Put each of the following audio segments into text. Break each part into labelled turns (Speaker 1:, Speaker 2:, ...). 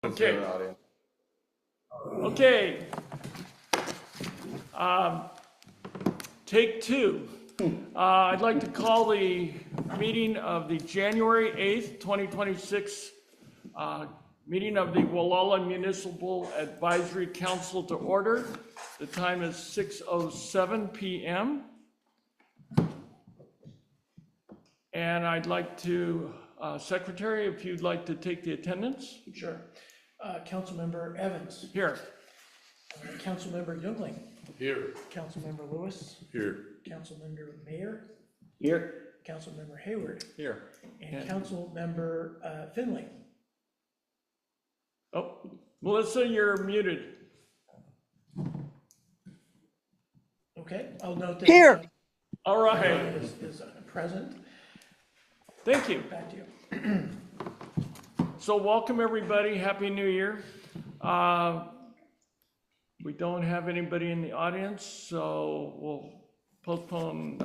Speaker 1: Okay.
Speaker 2: Audience.
Speaker 1: Okay. Take two. I'd like to call the meeting of the January 8th, 2026 meeting of the Gualala Municipal Advisory Council to order. The time is 6:07 p.m. And I'd like to, Secretary, if you'd like to take the attendance.
Speaker 3: Sure. Councilmember Evans.
Speaker 1: Here.
Speaker 3: Councilmember Youngling.
Speaker 4: Here.
Speaker 3: Councilmember Lewis.
Speaker 4: Here.
Speaker 3: Councilmember Mayer.
Speaker 5: Here.
Speaker 3: Councilmember Hayward.
Speaker 2: Here.
Speaker 3: And Councilmember Finley.
Speaker 1: Oh, Melissa, you're muted.
Speaker 3: Okay, I'll note that.
Speaker 6: Here.
Speaker 1: All right.
Speaker 3: Is present.
Speaker 1: Thank you.
Speaker 3: Back to you.
Speaker 1: So welcome, everybody. Happy New Year. We don't have anybody in the audience, so we'll postpone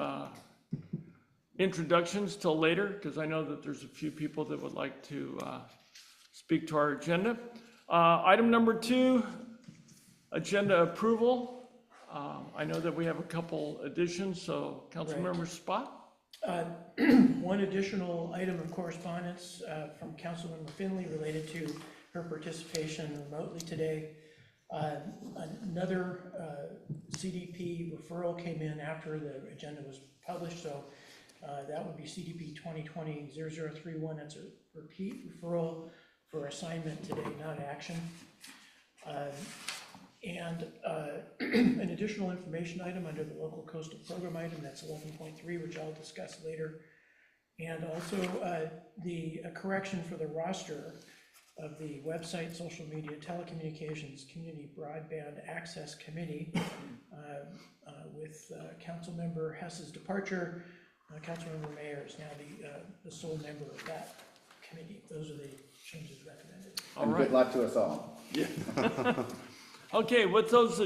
Speaker 1: introductions till later, because I know that there's a few people that would like to speak to our agenda. Item number 2, agenda approval. I know that we have a couple additions, so Councilmember Spot.
Speaker 3: One additional item of correspondence from Councilmember Finley related to her participation remotely today. Another CDP referral came in after the agenda was published, so that would be CDP 2020-0031. That's a repeat referral for assignment today, not action. And an additional information item under the local coastal program item, that's 11.3, which I'll discuss later. And also the correction for the roster of the website, social media, telecommunications, community broadband access committee with Councilmember Hess's departure. Councilmember Mayer is now the sole member of that committee. Those are the changes recommended.
Speaker 1: All
Speaker 2: And
Speaker 1: right.
Speaker 2: good luck to us all.
Speaker 1: Yeah. Okay, with those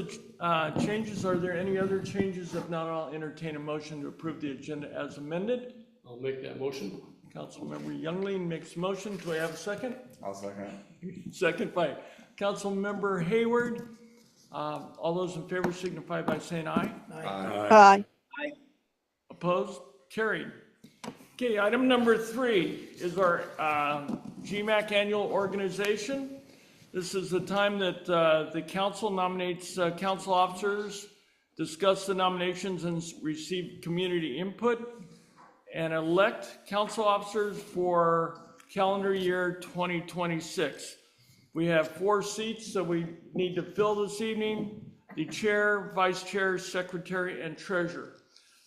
Speaker 1: changes, are there any other changes? If not, I'll entertain a motion to approve the agenda as amended.
Speaker 4: I'll make that motion.
Speaker 1: Councilmember Youngling makes a motion. Do I have a second?
Speaker 2: I'll second.
Speaker 1: Second by Councilmember Hayward. All those in favor signify by saying aye.
Speaker 6: Aye.
Speaker 1: Opposed? Carried. Okay, item number 3 is our GMAC annual organization. This is the time that the council nominates council officers, discuss the nominations and receive community input, and elect council officers for calendar year 2026. We have 4 seats that we need to fill this evening: the chair, vice chair, secretary, and treasurer.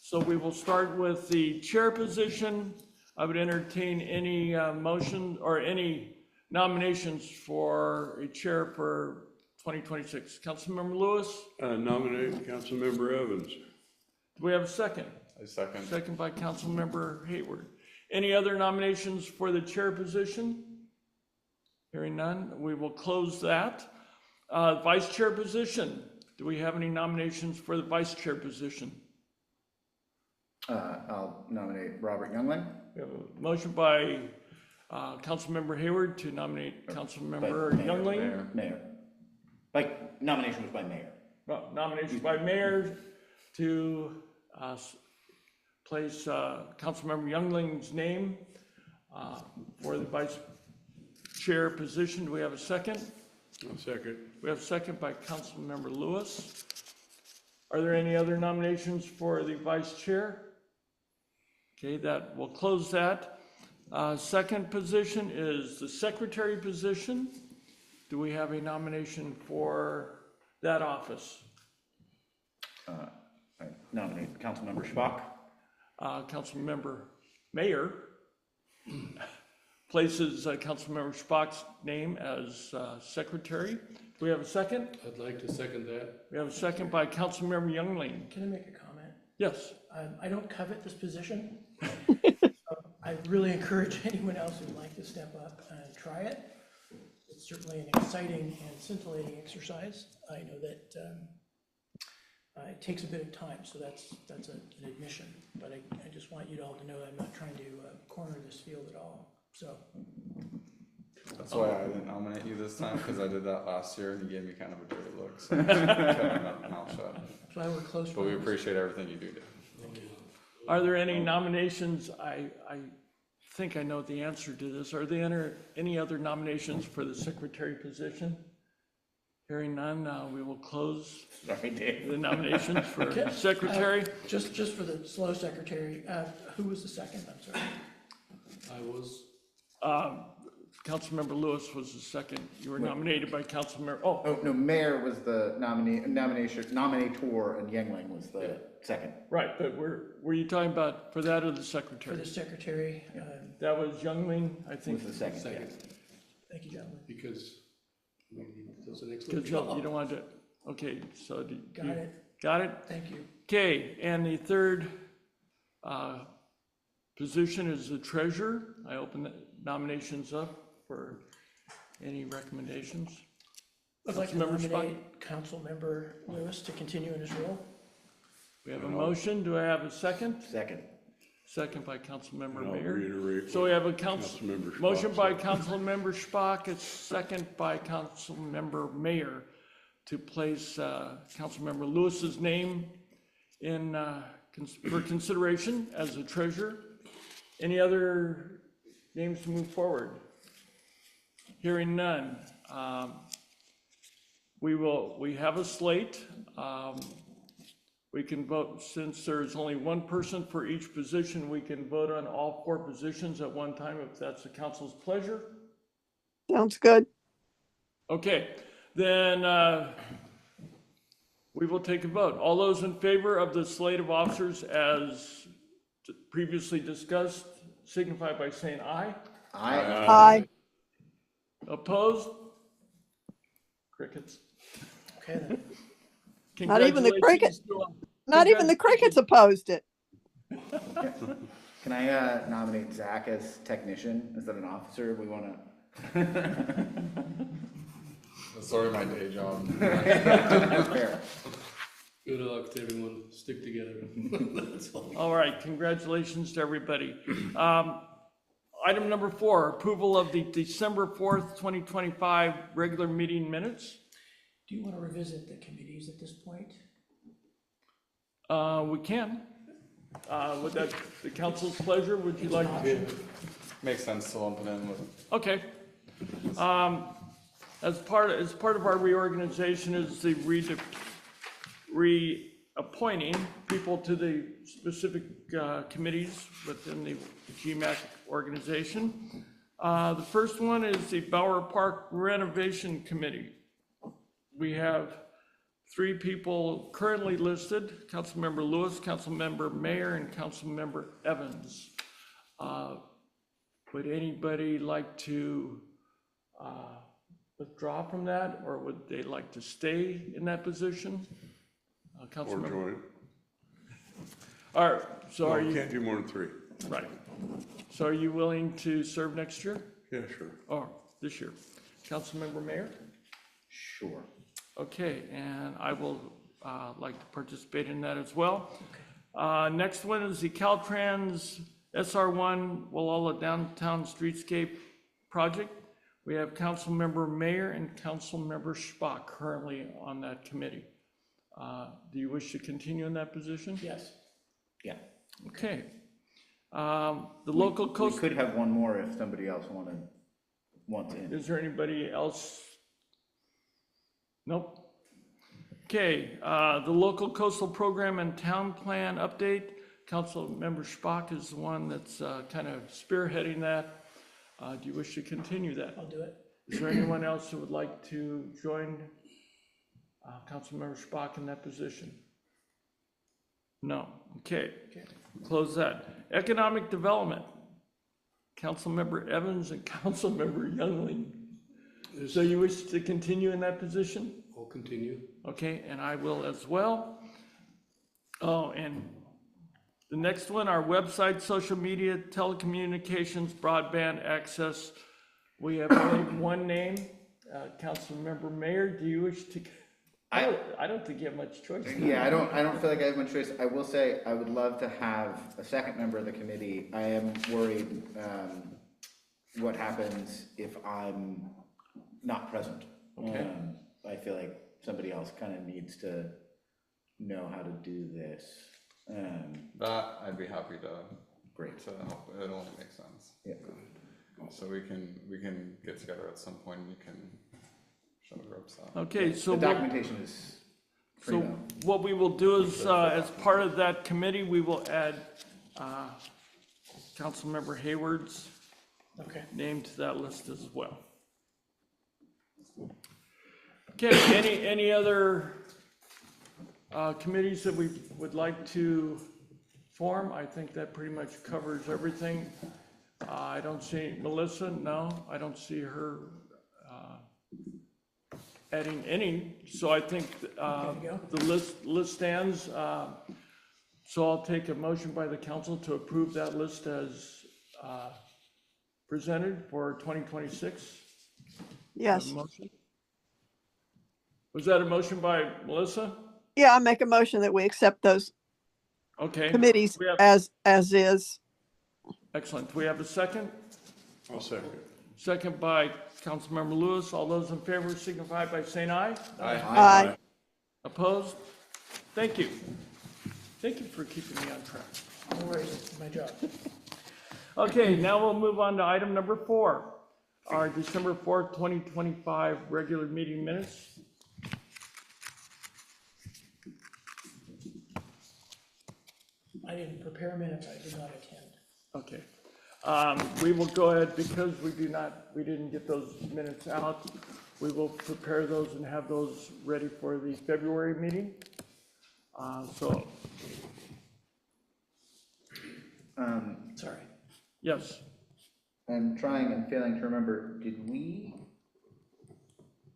Speaker 1: So we will start with the chair position. I would entertain any motion or any nominations for a chair for 2026. Councilmember Lewis?
Speaker 4: Nominate Councilmember Evans.
Speaker 1: Do we have a second?
Speaker 2: I second.
Speaker 1: Second by Councilmember Hayward. Any other nominations for the chair position? Hearing none, we will close that. Vice chair position. Do we have any nominations for the vice chair position?
Speaker 2: I'll nominate Robert Youngling.
Speaker 1: We have a motion by Councilmember Hayward to nominate Councilmember Youngling.
Speaker 5: Mayor. Nomination was by Mayor.
Speaker 1: Nomination by Mayor to place Councilmember Youngling's name for the vice chair position. Do we have a second?
Speaker 4: I'll second.
Speaker 1: We have a second by Councilmember Lewis. Are there any other nominations for the vice chair? Okay, that will close that. Second position is the secretary position. Do we have a nomination for that office?
Speaker 5: I nominate Councilmember Spock.
Speaker 1: Councilmember Mayer places Councilmember Spock's name as secretary. Do we have a second?
Speaker 4: I'd like to second that.
Speaker 1: We have a second by Councilmember Youngling.
Speaker 3: Can I make a comment?
Speaker 1: Yes.
Speaker 3: I don't covet this position. I really encourage anyone else who'd like to step up and try it. It's certainly an exciting and scintillating exercise. I know that it takes a bit of time, so that's an admission. But I just want you all to know that I'm not trying to corner this field at all. So
Speaker 6: That's why I didn't nominate you this time, because I did that last year and you gave me kind of a dirty look, so I kept my mouth shut.
Speaker 3: So I were close.
Speaker 6: But we appreciate everything you do, Dave.
Speaker 1: Are there any nominations? I think I know the answer to this. Are there any other nominations for the secretary position? Hearing none, we will close
Speaker 5: Sorry, Dave.
Speaker 1: the nominations for secretary.
Speaker 3: Just for the slow secretary, who was the second? I'm sorry.
Speaker 4: I was,
Speaker 1: Councilmember Lewis was the second. You were nominated by Councilmember,
Speaker 2: Oh, no, mayor was the nominator, and Youngling was the
Speaker 5: Second.
Speaker 1: right, but were you talking about for that or the
Speaker 3: For
Speaker 1: secretary?
Speaker 3: the secretary,
Speaker 1: That was Youngling, I think.
Speaker 5: Was the second, yeah.
Speaker 4: second,
Speaker 3: thank you, gentlemen.
Speaker 4: because he does an excellent
Speaker 1: Because you
Speaker 4: job.
Speaker 1: don't want to, okay, so.
Speaker 3: Got it.
Speaker 1: Got it?
Speaker 3: Thank you.
Speaker 1: Okay, and the third position is the treasurer. I open the nominations up for any recommendations.
Speaker 3: I'd like to
Speaker 1: Councilmember Spock?
Speaker 3: nominate Councilmember Lewis to continue in his role.
Speaker 1: We have a motion. Do I have a second?
Speaker 5: Second.
Speaker 1: Second by Councilmember
Speaker 4: And I'll
Speaker 1: Mayor.
Speaker 4: reiterate
Speaker 1: So we have a
Speaker 4: Councilmember Spock
Speaker 1: motion by
Speaker 4: said.
Speaker 1: Councilmember Spock, a second by Councilmember Mayor to place Councilmember Lewis's name in, for consideration as the treasurer. Any other names to move forward? Hearing none. We have a slate. We can vote, since there's only one person for each position, we can vote on all 4 positions at one time if that's the council's pleasure.
Speaker 7: Sounds good.
Speaker 1: Okay, then we will take a vote. All those in favor of the slate of officers as previously discussed, signify by saying aye.
Speaker 7: Aye.
Speaker 1: Opposed? Crickets.
Speaker 3: Okay, then.
Speaker 7: Not even the cricket.
Speaker 1: Congratulations to all.
Speaker 7: Not even the crickets opposed it.
Speaker 2: Can I nominate Zach as technician instead of an officer? We want to.
Speaker 6: That's sort of my day job.
Speaker 2: Fair.
Speaker 4: Good luck to everyone, stick together. That's all.
Speaker 1: All right, congratulations to everybody. Item number 4, approval of the December 4th, 2025 regular meeting minutes.
Speaker 3: Do you want to revisit the committees at this point?
Speaker 1: We can. Would that, the council's pleasure, would you like to?
Speaker 6: Makes sense to lump it in with.
Speaker 1: Okay. As part of our reorganization is the reappointing people to the specific committees within the GMAC organization. The first one is the Bower Park Renovation Committee. We have 3 people currently listed: Councilmember Lewis, Councilmember Mayor, and Councilmember Evans. Would anybody like to withdraw from that, or would they like to stay in that position?
Speaker 4: Or
Speaker 1: Councilmember.
Speaker 4: join.
Speaker 1: All right, so
Speaker 4: No,
Speaker 1: are
Speaker 4: you
Speaker 1: you,
Speaker 4: can't do more than 3.
Speaker 1: right. So are you willing to serve next year?
Speaker 4: Yeah, sure.
Speaker 1: Or this year? Councilmember Mayor?
Speaker 5: Sure.
Speaker 1: Okay, and I will like to participate in that as well. Next one is the Caltrans SR1 Gualala Downtown Streetscape Project. We have Councilmember Mayor and Councilmember Spock currently on that committee. Do you wish to continue in that position?
Speaker 3: Yes.
Speaker 5: Yeah.
Speaker 1: Okay. The local
Speaker 2: We
Speaker 1: coast,
Speaker 2: could have one more if somebody else wants in.
Speaker 1: is there anybody else? Nope. Okay, the local coastal program and town plan update. Councilmember Spock is the one that's kind of spearheading that. Do you wish to continue that?
Speaker 3: I'll do it.
Speaker 1: Is there anyone else who would like to join Councilmember Spock in that position? No. Okay. Close that. Economic development. Councilmember Evans and Councilmember Youngling. So you wish to continue in that position?
Speaker 4: I'll continue.
Speaker 1: Okay, and I will as well. Oh, and the next one, our website, social media, telecommunications, broadband access. We have only one name, Councilmember Mayor. Do you wish to? I don't think you have much choice.
Speaker 2: Yeah, I don't feel like I have much choice. I will say I would love to have a second member of the committee. I am worried what happens if I'm not present.
Speaker 1: Okay.
Speaker 2: I feel like somebody else kind of needs to know how to do this.
Speaker 6: That I'd be happy to.
Speaker 2: Great.
Speaker 6: To help. It only makes sense.
Speaker 2: Yeah.
Speaker 6: So we can get together at some point and you can show the ropes out.
Speaker 1: Okay, so
Speaker 2: The
Speaker 1: what,
Speaker 2: documentation is
Speaker 1: so
Speaker 2: primo.
Speaker 1: what we will do is, as part of that committee, we will add Councilmember Hayward's
Speaker 3: Okay.
Speaker 1: name to that list as well. Okay, any other committees that we would like to form? I think that pretty much covers everything. I don't see Melissa, no, I don't see her adding any, so I think the list stands. So I'll take a motion by the council to approve that list as presented for 2026.
Speaker 7: Yes.
Speaker 1: A motion? Was that a motion by Melissa?
Speaker 7: Yeah, I make a motion that we accept those
Speaker 1: Okay.
Speaker 7: committees
Speaker 1: We have-
Speaker 7: as is.
Speaker 1: Excellent. Do we have a second?
Speaker 4: I'll second.
Speaker 1: Second by Councilmember Lewis. All those in favor signify by saying aye.
Speaker 7: Aye.
Speaker 1: Opposed? Thank you. Thank you for keeping me on track.
Speaker 3: No worries, it's my job.
Speaker 1: Okay, now we'll move on to item number 4, our December 4th, 2025 regular meeting minutes.
Speaker 3: I didn't prepare minutes, I did not attend.
Speaker 1: Okay. We will go ahead, because we didn't get those minutes out, we will prepare those and have those ready for the February meeting. So,
Speaker 3: Sorry.
Speaker 1: yes,
Speaker 2: I'm trying and failing to remember,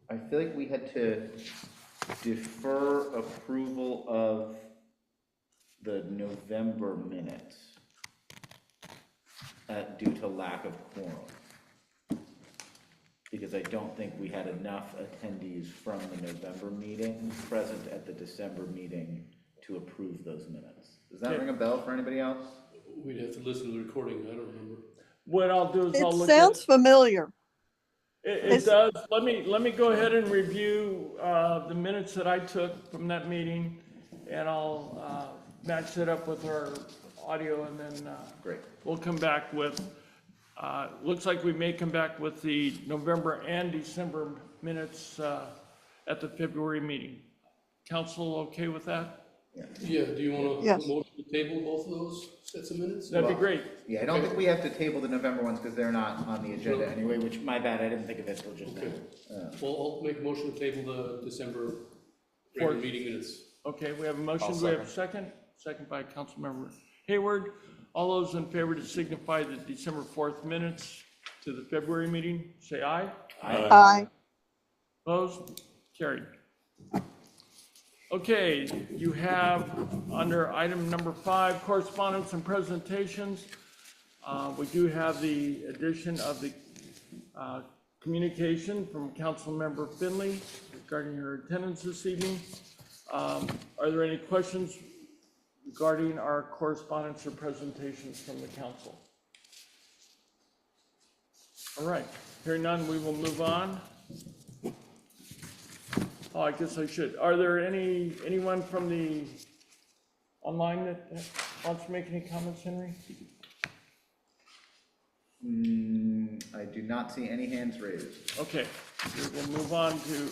Speaker 2: I feel like we had to defer approval of the November minutes due to lack of quorum. Because I don't think we had enough attendees from the November meeting present at the December meeting to approve those minutes. Does that
Speaker 1: Okay.
Speaker 2: ring a bell for anybody else?
Speaker 4: We'd have to listen to the recording, I don't remember.
Speaker 1: what I'll do is I'll
Speaker 7: It
Speaker 1: look
Speaker 7: sounds
Speaker 1: at,
Speaker 7: familiar.
Speaker 1: it does, let me go ahead and review the minutes that I took from that meeting, and I'll match it up with our audio, and then
Speaker 2: Great.
Speaker 1: we'll come back with, looks like we may come back with the November and December minutes at the February meeting. Council okay with that?
Speaker 4: Yeah, do you want to
Speaker 7: Yes.
Speaker 4: motion to table both of those sets of minutes?
Speaker 1: That'd be great.
Speaker 2: Yeah, I don't think we have to table the November ones because they're not on the agenda anyway, which, my bad, I didn't think of it till just now.
Speaker 4: Okay. Well, I'll make a motion to table the December regular meeting minutes.
Speaker 1: Okay, we have a motion,
Speaker 6: I'll
Speaker 1: do we have a second? Second by Councilmember Hayward. All those in favor to signify the December 4th minutes to the February meeting, say aye.
Speaker 7: Aye.
Speaker 1: Opposed? Carried. Okay, you have under item number 5, correspondence and presentations. We do have the addition of the communication from Councilmember Finley regarding her attendance this evening. Are there any questions regarding our correspondence or presentations from the council? All right, hearing none, we will move on. Oh, I guess I should. Are there anyone from the online that wants to make any comments, Henry?
Speaker 2: I do not see any hands raised.
Speaker 1: Okay, we will move on to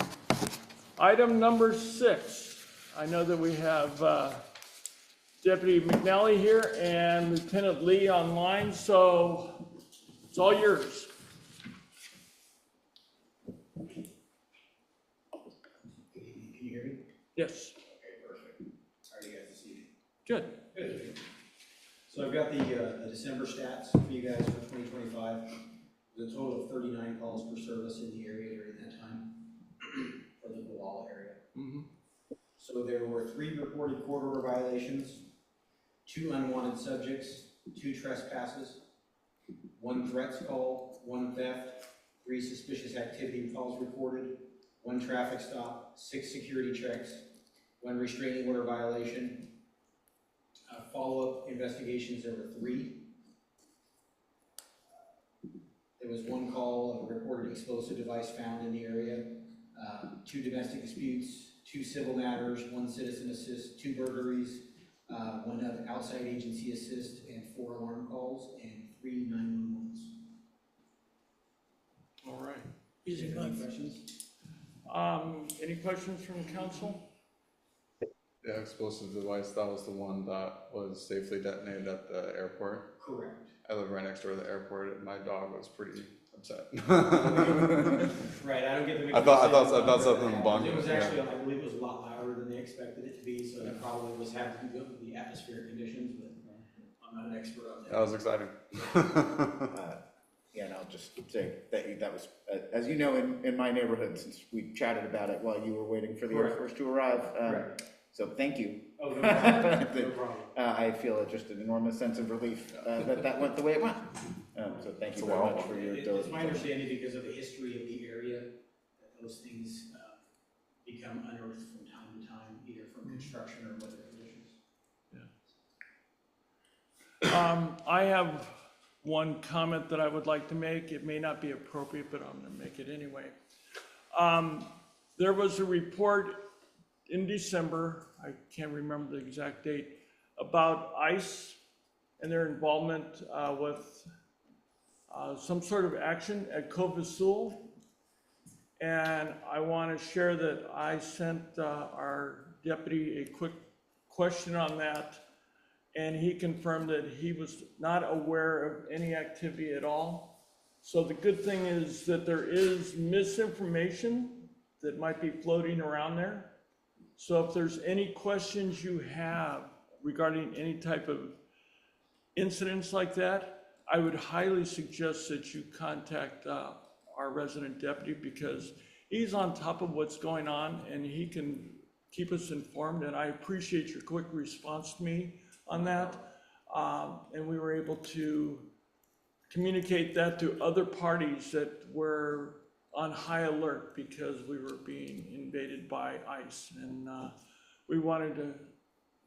Speaker 1: item number 6. I know that we have Deputy McNally here and Lieutenant Lee online, so it's all yours.
Speaker 8: Can you hear me?
Speaker 1: Yes,
Speaker 8: Okay, perfect. How are you guys this evening?
Speaker 1: good.
Speaker 8: Good. So I've got the December stats for you guys for 2025. There's a total of 39 calls per service in the area during that time for the Gualala area.
Speaker 1: Mhm.
Speaker 8: So there were 3 reported corridor violations, 2 unwanted subjects, 2 trespasses, 1 threats call, 1 theft, 3 suspicious activity calls reported, 1 traffic stop, 6 security checks, 1 restraining order violation. Follow-up investigations, there were 3. There was one call of a reported explosive device found in the area, 2 domestic disputes, 2 civil matters, 1 citizen assist, 2 burglaries, 1 of outside agency assist, and 4 alarm calls, and 3 911s.
Speaker 1: All right.
Speaker 3: Easy
Speaker 8: Any
Speaker 3: month.
Speaker 8: questions?
Speaker 1: Any questions from the council?
Speaker 6: Yeah, explosive device, that was the one that was safely detonated at the airport.
Speaker 8: Correct.
Speaker 6: I live right next door to the airport, and my dog was pretty upset.
Speaker 8: Right, I don't get the.
Speaker 6: I thought something bumped.
Speaker 8: It was actually, I believe it was a lot louder than they expected it to be, so it probably was having to do with the atmospheric conditions, but I'm not an expert on that.
Speaker 6: That was exciting.
Speaker 2: Yeah, and I'll just say that was, as you know, in my neighborhood, since we chatted about it while you were waiting for the Air
Speaker 8: Correct.
Speaker 2: Force to arrive.
Speaker 8: Correct.
Speaker 2: So thank you.
Speaker 8: Oh, no problem, no problem.
Speaker 2: I feel just an enormous sense of relief that went the way it went. So thank you very much for your
Speaker 8: It's
Speaker 2: diligence.
Speaker 8: my understanding, because of the history of the area, that those things become unearthed from time to time, either from construction or weather conditions.
Speaker 1: I have one comment that I would like to make. It may not be appropriate, but I'm going to make it anyway. There was a report in December, I can't remember the exact date, about ICE and their involvement with some sort of action at Cove Sul. And I want to share that I sent our deputy a quick question on that, and he confirmed that he was not aware of any activity at all. So the good thing is that there is misinformation that might be floating around there. So if there's any questions you have regarding any type of incidents like that, I would highly suggest that you contact our resident deputy, because he's on top of what's going on and he can keep us informed. And I appreciate your quick response to me on that. And we were able to communicate that to other parties that were on high alert because we were being invaded by ICE. And we wanted to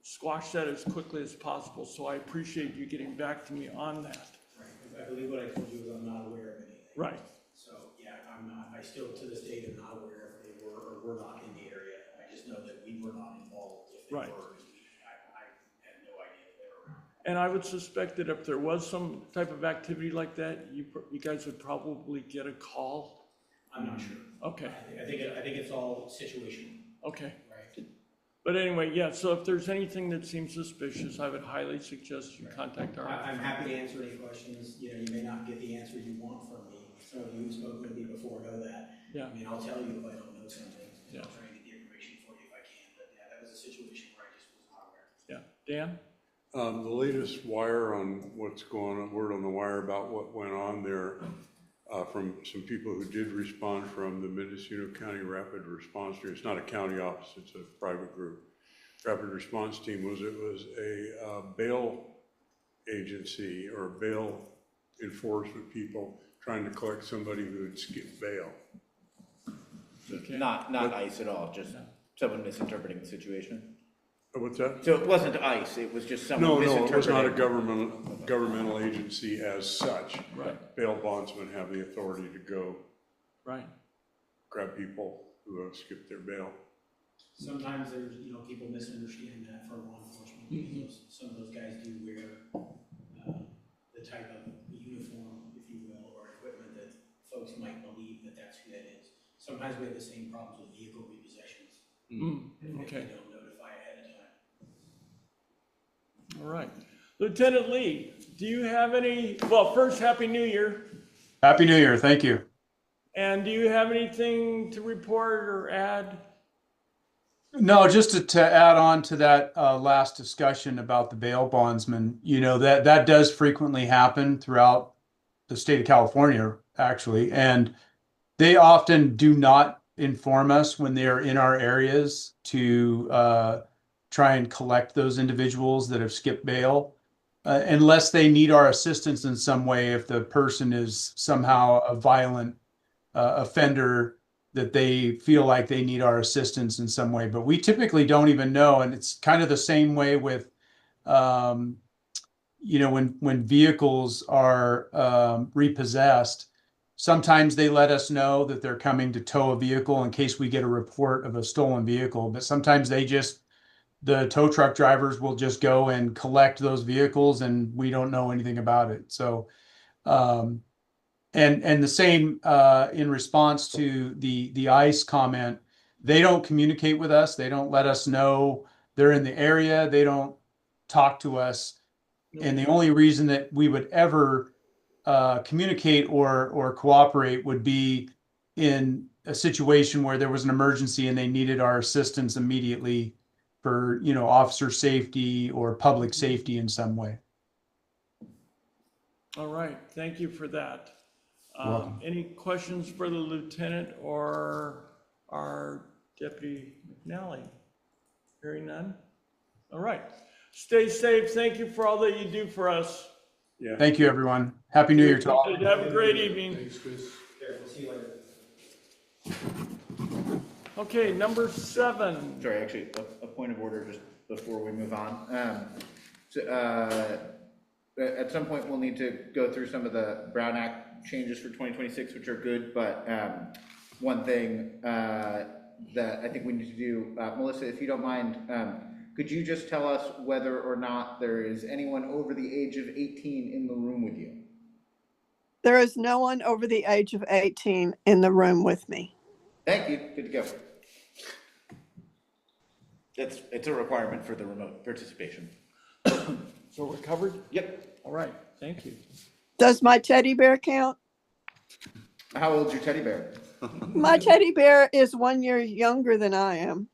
Speaker 1: squash that as quickly as possible. So I appreciate you getting back to me on that.
Speaker 8: Right, I believe what I told you was I'm not aware of anything.
Speaker 1: Right.
Speaker 8: So, yeah, I'm not, I still to this day am not aware if they were or were not in the area. I just know that we were not involved. If they
Speaker 1: Right.
Speaker 8: were, I had no idea that they were around.
Speaker 1: And I would suspect that if there was some type of activity like that, you guys would probably get a call.
Speaker 8: I'm not sure.
Speaker 1: Okay,
Speaker 8: I think it's all situational,
Speaker 1: okay.
Speaker 8: right?
Speaker 1: But anyway, yeah, so if there's anything that seems suspicious, I would highly suggest you contact our.
Speaker 8: I'm happy to answer any questions. You know, you may not get the answer you want from me. Some of you who've spoken with me before know that.
Speaker 1: Yeah.
Speaker 8: I mean, I'll tell you if I don't know something.
Speaker 1: Yeah.
Speaker 8: I'll try and get the information for you if I can. But yeah, that was a situation where I just was not aware.
Speaker 1: Yeah, Dan?
Speaker 9: The latest wire on what's going on, word on the wire about what went on there, from some people who did respond from the Mendocino County Rapid Response Team. It's not a county office, it's a private group. Rapid Response Team was a bail agency or bail enforcement people trying to collect somebody who had skipped bail.
Speaker 2: Not ICE at all, just someone misinterpreting the situation.
Speaker 9: What's that?
Speaker 2: So it wasn't ICE, it was just someone
Speaker 9: No,
Speaker 2: misinterpreting.
Speaker 9: it was not a governmental agency as such.
Speaker 1: Right.
Speaker 9: Bail bondsmen have the authority to go
Speaker 1: Right.
Speaker 9: grab people who have skipped their bail.
Speaker 8: Sometimes there's, you know, people misunderstand that for law enforcement. Because some of those guys do wear the type of uniform, if you will, or equipment that folks might believe that that's who that is. Sometimes we have the same problems with vehicle repossessions. If
Speaker 1: Okay,
Speaker 8: they don't notify ahead of time.
Speaker 1: all right. Lieutenant Lee, do you have any, well, first, Happy New Year.
Speaker 10: Happy New Year. Thank you.
Speaker 1: And do you have anything to report or add?
Speaker 10: No, just to add on to that last discussion about the bail bondsman, you know, that does frequently happen throughout the state of California, actually. And they often do not inform us when they are in our areas to try and collect those individuals that have skipped bail, unless they need our assistance in some way. If the person is somehow a violent offender, that they feel like they need our assistance in some way, but we typically don't even know. And it's kind of the same way with, you know, when vehicles are repossessed, Sometimes they let us know that they're coming to tow a vehicle in case we get a report of a stolen vehicle, but sometimes the tow truck drivers will just go and collect those vehicles and we don't know anything about it. So, and the same in response to the ICE comment, they don't communicate with us. They don't let us know they're in the area. They don't talk to us. And the only reason that we would ever communicate or cooperate would be in a situation where there was an emergency and they needed our assistance immediately for, officer safety or public safety in some way.
Speaker 1: All right, thank you for that.
Speaker 10: Welcome.
Speaker 1: Any questions for the lieutenant or our Deputy McNally? Hearing none? All right, stay safe. Thank you for all that you do for us.
Speaker 9: Yeah.
Speaker 10: Thank you, everyone. Happy New Year to all.
Speaker 1: Have a great evening.
Speaker 4: Thanks, Chris.
Speaker 8: There, we'll see you later.
Speaker 1: Okay, number 7.
Speaker 2: Sorry, actually, a point of order just before we move on. At some point, we'll need to go through some of the Brown Act changes for 2026, which are good, but one thing that I think we need to do, Melissa, if you don't mind, could you just tell us whether or not there is anyone over the age of 18 in the room with you?
Speaker 7: There is no one over the age of 18 in the room with me.
Speaker 2: Thank you, good to go. It's a requirement for the remote participation.
Speaker 1: So we're covered?
Speaker 2: Yep.
Speaker 1: All right, thank you.
Speaker 7: Does my teddy bear count?
Speaker 2: How old's your teddy bear?
Speaker 7: My teddy bear is 1 year younger than I am.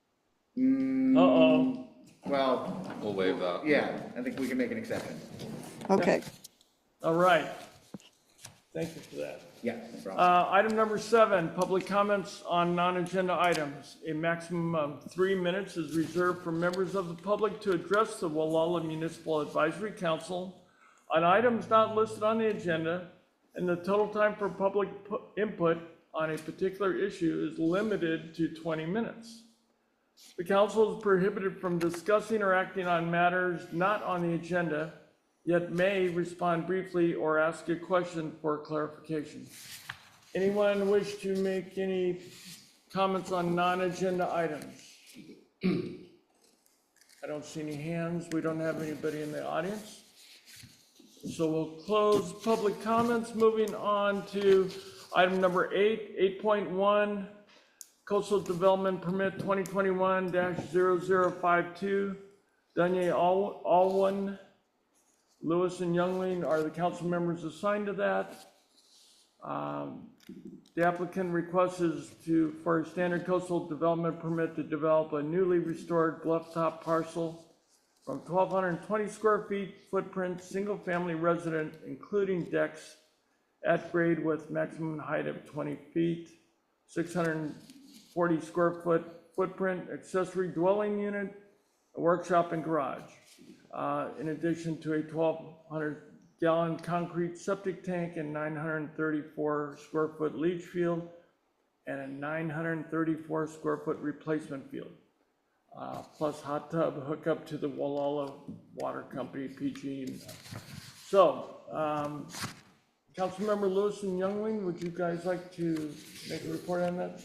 Speaker 1: Uh-oh.
Speaker 2: Well,
Speaker 6: We'll waive that.
Speaker 2: yeah, I think we can make an exception.
Speaker 7: Okay.
Speaker 1: All right. Thank you for that.
Speaker 2: Yeah, no problem.
Speaker 1: Item number 7, public comments on non-agenda items. A maximum of 3 minutes is reserved for members of the public to address the Gualala Municipal Advisory Council on items not listed on the agenda, and the total time for public input on a particular issue is limited to 20 minutes. The council is prohibited from discussing or acting on matters not on the agenda, yet may respond briefly or ask a question for clarification. Anyone wish to make any comments on non-agenda items? I don't see any hands. We don't have anybody in the audience. So we'll close public comments. Moving on to item number 8, 8.1, Coastal Development Permit 2021-0052. Danye Alwan, Lewis and Youngling are the council members assigned to that. The applicant requests for a standard coastal development permit to develop a newly restored bluff-top parcel from 1,220 square feet footprint, single-family resident, including decks at grade with maximum height of 20 feet, 640 square foot footprint, accessory dwelling unit, a workshop and garage. In addition to a 1,200-gallon concrete septic tank and 934 square foot leach field and a 934 square foot replacement field, plus hot tub hookup to the Gualala Water Company, PG. So, Councilmember Lewis and Youngling, would you guys like to make a report on that?
Speaker 4: I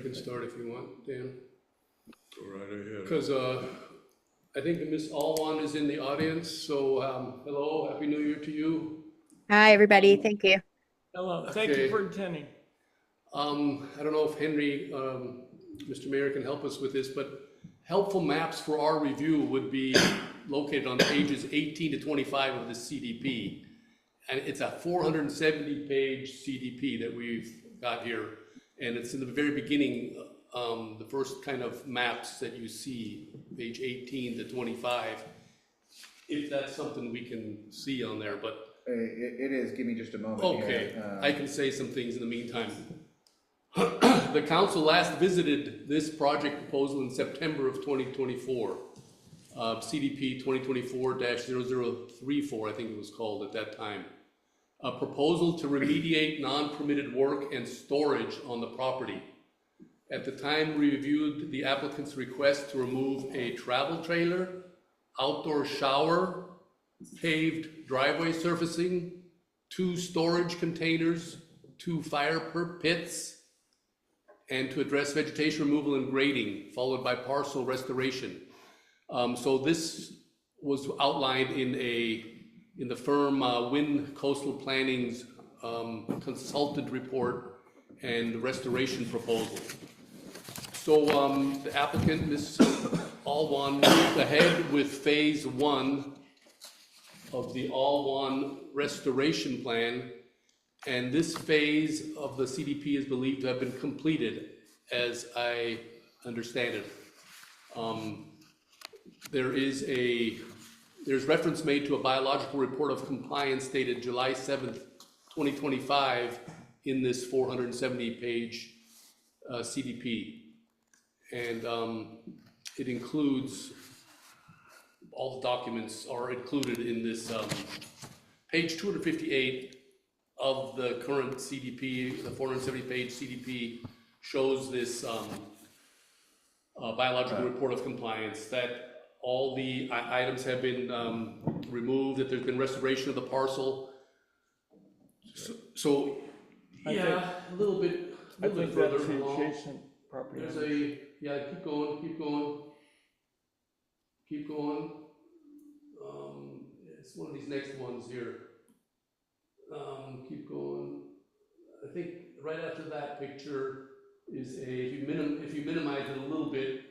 Speaker 4: can start if you want, Dan.
Speaker 9: Go right ahead.
Speaker 4: Because I think Miss Alwan is in the audience, so hello, Happy New Year to you.
Speaker 11: Hi, everybody. Thank you.
Speaker 1: Hello, thank you
Speaker 4: Okay.
Speaker 1: for attending.
Speaker 4: I don't know if Henry, Mr. Mayor, can help us with this, but helpful maps for our review would be located on pages 18 to 25 of the CDP. And it's a 470-page CDP that we've got here. And it's in the very beginning, the first kind of maps that you see, page 18 to 25. If that's something we can see on there, but.
Speaker 2: It is, give me just a moment
Speaker 4: Okay,
Speaker 2: here.
Speaker 4: I can say some things in the meantime. The council last visited this project proposal in September of 2024. CDP 2024-0034, I think it was called at that time. A proposal to remediate non-permitted work and storage on the property. At the time, we reviewed the applicant's request to remove a travel trailer, outdoor shower, paved driveway surfacing, 2 storage containers, 2 fire pits, and to address vegetation removal and grading, followed by parcel restoration. So this was outlined in the firm Wind Coastal Planning's consultant report and restoration proposal. So the applicant, Ms. Alwan, moved ahead with phase 1 of the Alwan restoration plan, and this phase of the CDP is believed to have been completed, as I understand it. There's reference made to a biological report of compliance dated July 7th, 2025 in this 470-page CDP. And it includes, all the documents are included in this page 258 of the current CDP. The 470-page CDP shows this biological report of compliance, that all the items have been removed, that there's been restoration of the parcel. So yeah, a little bit further
Speaker 1: that's the
Speaker 4: along.
Speaker 1: adjacent property.
Speaker 4: There's keep going. It's one of these next ones here. Keep going. I think right after that picture is if you minimize it a little bit,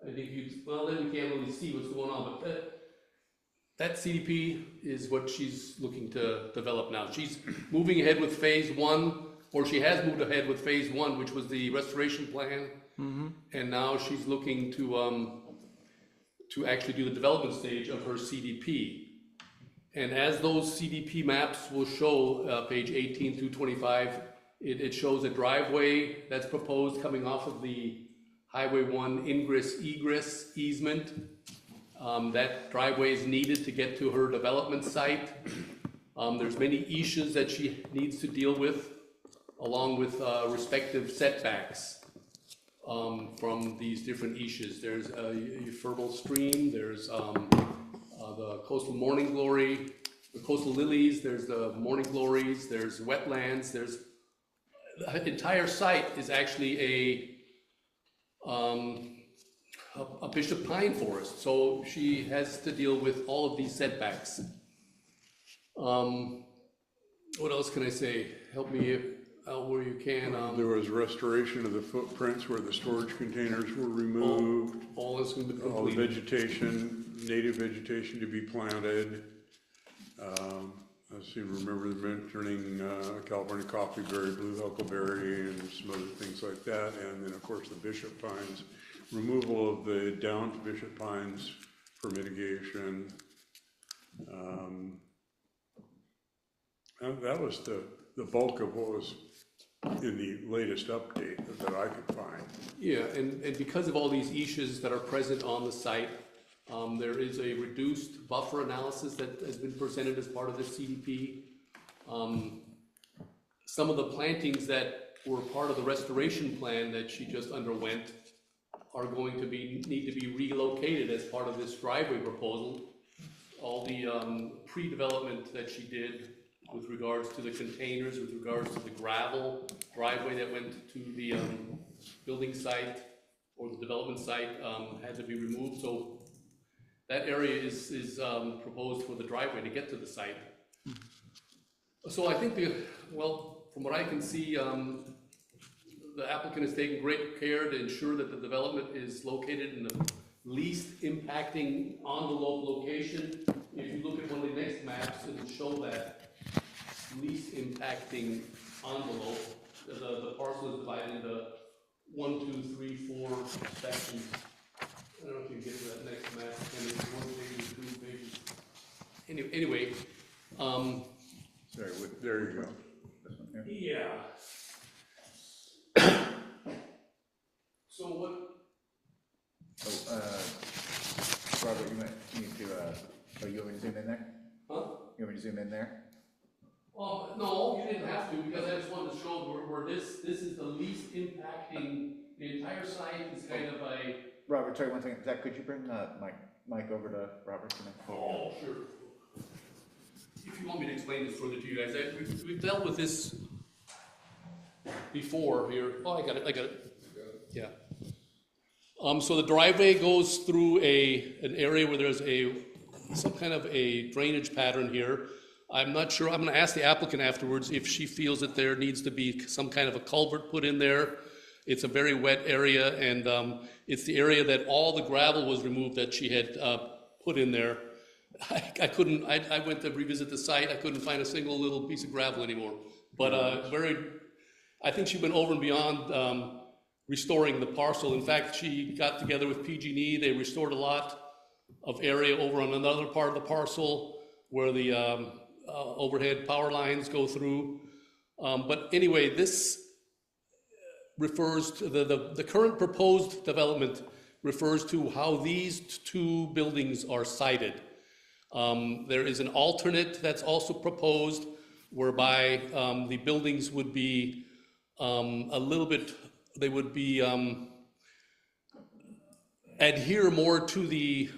Speaker 4: I think then we can't really see what's going on, but that CDP is what she's looking to develop now. She's moving ahead with phase 1, or she has moved ahead with phase 1, which was the restoration plan. And now she's looking to actually do the development stage of her CDP. And as those CDP maps will show, page 18 through 25, it shows a driveway that's proposed coming off of the Highway 1 ingress-egress easement. That driveway is needed to get to her development site. There's many issues that she needs to deal with, along with respective setbacks from these different issues. There's a fertile stream, there's the coastal morning glory, the coastal lilies, there's the morning glories, there's wetlands, there's the entire site is actually a Bishop Pine forest, so she has to deal with all of these setbacks. What else can I say? Help me out where you can.
Speaker 9: There was restoration of the footprints where the storage containers were removed.
Speaker 4: All this has been completed.
Speaker 9: All the vegetation, native vegetation to be planted. Let's see, remember mentioning California coffeeberry, blue huckleberry, and some other things like that. And then, of course, the Bishop Pines. Removal of the downed Bishop Pines for mitigation. And that was the bulk of what was in the latest update that I could find.
Speaker 4: Yeah, and because of all these issues that are present on the site, there is a reduced buffer analysis that has been presented as part of the CDP. Some of the plantings that were part of the restoration plan that she just underwent are going to need to be relocated as part of this driveway proposal. All the pre-development that she did with regards to the containers, with regards to the gravel driveway that went to the building site or the development site had to be removed. So that area is proposed for the driveway to get to the site. So I think from what I can see, the applicant has taken great care to ensure that the development is located in the least impacting envelope location. If you look at one of the next maps, it will show that least impacting envelope. The parcel is divided into 1, 2, 3, 4 sections. I don't know if you can get to that next map, and it's 1 page, 2 pages. Anyway,
Speaker 9: Sorry, there you go.
Speaker 4: yeah. So what?
Speaker 2: Robert, you might need to, you want me to zoom in there?
Speaker 4: Huh?
Speaker 2: You want me to zoom in there?
Speaker 4: No, you didn't have to, because I just wanted to show where this is the least impacting. The entire site is kind of a.
Speaker 2: Robert, sorry, one second. Zach, could you bring Mike over to Robert for me?
Speaker 4: Oh, sure. If you want me to explain this further to you guys, we've dealt with this before here. Oh, I got it. Yeah. So the driveway goes through an area where there's some kind of a drainage pattern here. I'm not sure, I'm gonna ask the applicant afterwards if she feels that there needs to be some kind of a culvert put in there. It's a very wet area, and it's the area that all the gravel was removed that she had put in there. I went to revisit the site, I couldn't find a single little piece of gravel anymore. But I think she went over and beyond restoring the parcel. In fact, she got together with PG&E, they restored a lot of area over on another part of the parcel where the overhead power lines go through. But anyway, this refers to the current proposed development refers to how these two buildings are sited. There is an alternate that's also proposed whereby the buildings would be a little bit, they would be adhere more to the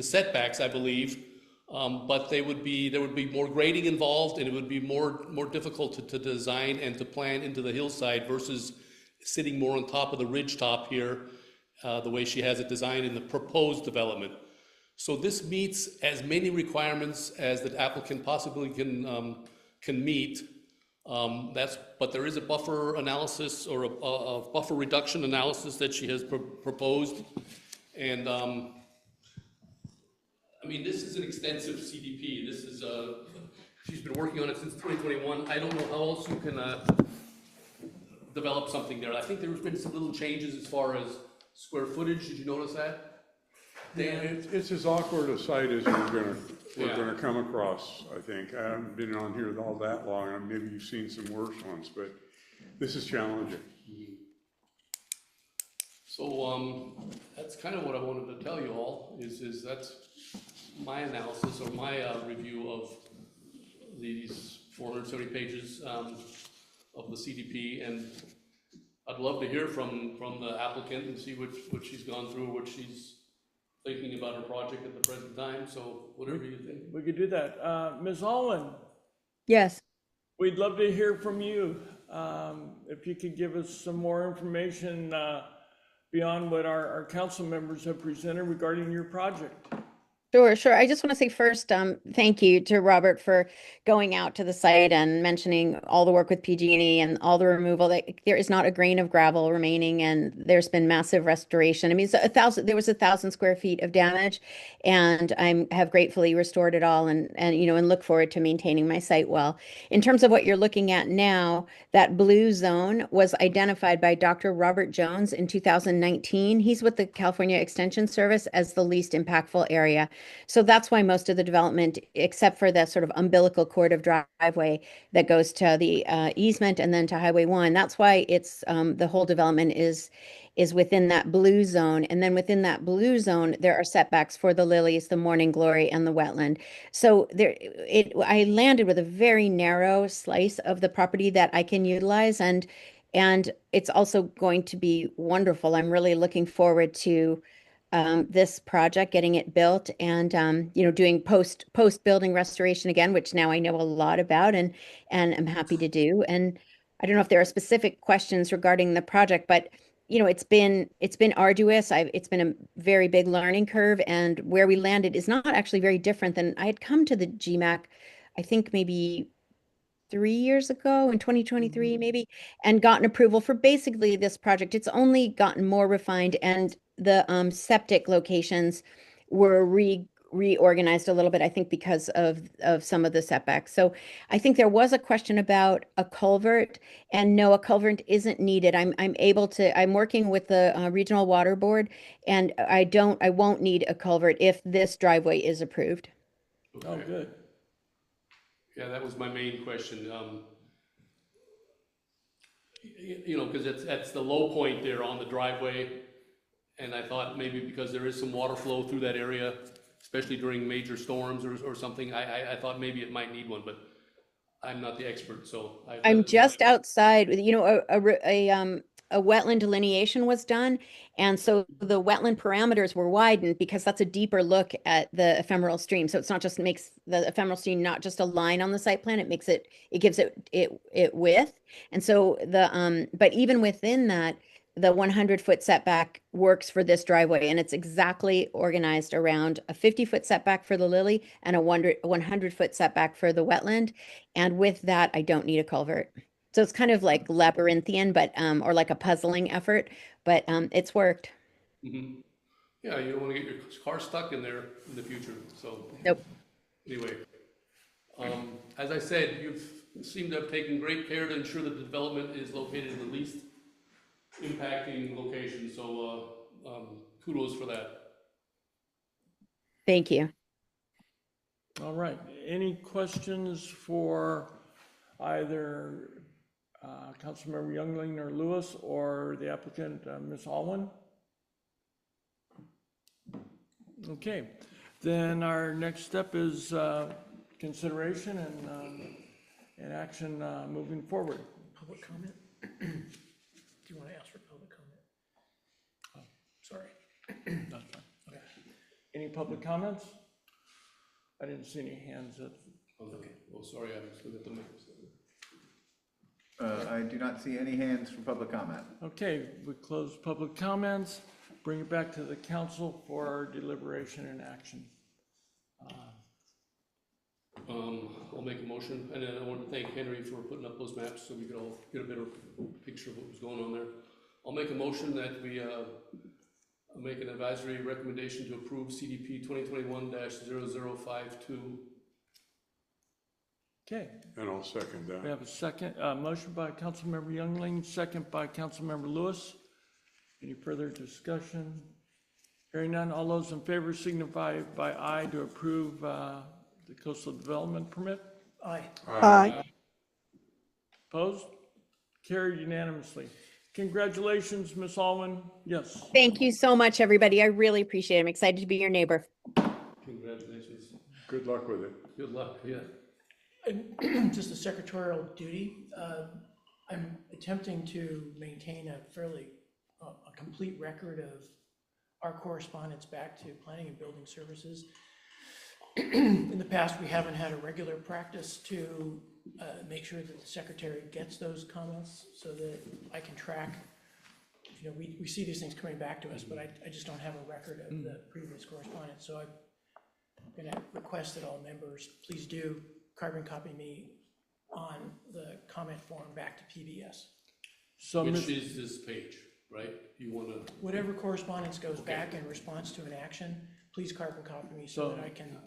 Speaker 4: setbacks, I believe, but there would be more grading involved, and it would be more difficult to design and to plan into the hillside versus sitting more on top of the ridge top here, the way she has it designed in the proposed development. So this meets as many requirements as the applicant possibly can meet. But there is a buffer analysis or a buffer reduction analysis that she has proposed. And I mean, this is an extensive CDP. This is, she's been working on it since 2021. I don't know how else you can develop something there. I think there's been some little changes as far as square footage. Did you notice that? Dan?
Speaker 9: It's as awkward a site as we're gonna come across, I think. I haven't been on here all that long, and maybe you've seen some worse ones, but this is challenging.
Speaker 4: So that's kind of what I wanted to tell you all, is that's my analysis or my review of these 470 pages of the CDP, and I'd love to hear from the applicant and see what she's gone through, what she's thinking about her project at the present time, so whatever you think.
Speaker 1: We could do that. Ms. Alwan,
Speaker 11: Yes.
Speaker 1: we'd love to hear from you. If you could give us some more information beyond what our council members have presented regarding your project.
Speaker 11: Sure. I just want to say first, thank you to Robert for going out to the site and mentioning all the work with PG&E and all the removal. There is not a grain of gravel remaining, and there's been massive restoration. I mean, there was 1,000 square feet of damage, and I have gratefully restored it all, and look forward to maintaining my site well. In terms of what you're looking at now, that blue zone was identified by Dr. Robert Jones in 2019. He's with the California Extension Service as the least impactful area. So that's why most of the development, except for the sort of umbilical cord of driveway that goes to the easement and then to Highway 1, that's why it's the whole development is within that blue zone. And then within that blue zone, there are setbacks for the lilies, the morning glory, and the wetland. So I landed with a very narrow slice of the property that I can utilize, and it's also going to be wonderful. I'm really looking forward to this project, getting it built, and doing post building restoration again, which now I know a lot about and I'm happy to do. And I don't know if there are specific questions regarding the project, but it's been arduous. It's been a very big learning curve, and where we landed is not actually very different than I had come to the GMAC, I think maybe 3 years ago in 2023 maybe, and gotten approval for basically this project. It's only gotten more refined, and the septic locations were reorganized a little bit, I think, because of some of the setbacks. So I think there was a question about a culvert, and no, a culvert isn't needed. I'm working with the Regional Water Board, and I won't need a culvert if this driveway is approved.
Speaker 4: Okay.
Speaker 1: Oh, good.
Speaker 4: Yeah, that was my main question. Because that's the low point there on the driveway. And I thought maybe because there is some water flow through that area, especially during major storms or something, I thought maybe it might need one, but I'm not the expert, so.
Speaker 11: I'm just outside, a wetland delineation was done. And so the wetland parameters were widened because that's a deeper look at the ephemeral stream. So it's not just makes the ephemeral stream not just a line on the site plan, it makes it, it gives it width. And so but even within that, the 100-foot setback works for this driveway, and it's exactly organized around a 50-foot setback for the lily and a 100-foot setback for the wetland. And with that, I don't need a culvert. So it's kind of like labyrinthian, but or like a puzzling effort, but it's worked.
Speaker 4: Mhm. Yeah, you don't want to get your car stuck in there in the future, so.
Speaker 11: Nope.
Speaker 4: Anyway, as I said, you've seemed to have taken great care to ensure that the development is located in the least impacting location, so kudos for that.
Speaker 11: Thank you.
Speaker 1: All right, any questions for either Councilmember Youngling or Lewis or the applicant, Ms. Alwan? Okay, then our next step is consideration and action moving forward.
Speaker 3: Public comment? Do you want to ask for public comment? Oh, sorry.
Speaker 1: That's fine. Okay. Any public comments? I didn't see any hands up.
Speaker 4: Okay. Oh, sorry, I still got the minutes.
Speaker 2: I do not see any hands for public comment.
Speaker 1: Okay, we close public comments, bring it back to the council for deliberation and action.
Speaker 4: I'll make a motion, and then I want to thank Henry for putting up those maps so we could all get a better picture of what was going on there. I'll make a motion that we make an advisory recommendation to approve CDP 2021-0052.
Speaker 1: Okay,
Speaker 9: And I'll second
Speaker 1: we
Speaker 9: that.
Speaker 1: have a second, motion by Councilmember Youngling, second by Councilmember Lewis. Any further discussion? Hearing none, all those in favor signify by aye to approve the coastal development permit.
Speaker 3: Aye.
Speaker 7: Aye.
Speaker 1: Opposed? Carried unanimously. Congratulations, Ms. Alwan. Yes.
Speaker 11: Thank you so much, everybody. I really appreciate it. I'm excited to be your neighbor.
Speaker 4: Congratulations.
Speaker 9: Good luck with it.
Speaker 4: Good luck, yeah.
Speaker 3: And just a secretarial duty, I'm attempting to maintain a fairly, a complete record of our correspondence back to Planning and Building Services. In the past, we haven't had a regular practice to make sure that the secretary gets those comments so that I can track. You know, we see these things coming back to us, but I just don't have a record of the previous correspondence. So I'm gonna request that all members, please do carbon copy me on the comment form back to PBS.
Speaker 1: So,
Speaker 4: Which is this page, right? You want to,
Speaker 3: Whatever correspondence goes back in response to an action, please carbon copy me so that I can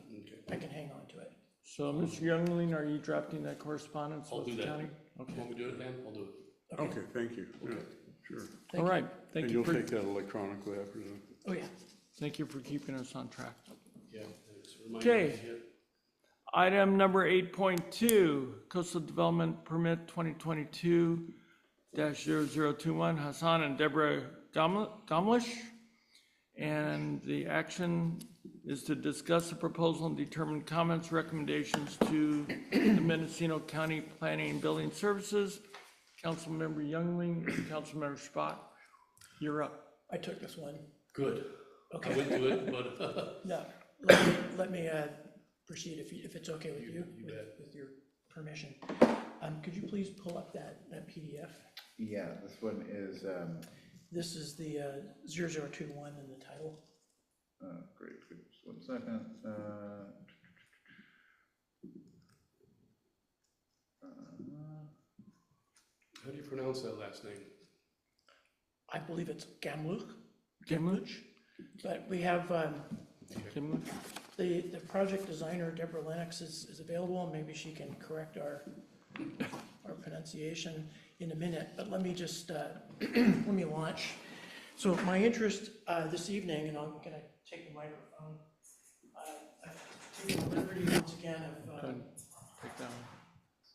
Speaker 3: hang on to it.
Speaker 1: So, Mr. Youngling, are you drafting that correspondence
Speaker 4: I'll
Speaker 1: with
Speaker 4: do
Speaker 1: the
Speaker 4: that.
Speaker 1: county? Okay.
Speaker 4: Want me to do it, Dan? I'll do it.
Speaker 9: Okay, thank you. Yeah, sure.
Speaker 1: All right. Thank
Speaker 9: And
Speaker 1: you
Speaker 9: you'll
Speaker 1: for,
Speaker 9: take that electronically, I presume?
Speaker 3: Oh, yeah.
Speaker 1: thank you for keeping us on track.
Speaker 4: Yeah, thanks. Remind me
Speaker 1: Okay.
Speaker 4: to get-
Speaker 1: Item number 8.2, Coastal Development Permit 2022-0021, Hassan and Deborah Ghamlouch. And the action is to discuss the proposal and determine comments, recommendations to the Mendocino County Planning and Building Services. Councilmember Youngling and Councilmember Spot, you're up.
Speaker 3: I took this one.
Speaker 4: Good.
Speaker 3: Okay.
Speaker 4: I went to it, but
Speaker 3: No, let me proceed if it's okay with you, with your permission. Could you please pull up that PDF?
Speaker 2: Yeah, this one is,
Speaker 3: This is the 0021 in the title.
Speaker 2: great, just 1 second.
Speaker 4: how do you pronounce that last name?
Speaker 3: I believe it's Ghamlouch.
Speaker 1: Ghamlouch?
Speaker 3: But we have
Speaker 1: Ghamlouch?
Speaker 3: the project designer, Deborah Lennox, is available, and maybe she can correct our pronunciation in a minute. But let me just, let me launch. So my interest this evening, and I'm gonna take the microphone, I've taken the liberty once again of
Speaker 1: Take that one.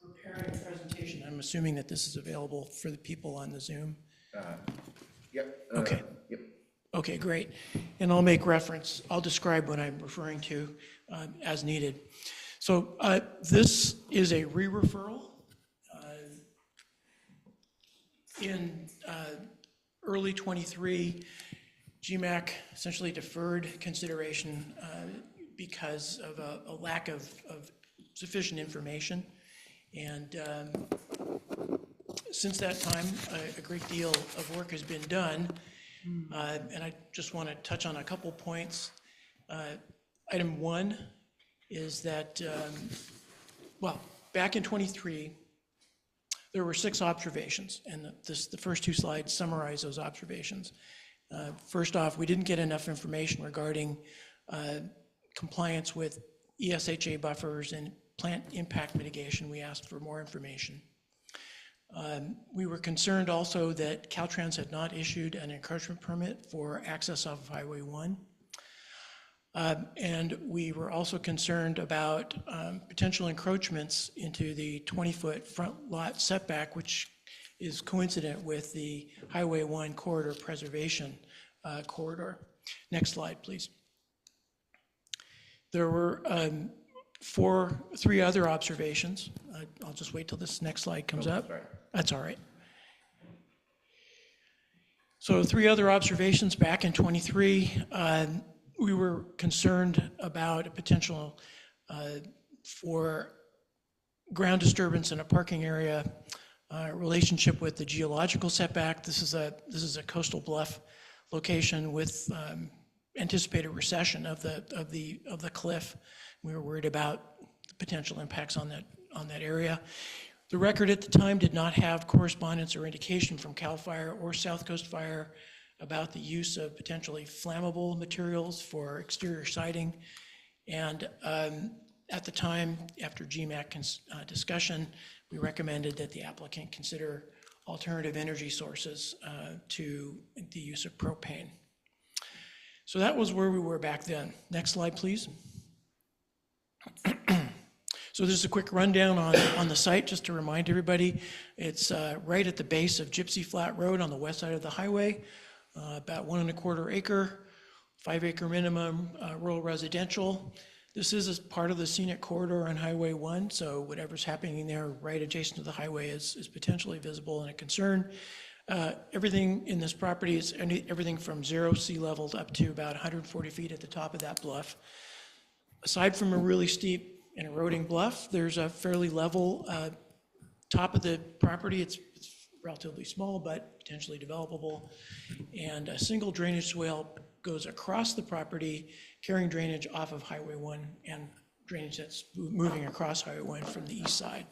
Speaker 3: preparing a presentation. I'm assuming that this is available for the people on the Zoom.
Speaker 2: Yep.
Speaker 3: Okay.
Speaker 2: Yep.
Speaker 3: Okay, great. And I'll make reference, I'll describe what I'm referring to as needed. So this is a re-referral. In early '23, GMAC essentially deferred consideration because of a lack of sufficient information. And since that time, a great deal of work has been done. And I just want to touch on a couple points. Item 1 is that, well, back in '23, there were 6 observations, and the first 2 slides summarize those observations. First off, we didn't get enough information regarding compliance with ESHA buffers and plant impact mitigation. We asked for more information. We were concerned also that Caltrans had not issued an encroachment permit for access off of Highway 1. And we were also concerned about potential encroachments into the 20-foot front lot setback, which is coincident with the Highway 1 corridor preservation corridor. Next slide, please. There were 3 other observations. I'll just wait till this next slide comes up.
Speaker 2: Sorry.
Speaker 3: That's all right. So 3 other observations back in '23. We were concerned about a potential for ground disturbance in a parking area, relationship with the geological setback. This is a coastal bluff location with anticipated recession of the cliff. We were worried about the potential impacts on that area. The record at the time did not have correspondence or indication from CAL FIRE or South Coast Fire about the use of potentially flammable materials for exterior siding. And at the time, after GMAC discussion, we recommended that the applicant consider alternative energy sources to the use of propane. So that was where we were back then. Next slide, please. So this is a quick rundown on the site, just to remind everybody. It's right at the base of Gypsy Flat Road on the west side of the highway, about 1¼ acre, 5 acre minimum rural residential. This is as part of the scenic corridor on Highway 1, so whatever's happening there right adjacent to the highway is potentially visible and a concern. Everything in this property is everything from 0 sea level up to about 140 feet at the top of that bluff. Aside from a really steep and eroding bluff, there's a fairly level top of the property. It's relatively small, but potentially developable. And a single drainage swale goes across the property, carrying drainage off of Highway 1 and drainage that's moving across Highway 1 from the east side.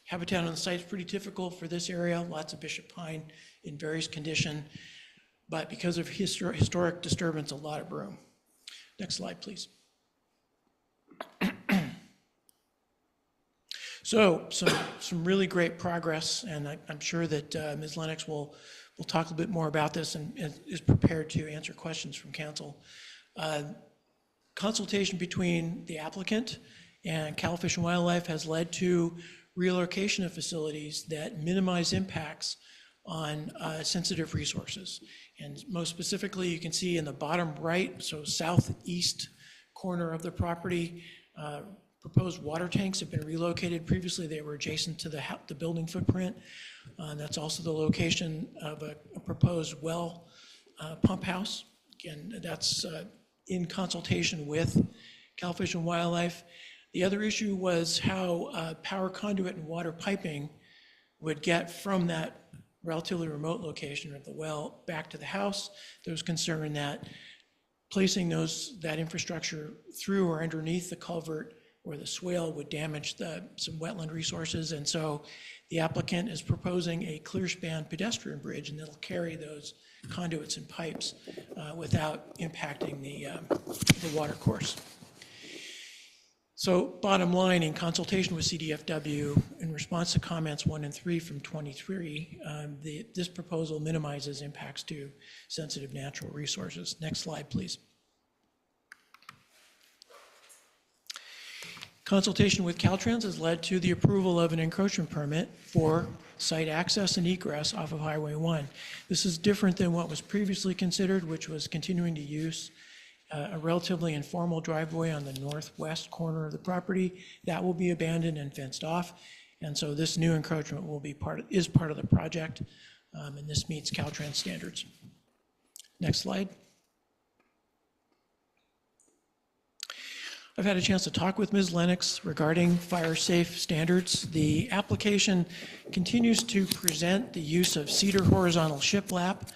Speaker 3: Habitat on the site is pretty typical for this area, lots of bishop pine in various condition, but because of historic disturbance, a lot of broom. Next slide, please. So some really great progress, and I'm sure that Ms. Lennox will talk a bit more about this and is prepared to answer questions from council. Consultation between the applicant and Cal Fish and Wildlife has led to relocation of facilities that minimize impacts on sensitive resources. And most specifically, you can see in the bottom right, so southeast corner of the property, proposed water tanks have been relocated. Previously, they were adjacent to the building footprint. That's also the location of a proposed well pump house. Again, that's in consultation with Cal Fish and Wildlife. The other issue was how power conduit and water piping would get from that relatively remote location of the well back to the house. There was concern that placing that infrastructure through or underneath the culvert or the swale would damage some wetland resources. And so the applicant is proposing a clear span pedestrian bridge, and that'll carry those conduits and pipes without impacting the water course. So bottom line, in consultation with CDFW, in response to comments 1 and 3 from '23, this proposal minimizes impacts to sensitive natural resources. Next slide, please. Consultation with Caltrans has led to the approval of an encroachment permit for site access and egress off of Highway 1. This is different than what was previously considered, which was continuing to use a relatively informal driveway on the northwest corner of the property. That will be abandoned and fenced off. And so this new encroachment will be is part of the project, and this meets Caltrans standards. Next slide. I've had a chance to talk with Ms. Lennox regarding fire safe standards. The application continues to present the use of cedar horizontal shiplap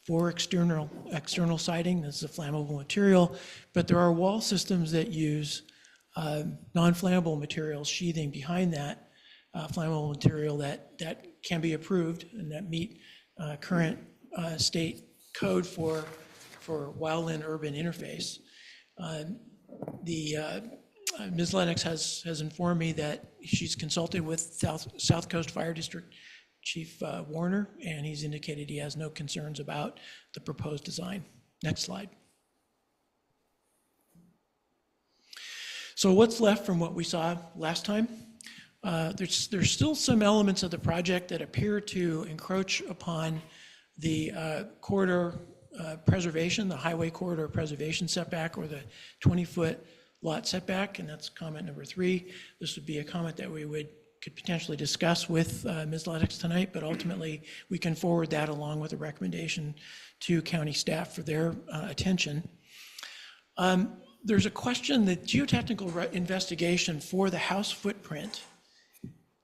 Speaker 3: for external siding. This is a flammable material, but there are wall systems that use non-flammable materials sheathing behind that flammable material that can be approved and that meet current state code for wildland urban interface. Ms. Lennox has informed me that she's consulted with South Coast Fire District Chief Warner, and he's indicated he has no concerns about the proposed design. Next slide. So what's left from what we saw last time? There's still some elements of the project that appear to encroach upon the corridor preservation, the highway corridor preservation setback, or the 20-foot lot setback, and that's comment number 3. This would be a comment that we could potentially discuss with Ms. Lennox tonight, but ultimately we can forward that along with a recommendation to county staff for their attention. There's a question that geotechnical investigation for the house footprint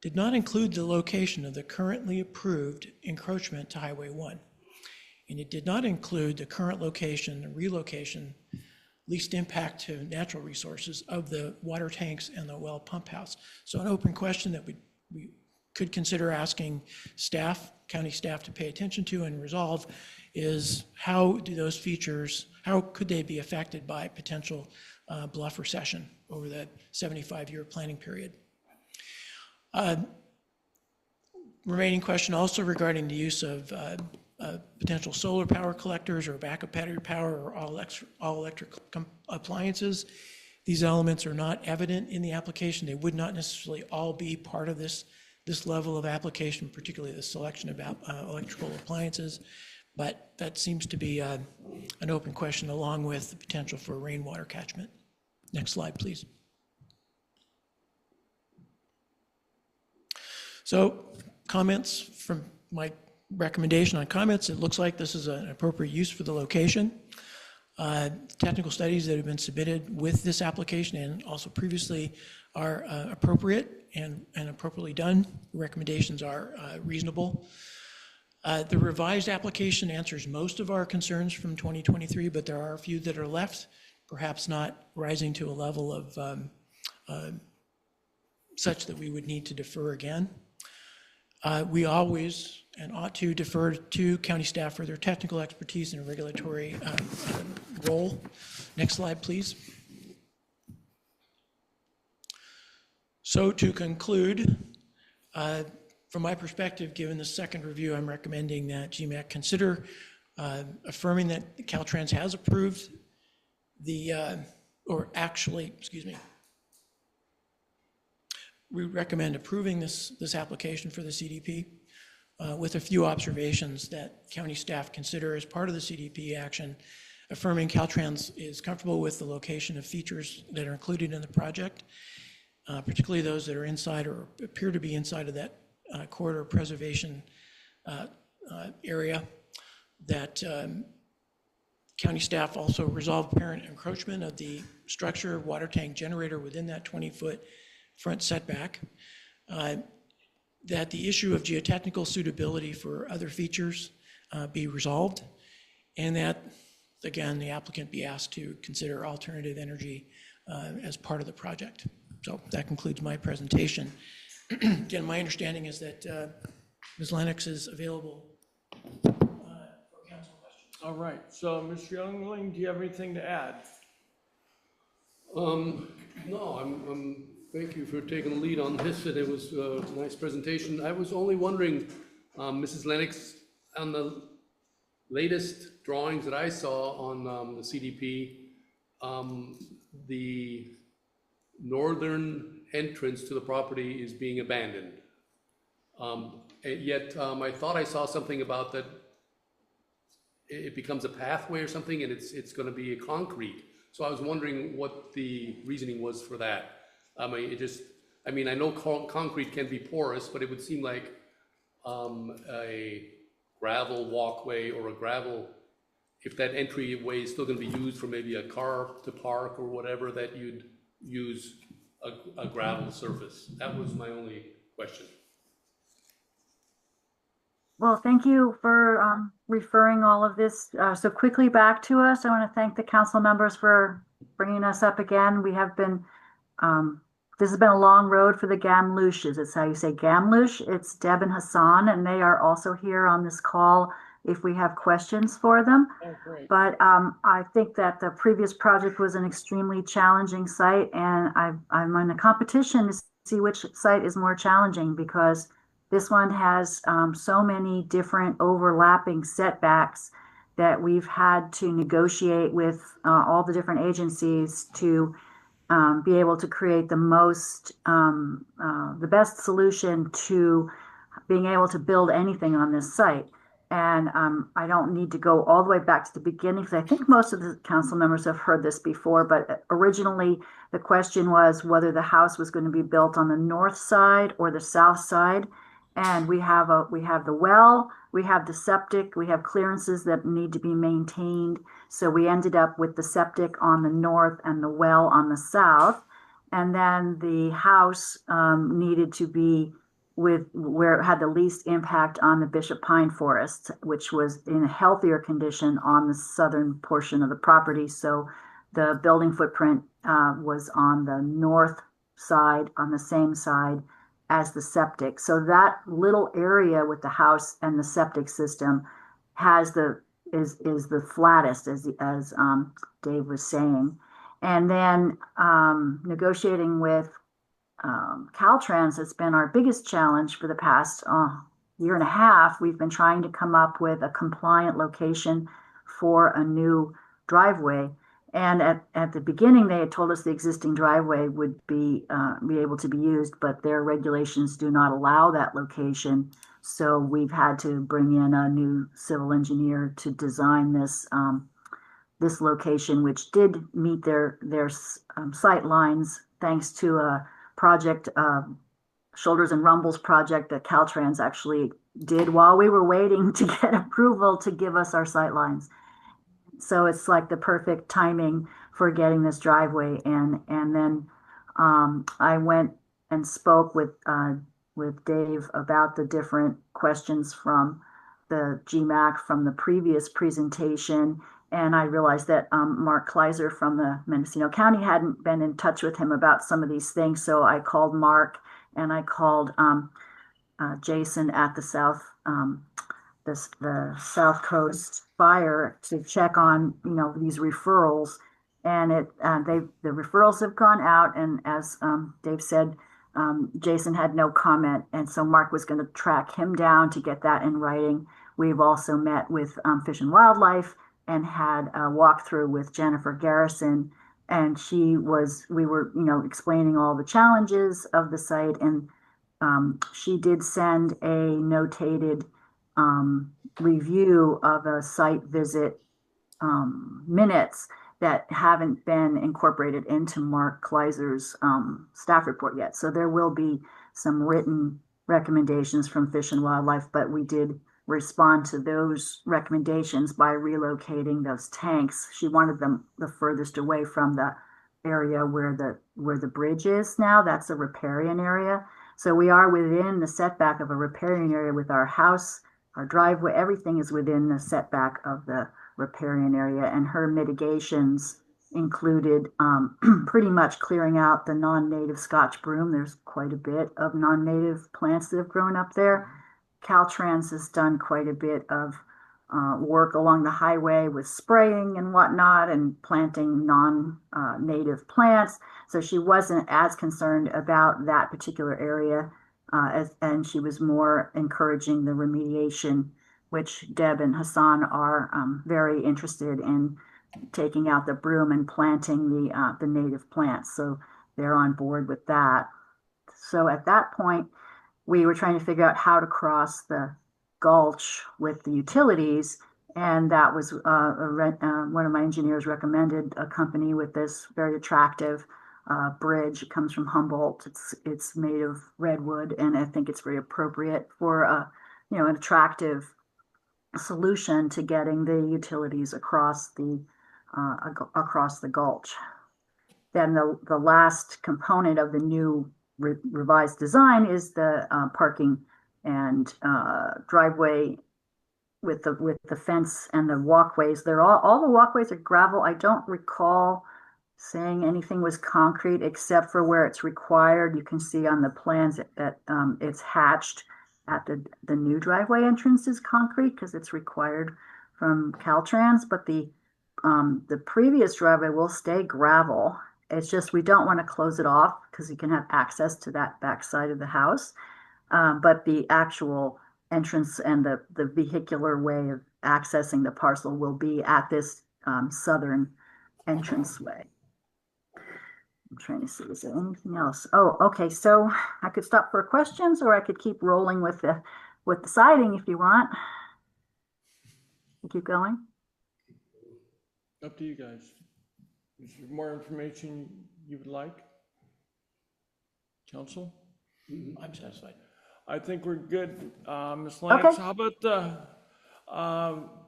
Speaker 3: did not include the location of the currently approved encroachment to Highway 1. And it did not include the current location and relocation, least impact to natural resources of the water tanks and the well pump house. So an open question that we could consider asking staff, county staff, to pay attention to and resolve is how do those features, how could they be affected by potential bluff recession over the 75-year planning period? Remaining question also regarding the use of potential solar power collectors or backup battery power or all electric appliances. These elements are not evident in the application. They would not necessarily all be part of this level of application, particularly the selection of electrical appliances, but that seems to be an open question along with the potential for rainwater catchment. Next slide, please. So comments from my recommendation on comments, it looks like this is an appropriate use for the location. Technical studies that have been submitted with this application and also previously are appropriate and appropriately done. Recommendations are reasonable. The revised application answers most of our concerns from 2023, but there are a few that are left, perhaps not rising to a level of such that we would need to defer again. We always and ought to defer to county staff for their technical expertise and regulatory role. Next slide, please. So to conclude, from my perspective, given the second review, I'm recommending that GMAC consider affirming that Caltrans has approved we recommend approving this application for the CDP with a few observations that county staff consider as part of the CDP action, affirming Caltrans is comfortable with the location of features that are included in the project, particularly those that are inside or appear to be inside of that corridor preservation area, that county staff also resolve apparent encroachment of the structure, water tank generator within that 20-foot front setback, that the issue of geotechnical suitability for other features be resolved, and that, again, the applicant be asked to consider alternative energy as part of the project. So that concludes my presentation. Again, my understanding is that Ms. Lennox is available for council questions.
Speaker 1: All right, so Mr. Youngling, do you have anything to add?
Speaker 4: No, thank you for taking the lead on this, and it was a nice presentation. I was only wondering, Mrs. Lennox, on the latest drawings that I saw on the CDP, the northern entrance to the property is being abandoned. Yet I thought I saw something about that it becomes a pathway or something, and it's going to be a concrete. So I was wondering what the reasoning was for that. I mean, I mean, I know concrete can be porous, but it would seem like a gravel walkway or a gravel, if that entryway is still gonna be used for maybe a car to park or whatever, that you'd use a gravel surface. That was my only question.
Speaker 12: Well, thank you for referring all of this so quickly back to us. I want to thank the council members for bringing us up again. We have been, this has been a long road for the Ghamlouches. It's how you say Ghamlouch. It's Deb and Hassan, and they are also here on this call if we have questions for them.
Speaker 1: Oh, great.
Speaker 12: But I think that the previous project was an extremely challenging site, and I'm in a competition to see which site is more challenging, because this one has so many different overlapping setbacks that we've had to negotiate with all the different agencies to be able to create the best solution to being able to build anything on this site. And I don't need to go all the way back to the beginning, because I think most of the council members have heard this before, but originally the question was whether the house was going to be built on the north side or the south side. And we have the well, we have the septic, we have clearances that need to be maintained. So we ended up with the septic on the north and the well on the south. And then the house needed to be with where it had the least impact on the Bishop Pine Forest, which was in a healthier condition on the southern portion of the property. So the building footprint was on the north side, on the same side as the septic. So that little area with the house and the septic system is the flattest, as Dave was saying. And then negotiating with Caltrans has been our biggest challenge for the past year and a half. We've been trying to come up with a compliant location for a new driveway. And at the beginning, they had told us the existing driveway would be able to be used, but their regulations do not allow that location. So we've had to bring in a new civil engineer to design this this location, which did meet their sight lines thanks to a project, Shoulders and Rumbles project that Caltrans actually did while we were waiting to get approval to give us our sight lines. So it's like the perfect timing for getting this driveway in. And then I went and spoke with Dave about the different questions from the GMAC from the previous presentation. And I realized that Mark Kleiser from the Mendocino County hadn't been in touch with him about some of these things. So I called Mark and I called Jason at the South Coast Fire to check on, these referrals. And the referrals have gone out. And as Dave said, Jason had no comment. And so Mark was going to track him down to get that in writing. We've also met with Fish and Wildlife and had a walkthrough with Jennifer Garrison. And we were, explaining all the challenges of the site. And she did send a notated review of a site visit minutes that haven't been incorporated into Mark Kleiser's staff report yet. So there will be some written recommendations from Fish and Wildlife, but we did respond to those recommendations by relocating those tanks. She wanted them the furthest away from the area where the bridge is now. That's a riparian area. So we are within the setback of a riparian area with our house, our driveway, everything is within the setback of the riparian area. And her mitigations included pretty much clearing out the non-native Scotch broom. There's quite a bit of non-native plants that have grown up there. Caltrans has done quite a bit of work along the highway with spraying and whatnot and planting non-native plants. So she wasn't as concerned about that particular area, and she was more encouraging the remediation, which Deb and Hassan are very interested in, taking out the broom and planting the native plants. So they're on board with that. So at that point, we were trying to figure out how to cross the gulch with the utilities. And that was one of my engineers recommended a company with this very attractive bridge. It comes from Humboldt. It's made of redwood, and I think it's very appropriate for an attractive solution to getting the utilities across the gulch. Then the last component of the new revised design is the parking and driveway with the fence and the walkways. They're all the walkways are gravel. I don't recall saying anything was concrete except for where it's required. You can see on the plans that it's hatched at the new driveway entrance is concrete because it's required from Caltrans, but the previous driveway will stay gravel. It's just we don't want to close it off because you can have access to that back side of the house. But the actual entrance and the vehicular way of accessing the parcel will be at this southern entranceway. I'm trying to see, is there anything else? Oh, okay, so I could stop for questions or I could keep rolling with the siding if you want. Keep going.
Speaker 1: Up to you guys. Is there more information you would like? Council?
Speaker 3: I'm satisfied.
Speaker 1: I think we're good. Ms. Lennox,
Speaker 12: Okay.
Speaker 1: how about,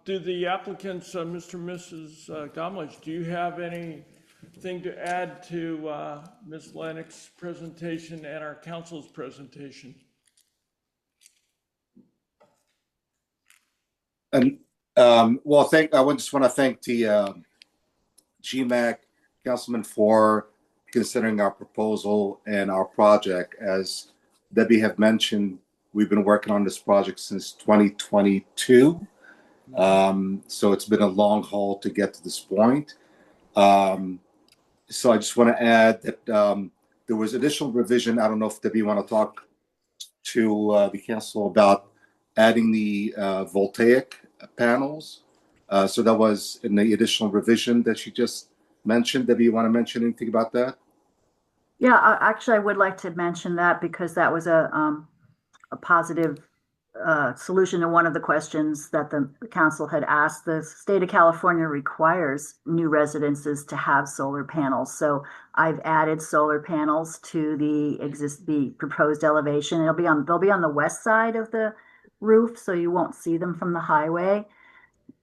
Speaker 1: do the applicants, Mr. and Mrs. Ghamlouch, do you have anything to add to Ms. Lennox's presentation and our council's presentation?
Speaker 13: And well, I would just want to thank the GMAC councilman for considering our proposal and our project. As Debbie have mentioned, we've been working on this project since 2022. So it's been a long haul to get to this point. So I just want to add that there was additional revision. I don't know if Debbie want to talk to the council about adding the voltaic panels. So that was in the additional revision that she just mentioned. Debbie, you want to mention anything about that?
Speaker 12: Yeah, actually, I would like to mention that because that was a positive solution to one of the questions that the council had asked. The state of California requires new residences to have solar panels. So I've added solar panels to the proposed elevation. They'll be on the west side of the roof, so you won't see them from the highway.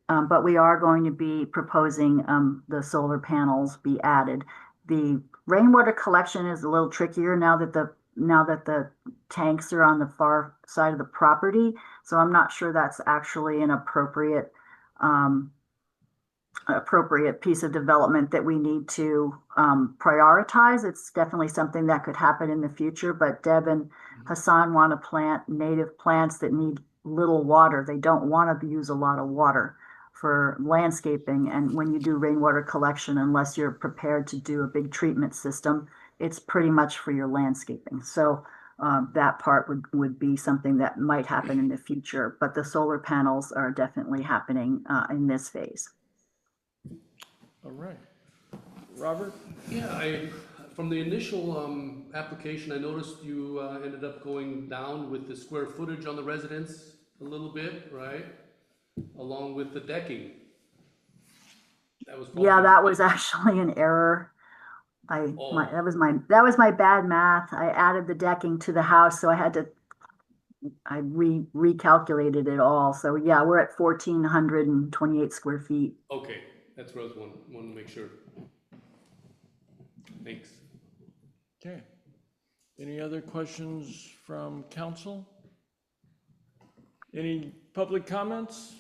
Speaker 12: But we are going to be proposing the solar panels be added. The rainwater collection is a little trickier now that the tanks are on the far side of the property. So I'm not sure that's actually an appropriate piece of development that we need to prioritize. It's definitely something that could happen in the future, but Deb and Hassan want to plant native plants that need little water. They don't want to use a lot of water for landscaping. And when you do rainwater collection, unless you're prepared to do a big treatment system, it's pretty much for your landscaping. So that part would be something that might happen in the future, but the solar panels are definitely happening in this phase.
Speaker 1: All right. Robert?
Speaker 4: Yeah, from the initial application, I noticed you ended up going down with the square footage on the residence a little bit, right? Along with the decking. That was actually an error. That was my bad math. I added the decking to the house, so I recalculated it all. So yeah, we're at 1,428 square feet. Okay, that's what I was wanting to make sure. Thanks.
Speaker 1: Okay. Any other questions from council? Any public comments?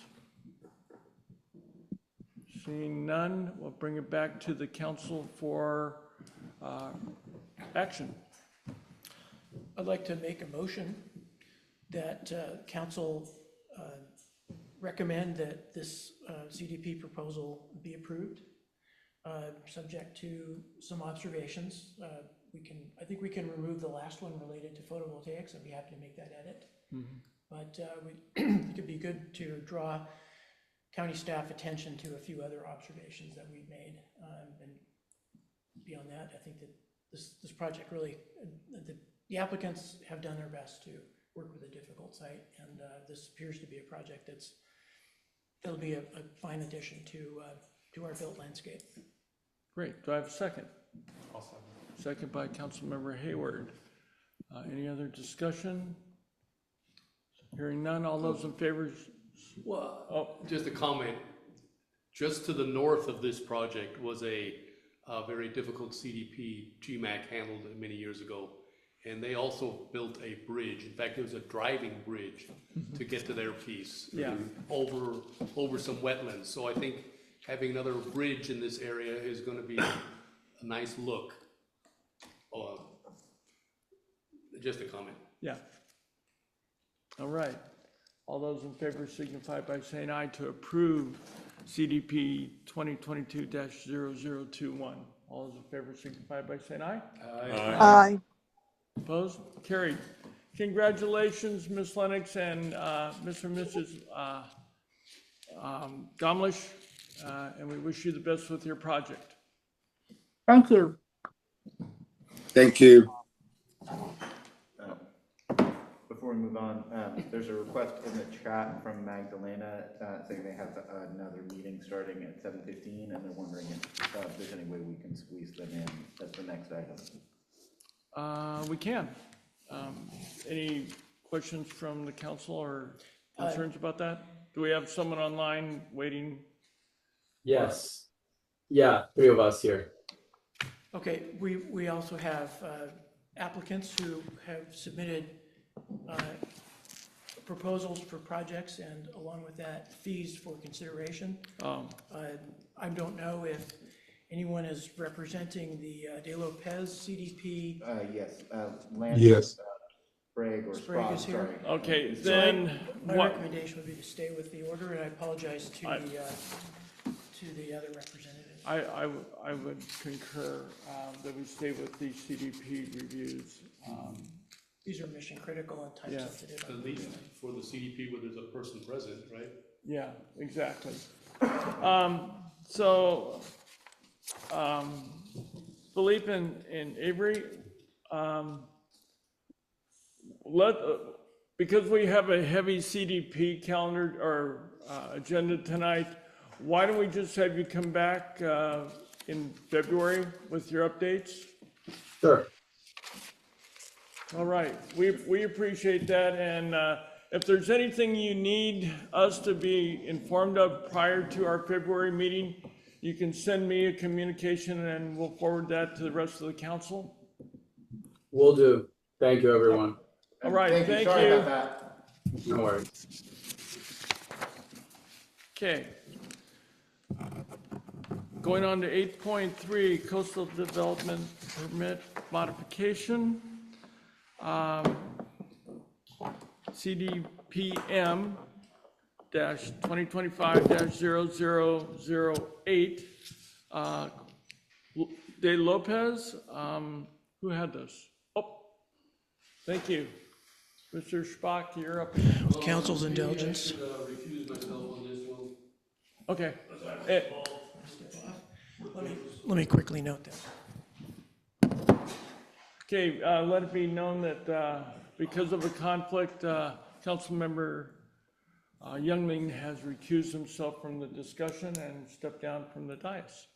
Speaker 1: Seeing none, we'll bring it back to the council for action.
Speaker 3: I'd like to make a motion that council recommend that this CDP proposal be approved, subject to some observations. I think we can remove the last one related to photovoltaics. I'd be happy to make that edit. Mm-hmm. But it could be good to draw county staff attention to a few other observations that we've made. And beyond that, I think that this project really, the applicants have done their best to work with a difficult site. And this appears to be a project that'll be a fine addition to our built landscape.
Speaker 1: Great. Do I have a second?
Speaker 6: Awesome.
Speaker 1: second by Councilmember Hayward. Any other discussion? Hearing none, all those in favor?
Speaker 4: Well, just a comment. Just to the north of this project was a very difficult CDP GMAC handled many years ago. And they also built a bridge. In fact, it was a driving bridge to get to their piece.
Speaker 1: Yeah.
Speaker 4: Over some wetlands. So I think having another bridge in this area is going to be a nice look. Just a comment.
Speaker 1: Yeah. All right. All those in favor signify by saying aye to approve CDP 2022-0021. All those in favor signify by saying aye.
Speaker 7: Aye.
Speaker 1: Opposed? Carried. Congratulations, Ms. Lennox and Mr. and Mrs. Ghamlouch, and we wish you the best with your project.
Speaker 12: Thank you.
Speaker 13: Thank you.
Speaker 2: Before we move on, there's a request in the chat from Magdalena saying they have another meeting starting at 7:15, and they're wondering if there's any way we can squeeze them in as the next item.
Speaker 1: We can. Any questions from the council or concerns about that? Do we have someone online waiting?
Speaker 14: Yes. Yeah, 3 of us here.
Speaker 3: Okay, we also have applicants who have submitted proposals for projects and along with that, fees for consideration. I don't know if anyone is representing the De Lopez CDP.
Speaker 2: Yes, Lance.
Speaker 13: Yes.
Speaker 2: Sprague or
Speaker 3: Sprague is here.
Speaker 2: sorry.
Speaker 1: Okay,
Speaker 3: So
Speaker 1: then
Speaker 3: my
Speaker 1: what?
Speaker 3: recommendation would be to stay with the order, and I apologize to the other representative.
Speaker 1: I would concur that we stay with the CDP reviews.
Speaker 3: These are mission critical and time
Speaker 1: Yeah.
Speaker 3: sensitive.
Speaker 4: At least for the CDP where there's a person present, right?
Speaker 1: Yeah, exactly. Philippe and Avery, because we have a heavy CDP calendar or agenda tonight, why don't we just have you come back in February with your updates?
Speaker 14: Sure.
Speaker 1: All right, we appreciate that, and if there's anything you need us to be informed of prior to our February meeting, you can send me a communication and we'll forward that to the rest of the council.
Speaker 14: Will do. Thank you, everyone.
Speaker 1: All right, thank
Speaker 2: Sorry
Speaker 1: you.
Speaker 2: about that.
Speaker 14: No worries.
Speaker 1: Okay. Going on to 8.3, coastal development permit modification. CDPM dash 2025-0008. De Lopez, who had this? Oh, thank you. Mr. Spock, you're up.
Speaker 3: Council's indulgence.
Speaker 4: I should recuse myself on this one.
Speaker 1: Okay.
Speaker 3: Let me quickly note that.
Speaker 1: Okay, let it be known that because of a conflict, Councilmember Youngling has recused himself from the discussion and stepped down from the dais.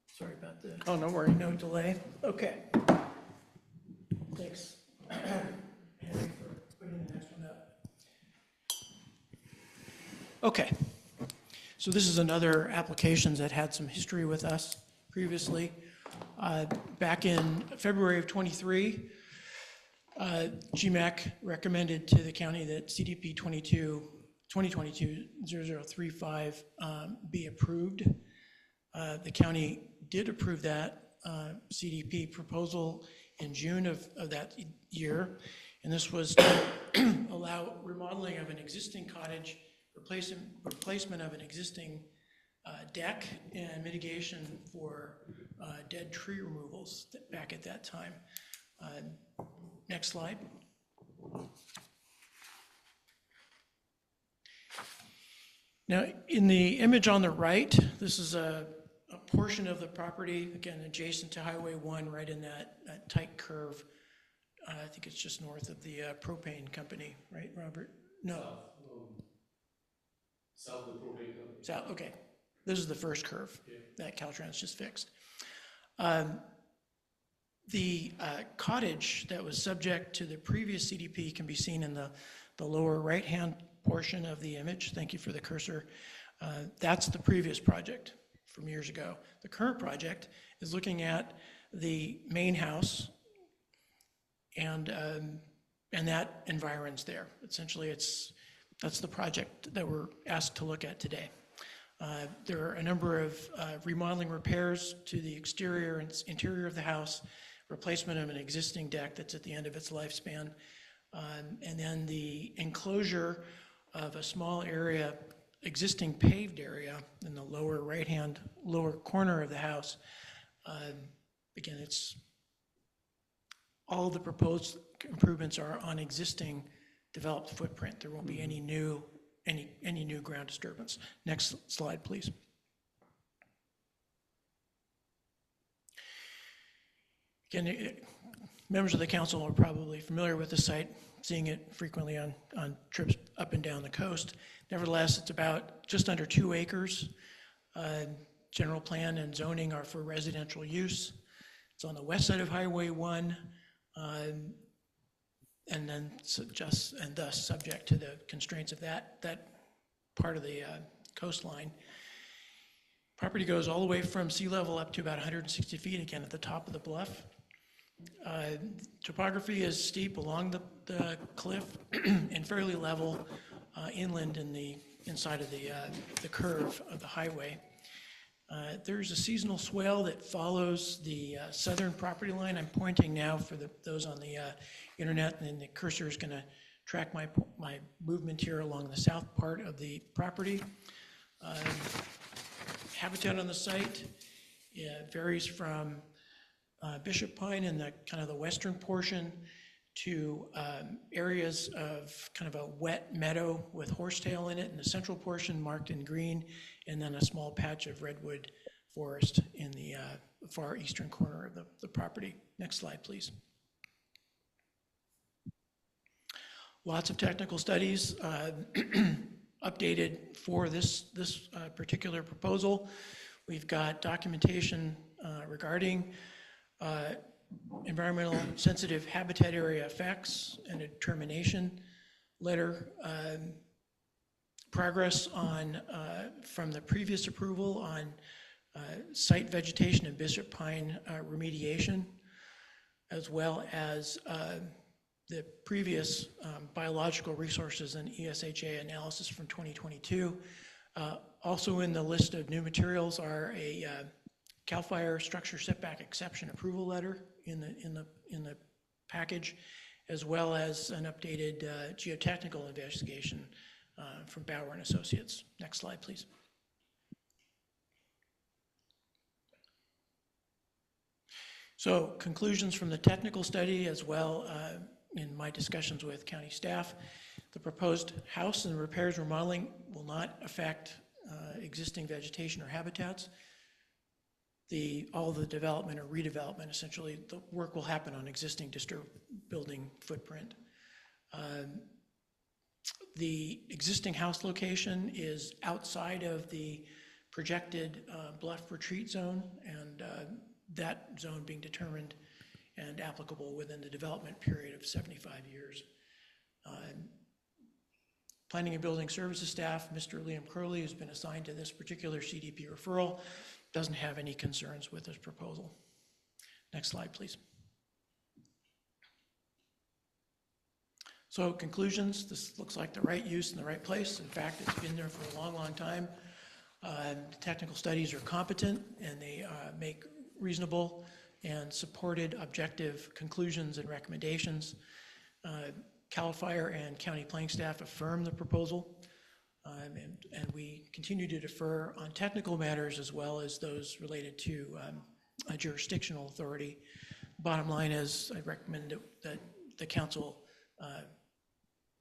Speaker 3: Sorry about the
Speaker 1: Oh, no worry.
Speaker 3: no delay. Okay. Thanks, Henry, for putting the next one up. Okay. So this is another application that had some history with us previously. Back in February of '23, GMAC recommended to the county that CDP 2022-0035 be approved. The county did approve that CDP proposal in June of that year, and this was to allow remodeling of an existing cottage, replacement of an existing deck, and mitigation for dead tree removals back at that time. Next slide. Now, in the image on the right, this is a portion of the property, again, adjacent to Highway 1, right in that tight curve I think it's just north of the propane company, right, Robert? No,
Speaker 4: South of the propane company.
Speaker 3: south, okay. This is the first curve that Caltrans just fixed. The cottage that was subject to the previous CDP can be seen in the lower right-hand portion of the image. Thank you for the cursor. That's the previous project from years ago. The current project is looking at the main house and that environs there. Essentially, that's the project that we're asked to look at today. There are a number of remodeling repairs to the exterior and interior of the house, replacement of an existing deck that's at the end of its lifespan, and then the enclosure of a small area, existing paved area in the lower right-hand, lower corner of the house. Again, it's all the proposed improvements are on existing developed footprint. There won't be any new ground disturbance. Next slide, please. Again, members of the council are probably familiar with the site, seeing it frequently on trips up and down the coast. Nevertheless, it's about just under 2 acres. General plan and zoning are for residential use. It's on the west side of Highway 1, and then thus subject to the constraints of that part of the coastline. Property goes all the way from sea level up to about 160 feet, again at the top of the bluff. Topography is steep along the cliff and fairly level inland in the inside of the curve of the highway. There's a seasonal swale that follows the southern property line. I'm pointing now for those on the internet, and then the cursor is going to track my movement here along the south part of the property. Habitat on the site varies from Bishop Pine in the kind of the western portion to areas of kind of a wet meadow with horsetail in it in the central portion marked in green, and then a small patch of redwood forest in the far eastern corner of the property. Next slide, please. Lots of technical studies updated for this particular proposal. We've got documentation regarding environmental sensitive habitat area effects and a determination letter, progress on from the previous approval on site vegetation and Bishop Pine remediation, as well as the previous biological resources and ESHA analysis from 2022. Also in the list of new materials are a CAL FIRE structure setback exception approval letter in the package, as well as an updated geotechnical investigation from Bauer and Associates. Next slide, please. So conclusions from the technical study, as well in my discussions with county staff, the proposed house and repairs remodeling will not affect existing vegetation or habitats. All the development or redevelopment, essentially, the work will happen on existing disturbed building footprint. The existing house location is outside of the projected bluff retreat zone, and that zone being determined and applicable within the development period of 75 years. Planning and Building Services staff, Mr. Liam Curley, has been assigned to this particular CDP referral, doesn't have any concerns with this proposal. Next slide, please. So conclusions, this looks like the right use in the right place. In fact, it's been there for a long, long time. The technical studies are competent, and they make reasonable and supported objective conclusions and recommendations. CAL FIRE and county planning staff affirm the proposal, and we continue to defer on technical matters as well as those related to a jurisdictional authority. Bottom line is, I recommend that the council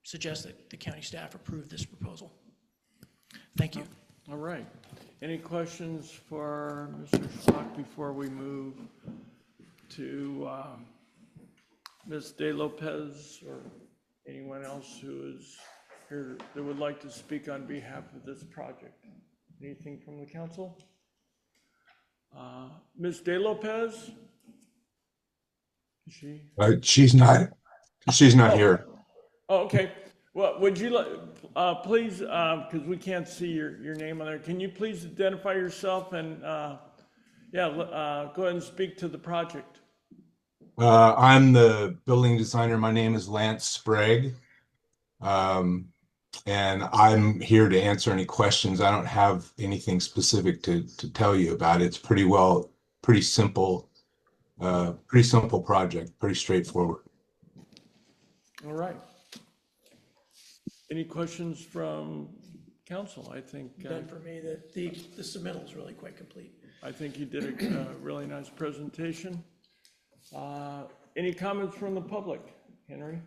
Speaker 3: suggest that the county staff approve this proposal. Thank you.
Speaker 1: All right. Any questions for Mr. Schlock before we move to Ms. De Lopez or anyone else who is here that would like to speak on behalf of this project? Anything from the council? Ms. De Lopez? Is she?
Speaker 15: She's not here.
Speaker 1: Oh, okay. Well, would you please, because we can't see your name on there, can you please identify yourself and, go ahead and speak to the project?
Speaker 15: I'm the building designer. My name is Lance Sprague. And I'm here to answer any questions. I don't have anything specific to tell you about. It's pretty simple project, pretty straightforward.
Speaker 1: All right. Any questions from council? I think.
Speaker 3: None for me. The submittal is really quite complete.
Speaker 1: I think you did a really nice presentation. Any comments from the public, Henry?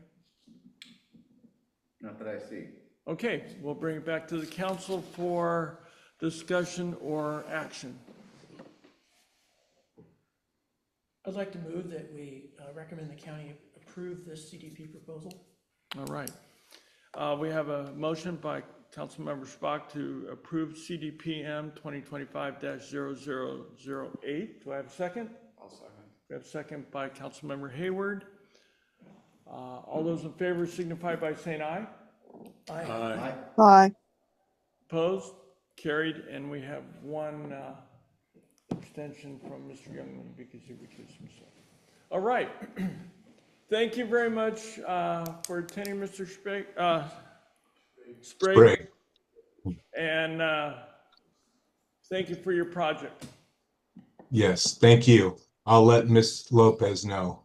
Speaker 2: Not that I see.
Speaker 1: Okay, we'll bring it back to the council for discussion or action.
Speaker 3: I'd like to move that we recommend the county approve this CDP proposal.
Speaker 1: All right. We have a motion by Councilmember Spock to approve CDPM 2025-0008. Do I have a second?
Speaker 6: I'll second.
Speaker 1: We have a second by Councilmember Hayward. All those in favor signify by saying aye.
Speaker 3: Aye.
Speaker 9: Aye.
Speaker 7: Aye.
Speaker 1: Opposed? Carried, and we have one abstention from Mr. Youngman because he recused himself. All right. Thank you very much for attending, Mr. Sprague. And thank you for your project.
Speaker 15: Yes, thank you. I'll let Ms. Lopez know.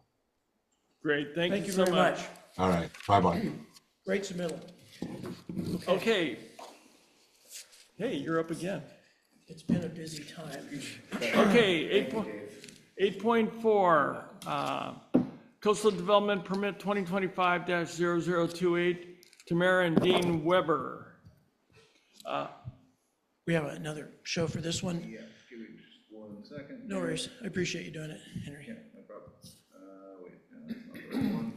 Speaker 1: Great, thank you
Speaker 3: very
Speaker 1: so much.
Speaker 15: All right, bye-bye.
Speaker 3: Great submittal.
Speaker 1: Okay. Hey, you're up again.
Speaker 3: It's been a busy time.
Speaker 1: Okay, 8.4, Coastal Development Permit 2025-0028, Tamara and Dean Weber.
Speaker 8: We have another show for this one.
Speaker 2: Yeah, give me just 1 second.
Speaker 8: No worries. I appreciate you doing it, Henry.
Speaker 2: Yeah, no problem. Wait, no, that's not the right one.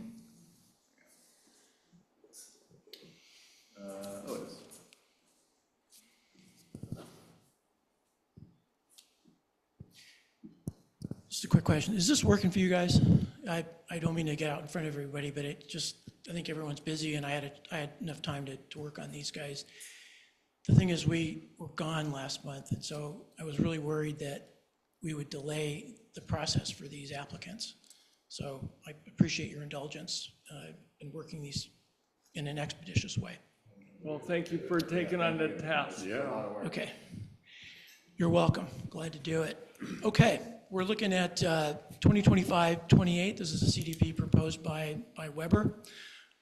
Speaker 2: Oh, it is.
Speaker 8: Just a quick question. Is this working for you guys? I don't mean to get out in front of everybody, but I think everyone's busy and I had enough time to work on these guys. The thing is, we were gone last month, and so I was really worried that we would delay the process for these applicants. So I appreciate your indulgence in working these in an expeditious way.
Speaker 1: Well, thank you for taking on the task.
Speaker 9: Yeah.
Speaker 8: Okay. You're welcome. Glad to do it. Okay, we're looking at 2025-28. This is a CDP proposed by Weber.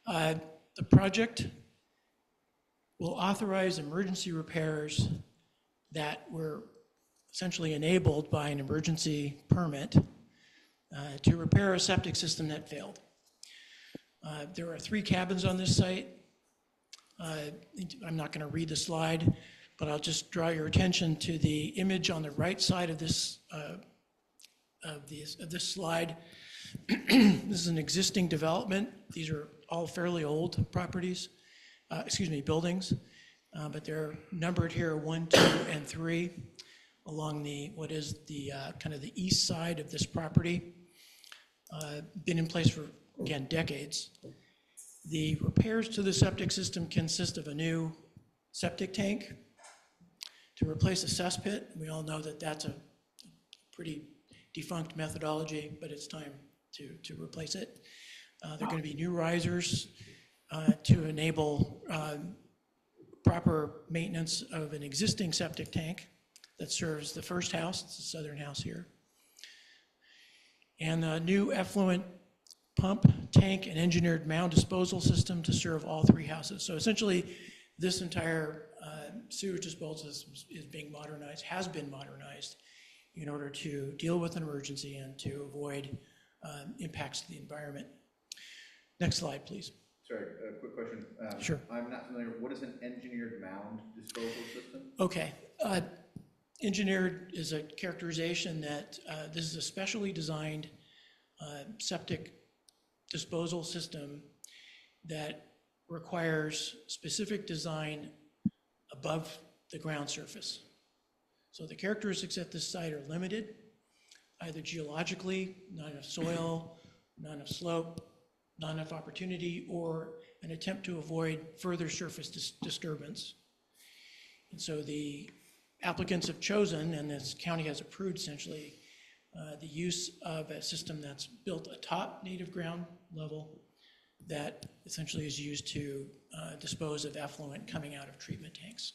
Speaker 8: The project will authorize emergency repairs that were essentially enabled by an emergency permit to repair a septic system that failed. There are 3 cabins on this site. I'm not going to read the slide, but I'll just draw your attention to the image on the right side of this slide. This is an existing development. These are all fairly old properties, buildings, but they're numbered here 1, 2, and 3 along what is the kind of the east side of this property. Been in place for, again, decades. The repairs to the septic system consist of a new septic tank to replace a cesspit. We all know that that's a pretty defunct methodology, but it's time to replace it. There are going to be new risers to enable proper maintenance of an existing septic tank that serves the first house. It's the southern house here. And a new effluent pump, tank, and engineered mound disposal system to serve all 3 houses. So essentially, this entire sewage disposal system is being modernized, has been modernized in order to deal with an emergency and to avoid impacts to the environment. Next slide, please.
Speaker 2: Sorry, a quick question.
Speaker 8: Sure.
Speaker 2: I'm not familiar. What is an engineered mound disposal system?
Speaker 8: Okay. Engineered is a characterization that this is a specially designed septic
Speaker 3: disposal system that requires specific design above the ground surface. So the characteristics at this site are limited, either geologically, not enough soil, not enough slope, not enough opportunity, or an attempt to avoid further surface disturbance. And so the applicants have chosen, and this county has approved essentially, the use of a system that's built atop native ground level that essentially is used to dispose of effluent coming out of treatment tanks.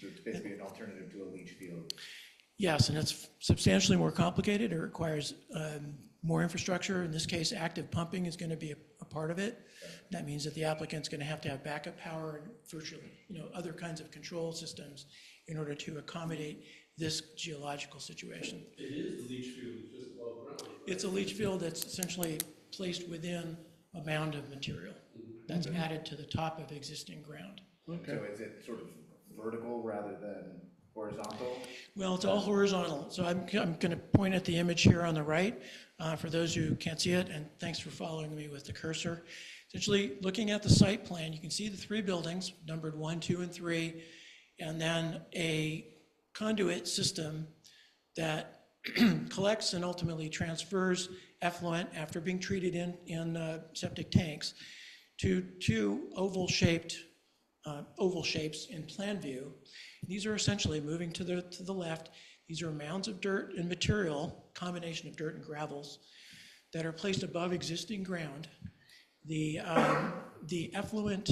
Speaker 2: So it's basically an alternative to a leach field.
Speaker 3: Yes, and it's substantially more complicated. It requires more infrastructure. In this case, active pumping is going to be a part of it. That means that the applicant's going to have backup power and virtually, other kinds of control systems in order to accommodate this geological situation.
Speaker 4: It is the leach field, it's just above ground.
Speaker 3: It's a leach field that's essentially placed within a mound of material that's added to the top of existing ground.
Speaker 2: Okay. So is it sort of vertical rather than horizontal?
Speaker 3: Well, it's all horizontal. So I'm going to point at the image here on the right for those who can't see it, and thanks for following me with the cursor. Essentially, looking at the site plan, you can see the three buildings, numbered 1, 2, and 3, and then a conduit system that collects and ultimately transfers effluent after being treated in septic tanks to two oval shapes in plan view. These are essentially moving to the left. These are mounds of dirt and material, combination of dirt and gravels, that are placed above existing ground. The effluent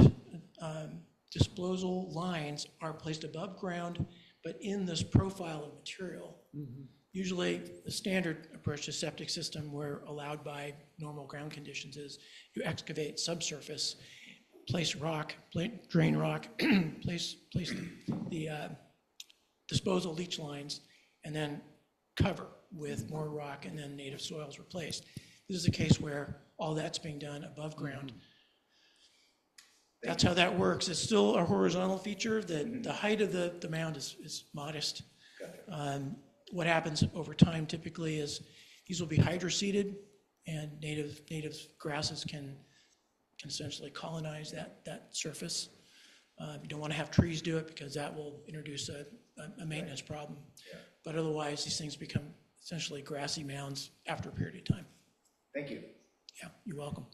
Speaker 3: disposal lines are placed above ground, but in this profile of material. Usually, the standard approach to septic system, where allowed by normal ground conditions, is you excavate subsurface, place rock, drain rock, place the disposal leach lines, and then cover with more rock, and then native soil is replaced. This is a case where all that's being done above ground. That's how that works. It's still a horizontal feature. The height of the mound is modest. What happens over time typically is these will be hydroseeded, and native grasses can essentially colonize that surface. You don't want to have trees do it because that will introduce a maintenance problem. But otherwise, these things become essentially grassy mounds after a period of time.
Speaker 2: Thank you.
Speaker 3: Yeah, you're welcome.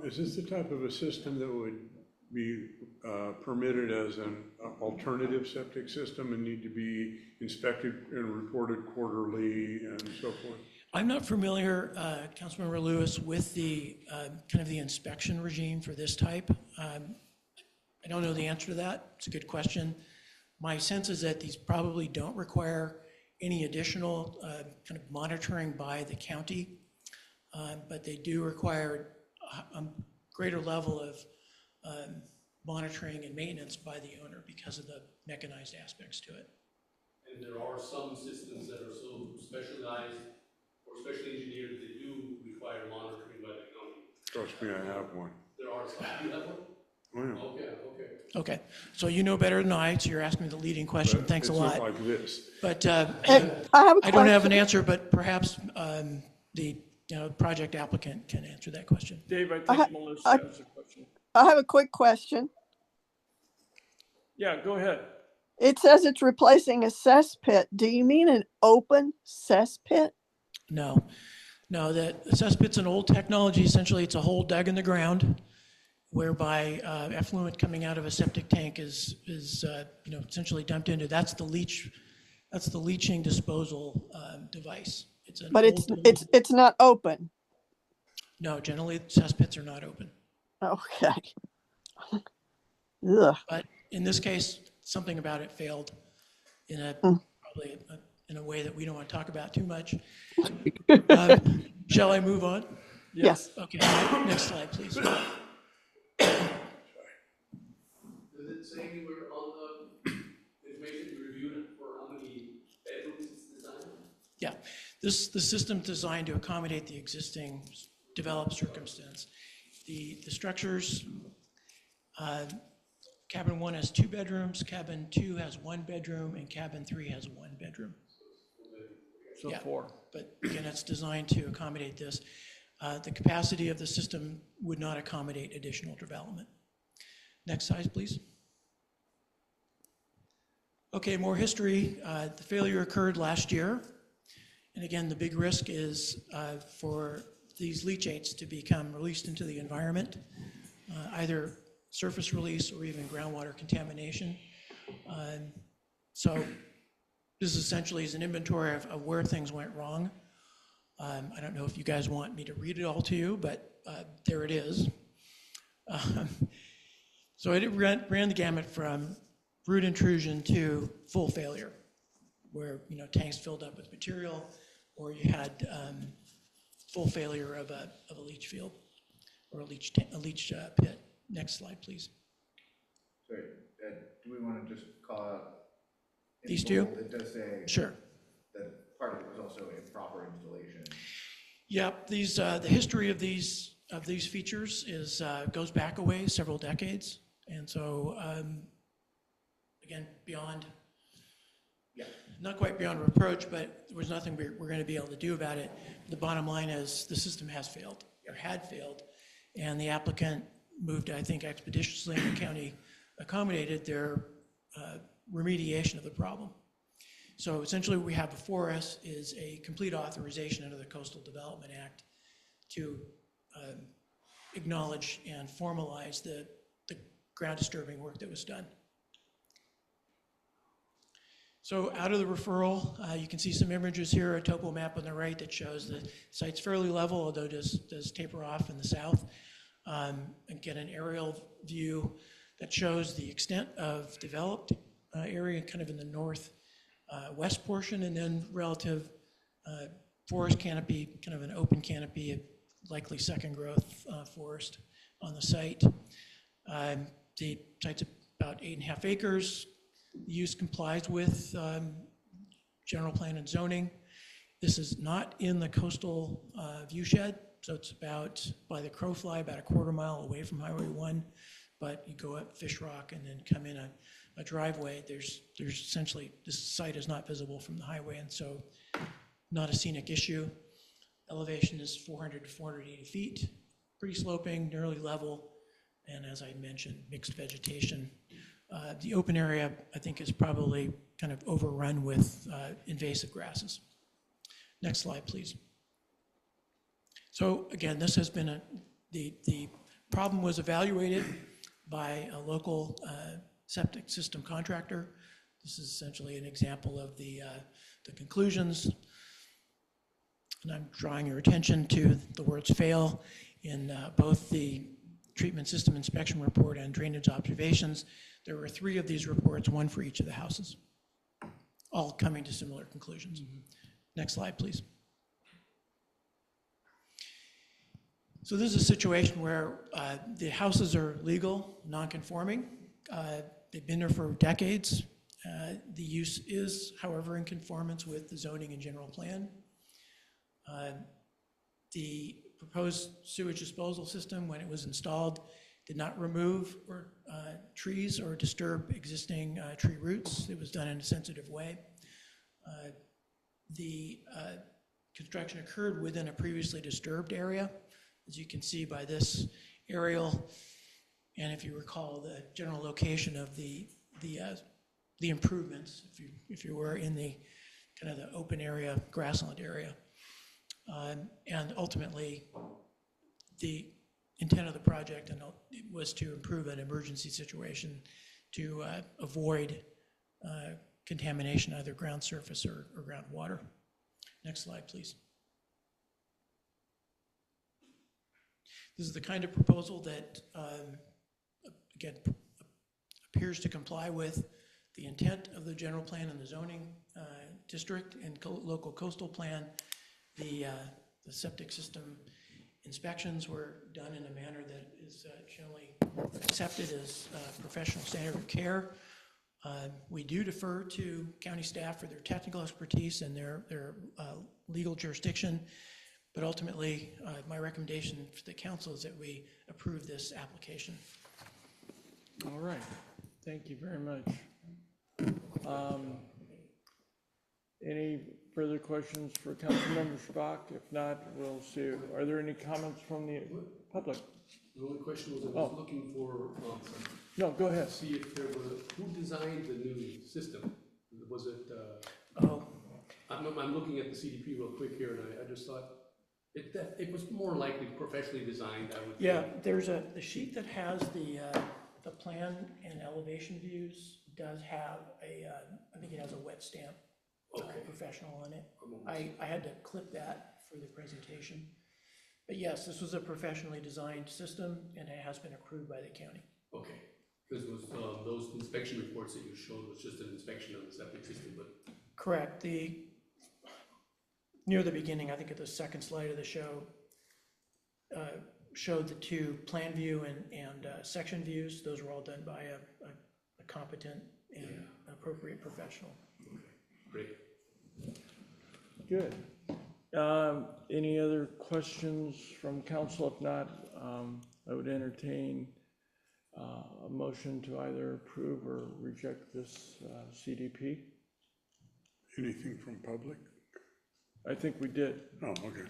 Speaker 9: Is this the type of a system that would be permitted as an alternative septic system and need to be inspected and reported quarterly and so forth?
Speaker 3: I'm not familiar, Councilmember Lewis, with the kind of the inspection regime for this type. I don't know the answer to that. It's a good question. My sense is that these probably don't require any additional kind of monitoring by the county, but they do require a greater level of monitoring and maintenance by the owner because of the mechanized aspects to it.
Speaker 4: And there are some systems that are so specialized or specially engineered that do require monitoring by the county.
Speaker 9: Trust me, I have one.
Speaker 4: There are some. You have one?
Speaker 9: Oh, yeah.
Speaker 4: Okay.
Speaker 3: Okay, so you know better than I, so you're asking me the leading question.
Speaker 9: But
Speaker 3: Thanks a lot.
Speaker 9: It's not like this.
Speaker 3: But
Speaker 7: I have a
Speaker 3: I don't have an
Speaker 7: question.
Speaker 3: answer, but perhaps the project applicant can answer that question.
Speaker 1: Dave, I think Melissa has a question.
Speaker 7: I have a quick question.
Speaker 1: Yeah, go ahead.
Speaker 7: It says it's replacing a cesspit. Do you mean an open cesspit?
Speaker 3: No, the cesspit's an old technology. Essentially, it's a hole dug in the ground whereby effluent coming out of a septic tank is essentially dumped into. That's the leaching disposal device.
Speaker 7: But it's not open.
Speaker 3: No, generally cesspits are not open.
Speaker 7: Okay. Ugh.
Speaker 3: But in this case, something about it failed in probably in a way that we don't want to talk about too much. Shall I move on?
Speaker 7: Yes.
Speaker 3: Okay, next slide, please.
Speaker 4: Does it say anywhere on the information you reviewed for how many bedrooms it's designed?
Speaker 3: Yeah, the system's designed to accommodate the existing developed circumstance. The structures, cabin 1 has 2 bedrooms, cabin 2 has 1 bedroom, and cabin 3 has 1 bedroom.
Speaker 1: So
Speaker 3: Yeah.
Speaker 1: 4.
Speaker 3: But again, it's designed to accommodate this. The capacity of the system would not accommodate additional development. Next slide, please. Okay, more history. The failure occurred last year. And again, the big risk is for these leachates to become released into the environment, either surface release or even groundwater contamination. So this essentially is an inventory of where things went wrong. I don't know if you guys want me to read it all to you, but there it is. So it ran the gamut from root intrusion to full failure, where tanks filled up with material, or you had full failure of a leach field or a leach pit. Next slide, please.
Speaker 16: Sorry, do we want to just call out?
Speaker 3: These two?
Speaker 16: It does say.
Speaker 3: Sure.
Speaker 16: That part of it was also improper installation.
Speaker 3: Yep, the history of these features goes back a ways, several decades, and so again, not quite beyond reproach, but there was nothing we're going to be able to do about it. The bottom line is the system has failed, or had failed, and the applicant moved, I think, expeditiously, and the county accommodated their remediation of the problem. So essentially what we have before us is a complete authorization under the Coastal Development Act to acknowledge and formalize the ground disturbing work that was done. So out of the referral, you can see some images here, a topo map on the right that shows the site's fairly level, although it does taper off in the south. And get an aerial view that shows the extent of developed area kind of in the north west portion, and then relative forest canopy, kind of an open canopy, likely second growth forest on the site. The site's about 8.5 acres. The use complies with general plan and zoning. This is not in the coastal viewshed, so it's about, by the crow fly, about a quarter mile away from Highway 1, but you go up Fish Rock and then come in a driveway. There's essentially, this site is not visible from the highway, and so not a scenic issue. Elevation is 400 to 480 feet, pretty sloping, nearly level, and as I mentioned, mixed vegetation. The open area, I think, is probably kind of overrun with invasive grasses. Next slide, please. So again, this has been the problem was evaluated by a local septic system contractor. This is essentially an example of the conclusions. And I'm drawing your attention to the words fail in both the treatment system inspection report and drainage observations. There were 3 of these reports, 1 for each of the houses, all coming to similar conclusions. Next slide, please. So this is a situation where the houses are legal, non-conforming. They've been there for decades. The use is, however, in conformance with the zoning and general plan. The proposed sewage disposal system, when it was installed, did not remove trees or disturb existing tree roots. It was done in a sensitive way. The construction occurred within a previously disturbed area, as you can see by this aerial. And if you recall the general location of the improvements, if you were in the kind of the open area, grassland area. And ultimately, the intent of the project was to improve an emergency situation to avoid contamination, either ground surface or groundwater. Next slide, please. This is the kind of proposal that, again, appears to comply with the intent of the general plan and the zoning district and local coastal plan. The septic system inspections were done in a manner that is generally accepted as professional standard of care. We do defer to county staff for their technical expertise and their legal jurisdiction, but ultimately my recommendation to the council is that we approve this application.
Speaker 1: All right, thank you very much. Any further questions for Councilmember Schbach? If not, we'll see. Are there any comments from the public?
Speaker 4: The only question was, I was looking for,
Speaker 1: No, go ahead.
Speaker 4: see if there was, who designed the new system? Was it, I'm looking at the CDP real quick here, and I just thought, it was more likely professionally designed, I would think.
Speaker 3: Yeah, there's the sheet that has the plan and elevation views does have I think it has a wet stamp, professional on it. I had to clip that for the presentation. But yes, this was a professionally designed system, and it has been approved by the county.
Speaker 4: Okay, because those inspection reports that you showed was just an inspection of the septic system, but.
Speaker 3: Correct. Near the beginning, I think at the second slide of the show, showed the two plan view and section views. Those were all done by a competent and appropriate professional.
Speaker 4: Great.
Speaker 1: Good. Any other questions from council? If not, I would entertain a motion to either approve or reject this CDP.
Speaker 9: Anything from public?
Speaker 1: I think we did.
Speaker 9: Oh, okay.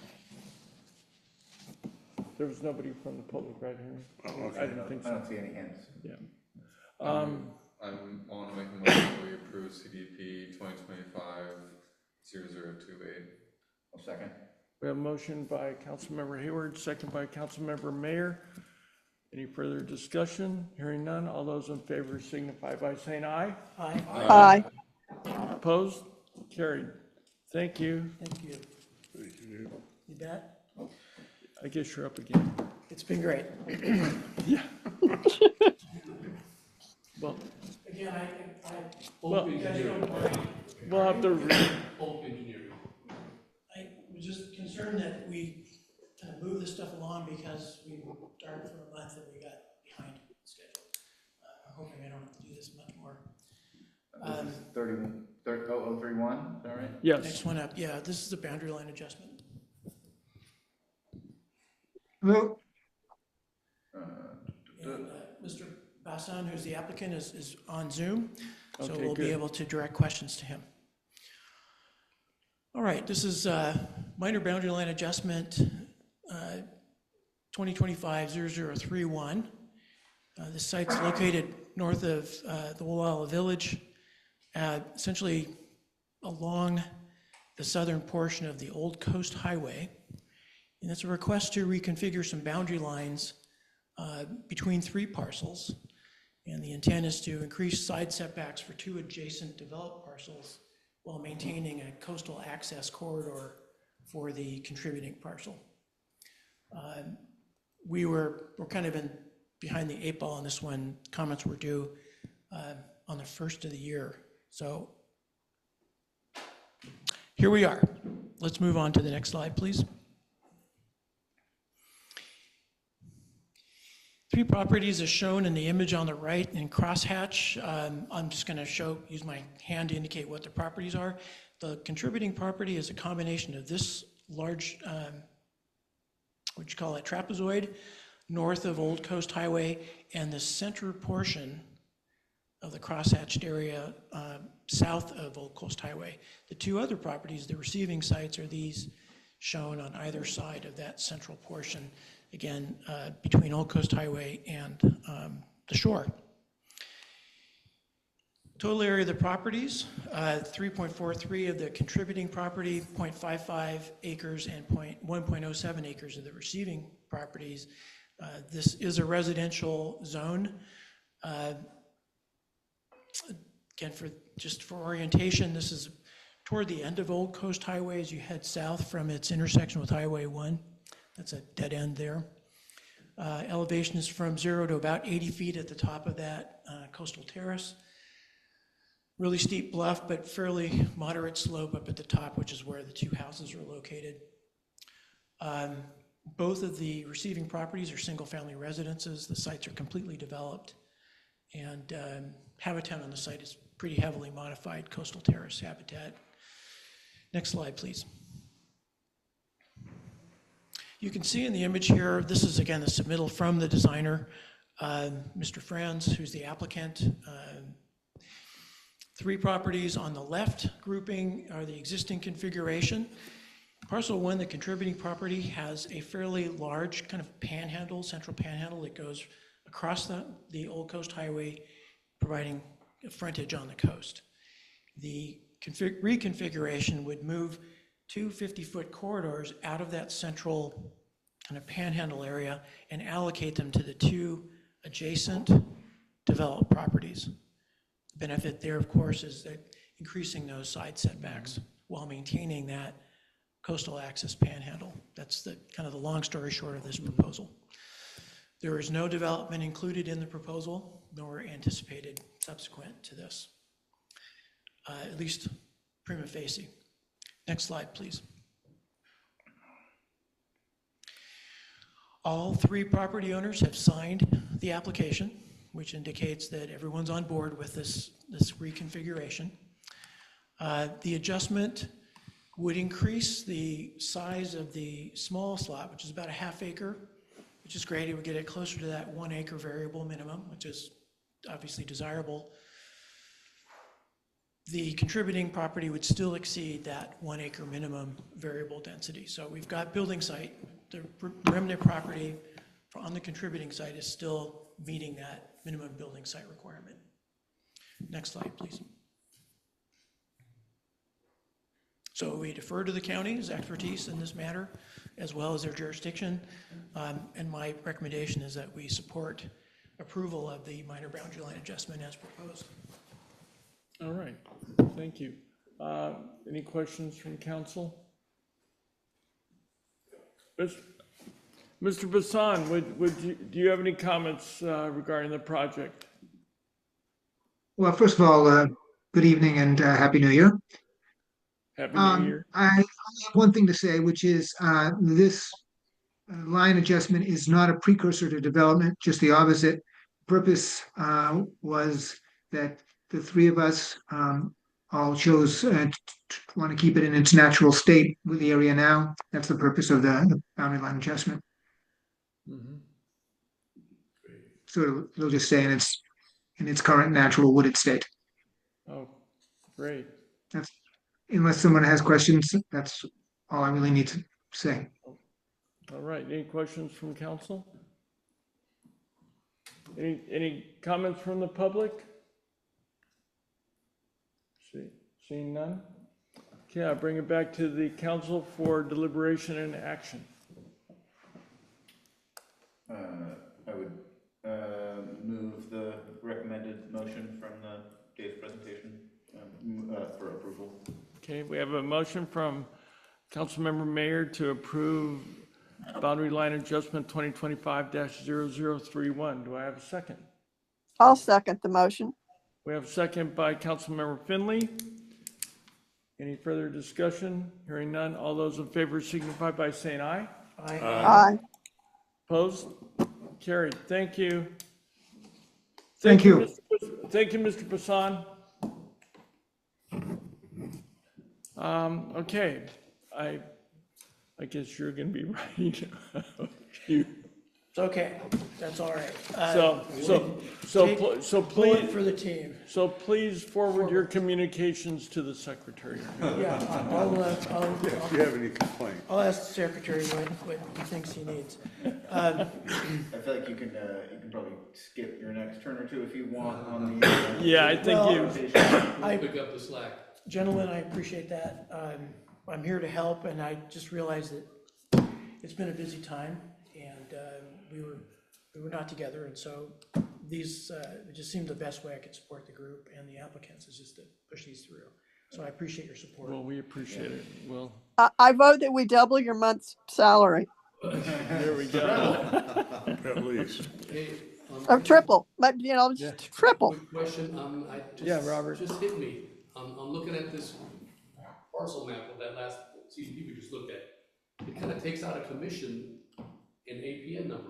Speaker 1: There was nobody from the public right here.
Speaker 9: Oh, okay.
Speaker 1: I didn't think so.
Speaker 2: I don't see any hands.
Speaker 1: Yeah.
Speaker 6: I want to make a motion that we approve CDP 2025-0028.
Speaker 2: I'll second.
Speaker 1: We have a motion by Councilmember Hayward, second by Councilmember Mayer. Any further discussion? Hearing none, all those in favor signify by saying aye.
Speaker 3: Aye.
Speaker 7: Aye.
Speaker 1: Opposed? Carried. Thank you.
Speaker 3: Thank you.
Speaker 9: Thank you.
Speaker 3: You bet.
Speaker 1: I guess you're up again.
Speaker 3: It's been great.
Speaker 1: Yeah. Well,
Speaker 3: Again,
Speaker 1: well,
Speaker 3: you guys don't mind.
Speaker 1: we'll have to
Speaker 4: Oak engineering.
Speaker 3: I was just concerned that we kind of moved this stuff along because we started for a month and we got behind schedule. I'm hoping I don't have to do this much more.
Speaker 2: 31, is that right?
Speaker 1: Yes.
Speaker 3: Next one up, yeah, this is the boundary line adjustment.
Speaker 7: Move.
Speaker 3: And Mr. Bassan, who's the applicant, is on Zoom, so
Speaker 1: Okay,
Speaker 3: we'll be
Speaker 1: good.
Speaker 3: able to direct questions to him. All right, this is minor boundary line adjustment 2025-0031. This site's located north of the Gualala Village, essentially along the southern portion of the Old Coast Highway. And it's a request to reconfigure some boundary lines between three parcels. And the intent is to increase side setbacks for two adjacent developed parcels while maintaining a coastal access corridor for the contributing parcel. We're kind of behind the eight ball on this one. Comments were due on the first of the year. So here we are. Let's move on to the next slide, please. Three properties as shown in the image on the right in crosshatch. I'm just going to use my hand to indicate what the properties are. The contributing property is a combination of this large, what you call it, trapezoid, north of Old Coast Highway, and the center portion of the crosshatched area south of Old Coast Highway. The two other properties, the receiving sites, are these shown on either side of that central portion. Again, between Old Coast Highway and the shore. Total area of the properties, 3.43 of the contributing property, 0.55 acres, and 1.07 acres of the receiving properties. This is a residential zone. Again, just for orientation, this is toward the end of Old Coast Highway as you head south from its intersection with Highway 1. That's a dead end there. Elevation is from 0 to about 80 feet at the top of that coastal terrace. Really steep bluff, but fairly moderate slope up at the top, which is where the two houses are located. Both of the receiving properties are single-family residences. The sites are completely developed, and habitat on the site is pretty heavily modified coastal terrace habitat. Next slide, please. You can see in the image here, this is again the submittal from the designer, Mr. Franz, who's the applicant. Three properties on the left grouping are the existing configuration. Parcel 1, the contributing property, has a fairly large kind of panhandle, central panhandle that goes across the Old Coast Highway, providing a frontage on the coast. The reconfiguration would move two 50-foot corridors out of that central kind of panhandle area and allocate them to the two adjacent developed properties. The benefit there, of course, is that increasing those side setbacks while maintaining that coastal access panhandle. That's the kind of the long story short of this proposal. There is no development included in the proposal, nor anticipated subsequent to this, at least prima facie. Next slide, please. All three property owners have signed the application, which indicates that everyone's on board with this reconfiguration. The adjustment would increase the size of the small slot, which is about a half acre, which is great. It would get it closer to that 1 acre variable minimum, which is obviously desirable. The contributing property would still exceed that 1 acre minimum variable density. So we've got building site, the remnant property on the contributing site is still meeting that minimum building site requirement. Next slide, please. So we defer to the county's expertise in this matter, as well as their jurisdiction. And my recommendation is that we support approval of the minor boundary line adjustment as proposed.
Speaker 1: All right, thank you. Any questions from council? Mr. Bassan, do you have any comments regarding the project?
Speaker 17: Well, first of all, good evening and Happy New Year.
Speaker 1: Happy New Year.
Speaker 17: I have one thing to say, which is this line adjustment is not a precursor to development, just the opposite. Purpose was that the three of us all chose to want to keep it in its natural state with the area now. That's the purpose of the boundary line adjustment.
Speaker 1: Mm-hmm.
Speaker 17: So it'll just stay in its current natural wooded state.
Speaker 1: Oh, great.
Speaker 17: That's, unless someone has questions, that's all I really need to say.
Speaker 1: All right, any questions from council? Any comments from the public? Seeing none? Okay, I'll bring it back to the council for deliberation and action.
Speaker 2: I would move the recommended motion from Dave's presentation for approval.
Speaker 1: Okay, we have a motion from Councilmember Mayer to approve boundary line adjustment 2025-0031. Do I have a second?
Speaker 7: I'll second the motion.
Speaker 1: We have a second by Councilmember Finley. Any further discussion? Hearing none. All those in favor signify by saying aye.
Speaker 3: Aye.
Speaker 7: Aye.
Speaker 1: Opposed? Carried. Thank you.
Speaker 17: Thank you.
Speaker 1: Thank you, Mr. Bassan. Okay, I guess you're going to be writing.
Speaker 3: It's okay, that's all right.
Speaker 1: So please
Speaker 3: for the team.
Speaker 1: So please forward your communications to the secretary.
Speaker 3: Yeah,
Speaker 9: If you have any complaints.
Speaker 3: I'll ask the secretary what he thinks he needs.
Speaker 2: I feel like you can probably skip your next turn or two if you want on the.
Speaker 1: Yeah, I think
Speaker 3: I
Speaker 4: pick up the slack.
Speaker 3: Gentlemen, I appreciate that. I'm here to help, and I just realized that it's been a busy time, and we were not together, and so these it just seemed the best way I could support the group and the applicants is just to push these through. So I appreciate your support.
Speaker 1: Well, we appreciate it. Well,
Speaker 7: I vote that we double your month's salary.
Speaker 1: There we go.
Speaker 9: At least.
Speaker 4: Hey,
Speaker 7: Or triple, but just triple.
Speaker 4: quick question,
Speaker 1: Robert.
Speaker 4: Just hit me. I'm looking at this parcel map of that last CDP we just looked at. It kind of takes out a commission and APN number.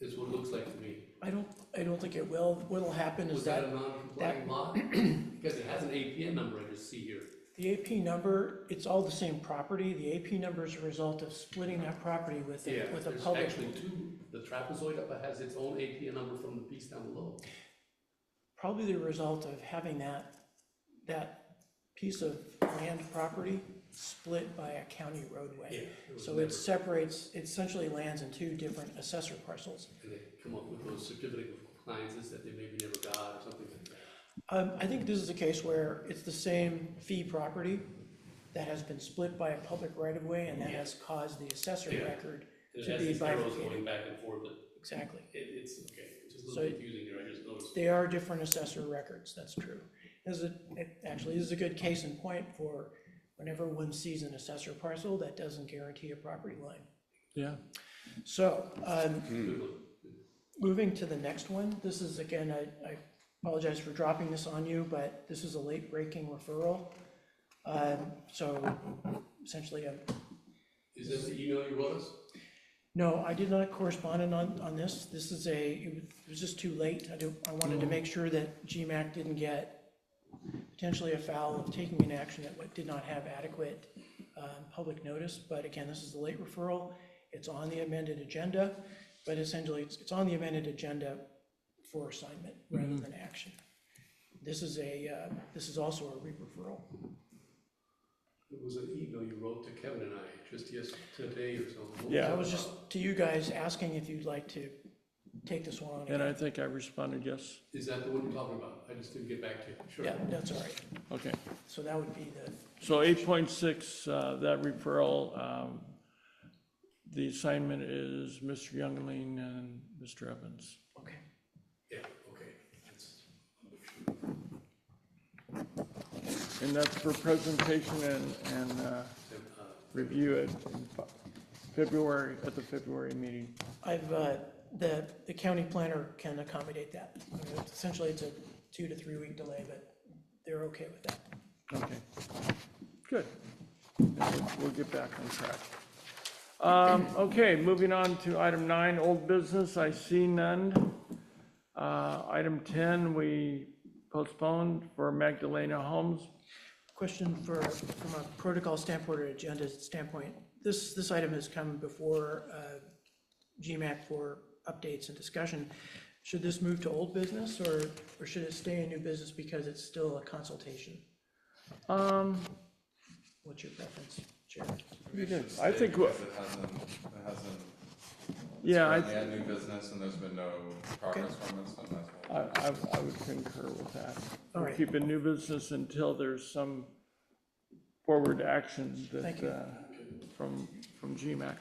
Speaker 4: Is what it looks like to me.
Speaker 3: I don't think it will. What'll happen is
Speaker 4: Was that a non-compliant lot? Because it has an APN number I just see here.
Speaker 3: the AP number, it's all the same property. The AP number is a result of splitting that property with a public.
Speaker 4: Actually two. The trapezoid up has its own APN number from the piece down below.
Speaker 3: probably the result of having that piece of land property split by a county roadway. So it separates, it essentially lands in two different assessor parcels.
Speaker 4: And they come up with those certificate of compliances that they maybe never got or something like that.
Speaker 3: I think this is a case where it's the same fee property that has been split by a public right-of-way, and that has caused the assessor record
Speaker 4: And it
Speaker 3: to
Speaker 4: has
Speaker 3: be
Speaker 4: these arrows
Speaker 3: bifurcated.
Speaker 4: going back and forth.
Speaker 3: Exactly.
Speaker 4: It's, okay, it's just a
Speaker 3: So
Speaker 4: little confusing there, I just noticed.
Speaker 3: They are different assessor records, that's true. Actually, this is a good case in point for whenever one sees an assessor parcel, that doesn't guarantee a property line.
Speaker 1: Yeah.
Speaker 3: So, moving to the next one, this is, again, I apologize for dropping this on you, but this is a late breaking referral. So essentially,
Speaker 4: Is this the email you wrote us?
Speaker 3: no, I did not correspond on this. This is it was just too late. I wanted to make sure that GMAC didn't get potentially afoul of taking an action that did not have adequate public notice. But again, this is a late referral. It's on the amended agenda, but essentially it's on the amended agenda for assignment rather than action. This is also a re-referral.
Speaker 4: It was an email you wrote to Kevin and I just today or something.
Speaker 1: Yeah.
Speaker 3: That was just to you guys asking if you'd like to take this one on again.
Speaker 1: And I think I responded yes.
Speaker 4: Is that the one you're talking about? I just didn't get back to you. Sure.
Speaker 3: Yeah, that's all right.
Speaker 1: Okay.
Speaker 3: So that would be the,
Speaker 1: So 8.6, that referral, the assignment is Mr. Youngling and Mr. Evans.
Speaker 3: okay.
Speaker 4: Yeah, okay.
Speaker 1: And that's for presentation and review it in February, at the February meeting.
Speaker 3: The county planner can accommodate that. I mean, essentially, it's a 2 to 3 week delay, but they're okay with that.
Speaker 1: Okay, good. We'll get back on track. Okay, moving on to item 9, old business. I see none. Item 10, we postponed for Magdalena Homes.
Speaker 3: Question from a protocol standpoint or agenda standpoint, this item has come before GMAC for updates and discussion. Should this move to old business or should it stay in new business because it's still a consultation? What's your preference, Chair?
Speaker 1: I think,
Speaker 6: Because it hasn't,
Speaker 1: yeah,
Speaker 6: it's currently a new business and there's been no progress from it, so that's what.
Speaker 1: I would concur with that.
Speaker 3: All right.
Speaker 1: Keep it new business until there's some forward action
Speaker 3: Thank you.
Speaker 1: that, from GMAC.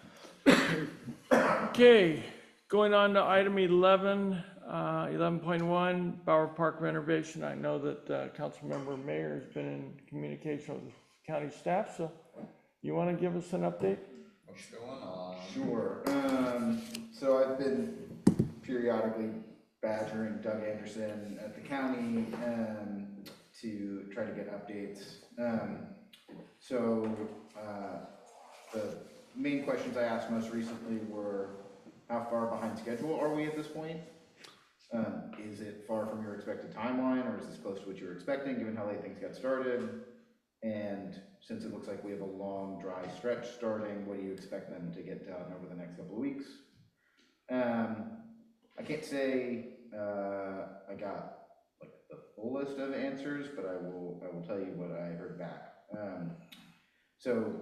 Speaker 1: Okay, going on to item 11, 11.1, Bower Park renovation. I know that Councilmember Mayor has been in communication with county staff, so you want to give us an update?
Speaker 6: What's going on?
Speaker 16: Sure. So I've been periodically badgering Doug Anderson at the county to try to get updates. The main questions I asked most recently were, how far behind schedule are we at this point? Is it far from your expected timeline, or is this close to what you were expecting, given how late things got started? And since it looks like we have a long, dry stretch starting, what do you expect them to get done over the next couple of weeks? I can't say I got like the full list of answers, but I will tell you what I heard back. So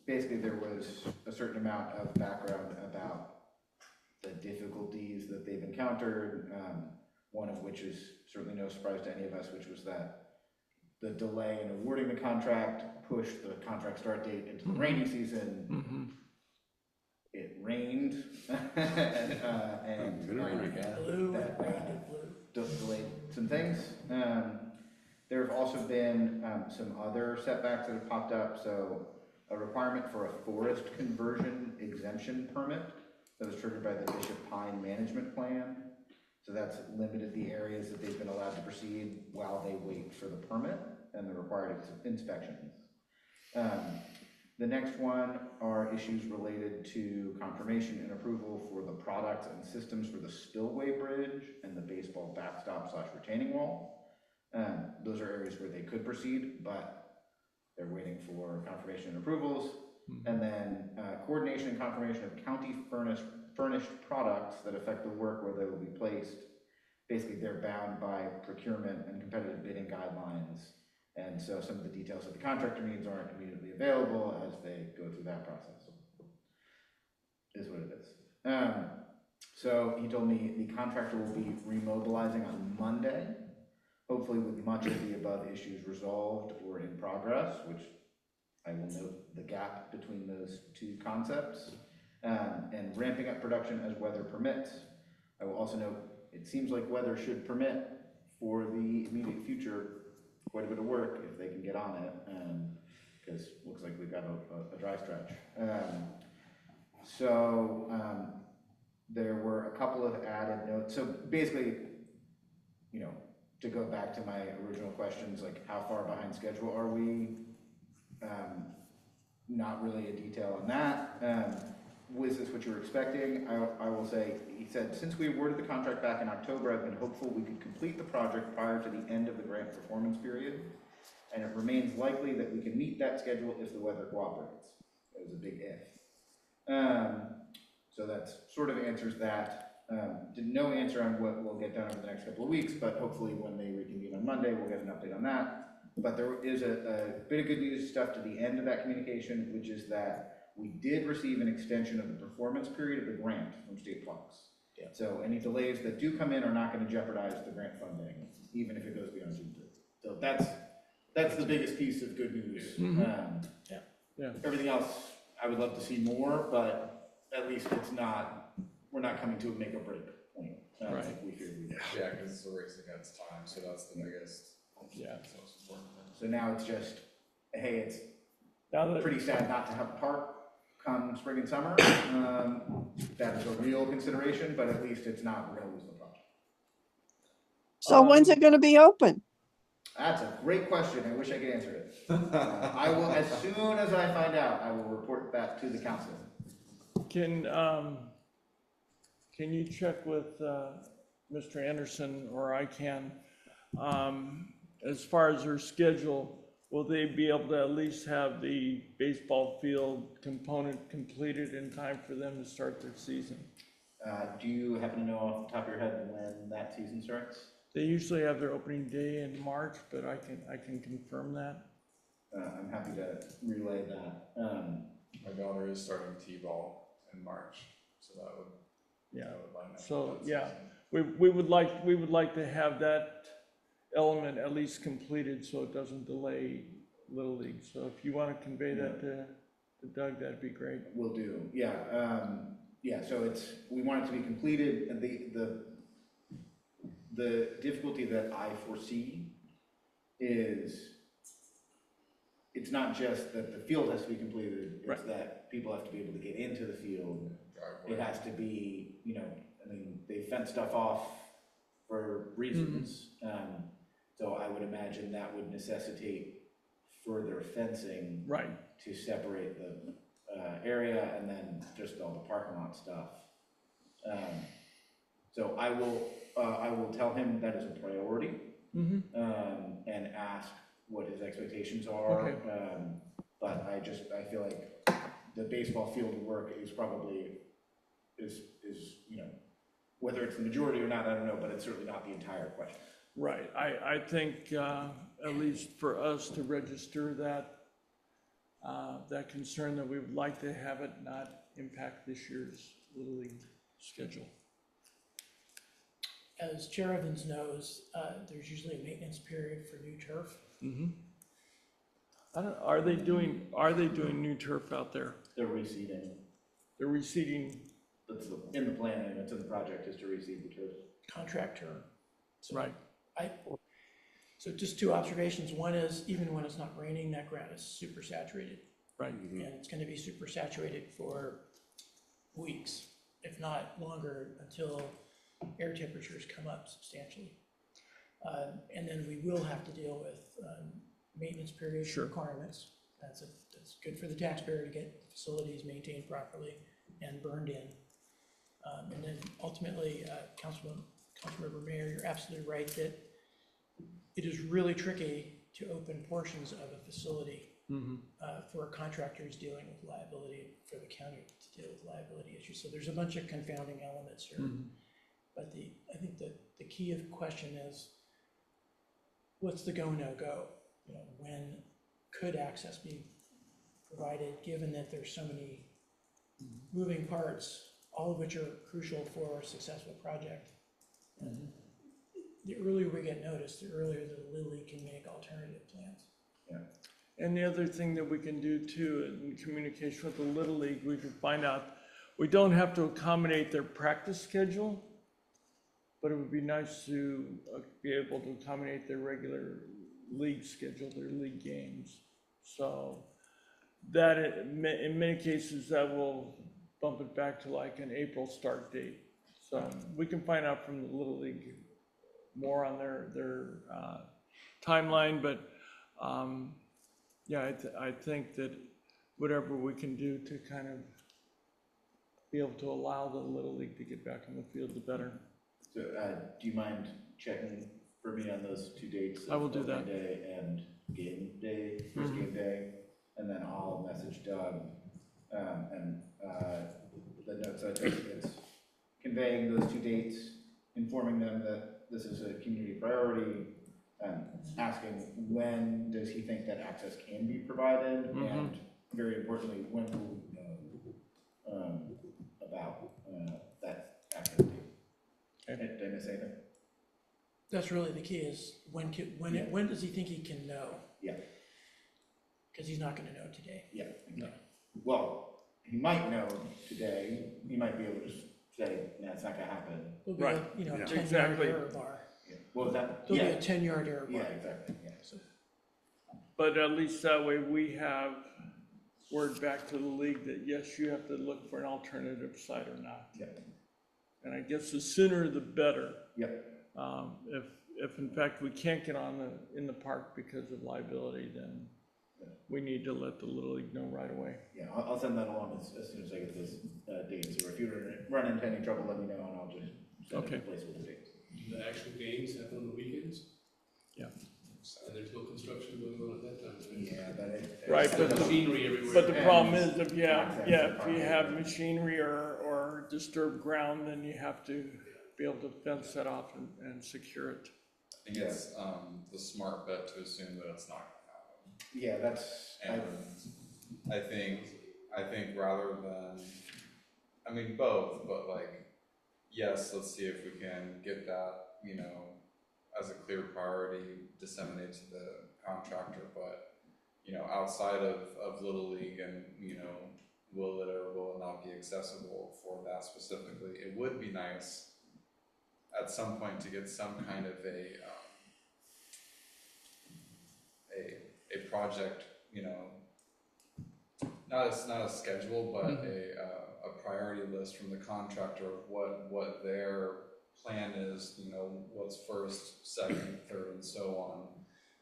Speaker 16: basically there was a certain amount of background about the difficulties that they've encountered, one of which is certainly no surprise to any of us, which was that the delay in awarding the contract pushed the contract start date into the rainy season. It rained and delayed some things. There have also been some other setbacks that have popped up. So a requirement for a forest conversion exemption permit that was triggered by the Bishop Pine Management Plan. So that's limited the areas that they've been allowed to proceed while they wait for the permit and the required inspections. The next one are issues related to confirmation and approval for the products and systems for the spillway bridge and the baseball backstop / retaining wall. Those are areas where they could proceed, but they're waiting for confirmation and approvals. And then coordination and confirmation of county furnished products that affect the work where they will be placed. basically they're bound by procurement and competitive bidding guidelines. And so some of the details that the contractor needs aren't immediately available as they go through that process. Is what it is. So he told me the contractor will be remobilizing on Monday, hopefully with much of the above issues resolved or in progress, which I will note the gap between those two concepts, and ramping up production as weather permits. I will also note it seems like weather should permit for the immediate future quite a bit of work if they can get on it, because it looks like we've got a dry stretch. There were a couple of added notes. So basically, you know, to go back to my original questions, like how far behind schedule are we? Not really a detail on that. Was this what you were expecting? I will say, he said, since we awarded the contract back in October, I've been hopeful we could complete the project prior to the end of the grant performance period. And it remains likely that we can meet that schedule if the weather cooperates. That was a big if. So that sort of answers that. No answer on what we'll get done over the next couple of weeks, but hopefully when they reconvene on Monday, we'll get an update on that. But there is a bit of good news stuff to the end of that communication, which is that we did receive an extension of the performance period of the grant from State Parks. Yeah. So any delays that do come in are not going to jeopardize the grant funding, even if it goes beyond June 3rd. So that's the biggest piece of good news.
Speaker 1: Yeah.
Speaker 16: Everything else, I would love to see more, but at least it's not, we're not coming to a make or break point.
Speaker 1: Right.
Speaker 16: Like we feared we would.
Speaker 6: Yeah, because it's a race against time, so that's the biggest.
Speaker 1: Yeah.
Speaker 6: Most important thing.
Speaker 16: So now it's just, hey, it's
Speaker 1: Now that,
Speaker 16: pretty sad not to have a park come spring and summer. That is a real consideration, but at least it's not, we're gonna lose the project.
Speaker 7: So when's it going to be open?
Speaker 16: That's a great question. I wish I could answer it. I will, as soon as I find out, I will report back to the council.
Speaker 1: can you check with Mr. Anderson, or I can, as far as their schedule, will they be able to at least have the baseball field component completed in time for them to start their season?
Speaker 16: Do you happen to know off the top of your head when that season starts?
Speaker 1: They usually have their opening day in March, but I can confirm that.
Speaker 16: I'm happy to relay that.
Speaker 6: My daughter is starting T-ball in March, so that would.
Speaker 1: Yeah.
Speaker 6: That would line up
Speaker 1: So
Speaker 6: with that
Speaker 1: yeah,
Speaker 6: season.
Speaker 1: we would like to have that element at least completed so it doesn't delay Little League. So if you want to convey that to Doug, that'd be great.
Speaker 16: Will do. Yeah. Yeah. So we want it to be completed, and the difficulty that I foresee is it's not just that the field has to be completed, it's that people have to be able to get into the field. It has to be, you know, I mean, they fence stuff off for reasons. So I would imagine that would necessitate further fencing to separate the area, and then just all the parking lot stuff. So I will tell him that is a priority, and ask what his expectations are. But I feel like the baseball field work is probably is you know, whether it's the majority or not, I don't know, but it's certainly not the entire question.
Speaker 1: Right. I think at least for us to register that concern, that we would like to have it not impact this year's Little League schedule.
Speaker 3: As Chair Evans knows, there's usually a maintenance period for new turf.
Speaker 1: Are they doing new turf out there?
Speaker 16: They're reseeding.
Speaker 1: They're reseeding.
Speaker 16: That's in the plan, and it's in the project, is to reseed the turf.
Speaker 3: Contract term. So
Speaker 1: right.
Speaker 3: So just two observations. One is, even when it's not raining, that ground is super saturated.
Speaker 1: Right.
Speaker 3: And it's going to be super saturated for weeks, if not longer, until air temperatures come up substantially. And then we will have to deal with maintenance period requirements. That's good for the taxpayer to get the facilities maintained properly and burned in. And then ultimately, Councilmember Mayor, you're absolutely right that it is really tricky to open portions of a facility for contractors dealing with liability, for the county to deal with liability issues. So there's a bunch of confounding elements here. But I think that the key of the question is, what's the go, no go? You know, when could access be provided, given that there's so many moving parts, all of which are crucial for a successful project? And the earlier we get noticed, the earlier the Little League can make alternative plans.
Speaker 2: Yeah.
Speaker 1: And the other thing that we can do too, in communication with the Little League, we can find out, we don't have to accommodate their practice schedule, but it would be nice to be able to accommodate their regular league schedule, their league games. So that in many cases, that will bump it back to like an April start date. So we can find out from the Little League more on their timeline, but yeah, I think that whatever we can do to kind of be able to allow the Little League to get back in the field, the better.
Speaker 2: So, do you mind checking for me on those 2 dates?
Speaker 1: I will do
Speaker 2: Open
Speaker 1: that.
Speaker 2: Day and game day, first game day, and then I'll message Doug, and the notes I took, it's conveying those 2 dates, informing them that this is a community priority, asking when does he think that access can be provided, and very importantly, when will we know about that activity. Did I miss anything?
Speaker 3: That's really the key, is when does he think he can know?
Speaker 2: Yeah.
Speaker 3: Because he's not gonna know today.
Speaker 2: Yeah, exactly. Well, he might know today, he might be able to say, no, it's not gonna happen.
Speaker 3: There'll be a, you know,
Speaker 1: Yeah.
Speaker 3: 10-yard
Speaker 1: Exactly.
Speaker 3: error bar.
Speaker 2: Yeah. What was that?
Speaker 3: There'll be
Speaker 2: Yeah.
Speaker 3: a 10-yard error bar.
Speaker 2: Yeah, exactly, yeah.
Speaker 3: So,
Speaker 1: But at least that way we have word back to the league that yes, you have to look for an alternative site or not.
Speaker 2: Yeah.
Speaker 1: And I guess the sooner the better.
Speaker 2: Yep.
Speaker 1: If in fact we can't get in the park because of liability, then we need to let the Little League know right away.
Speaker 2: Yeah, I'll send that along as soon as I get those dates, or if you run into any trouble, let me know, and I'll just send it in place with the dates.
Speaker 4: Do the actual games happen on the weekends?
Speaker 1: Yeah.
Speaker 4: And there's no construction going on at that time, right?
Speaker 2: Yeah, that is.
Speaker 1: Right,
Speaker 4: There's machinery everywhere.
Speaker 1: but the problem is if you
Speaker 2: Access
Speaker 1: if
Speaker 2: to
Speaker 1: you
Speaker 2: park.
Speaker 1: have machinery or disturbed ground, then you have to be able to fence that off and secure it.
Speaker 6: I think it's the smart bet to assume that it's not gonna happen.
Speaker 2: Yeah, that's.
Speaker 6: And I think rather than, I mean, both, but like, yes, let's see if we can get that, you know, as a clear priority, disseminate to the contractor, but, you know, outside of Little League and, you know, will it or will it not be accessible for that specifically, it would be nice at some point to get some kind of a project, you know, not a schedule, but a priority list from the contractor of what their plan is, you know, what's first, second, third, and so on,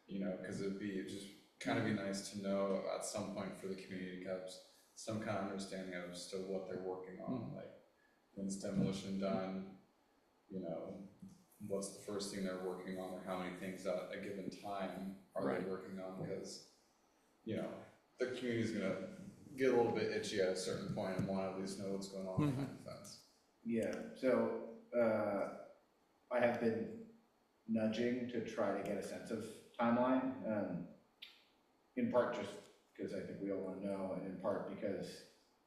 Speaker 6: you know, because it'd just kind of be nice to know at some point for the community to have some kind of understanding as to what they're working on, like when's demolition done, you know, what's the first thing they're working on, or how many things at a given time are they working on, because, you know, the community's gonna get a little bit itchy at a certain point and want to at least know what's going on behind the fence.
Speaker 2: Yeah, so, I have been nudging to try to get a sense of timeline, in part just because I think we all want to know, and in part because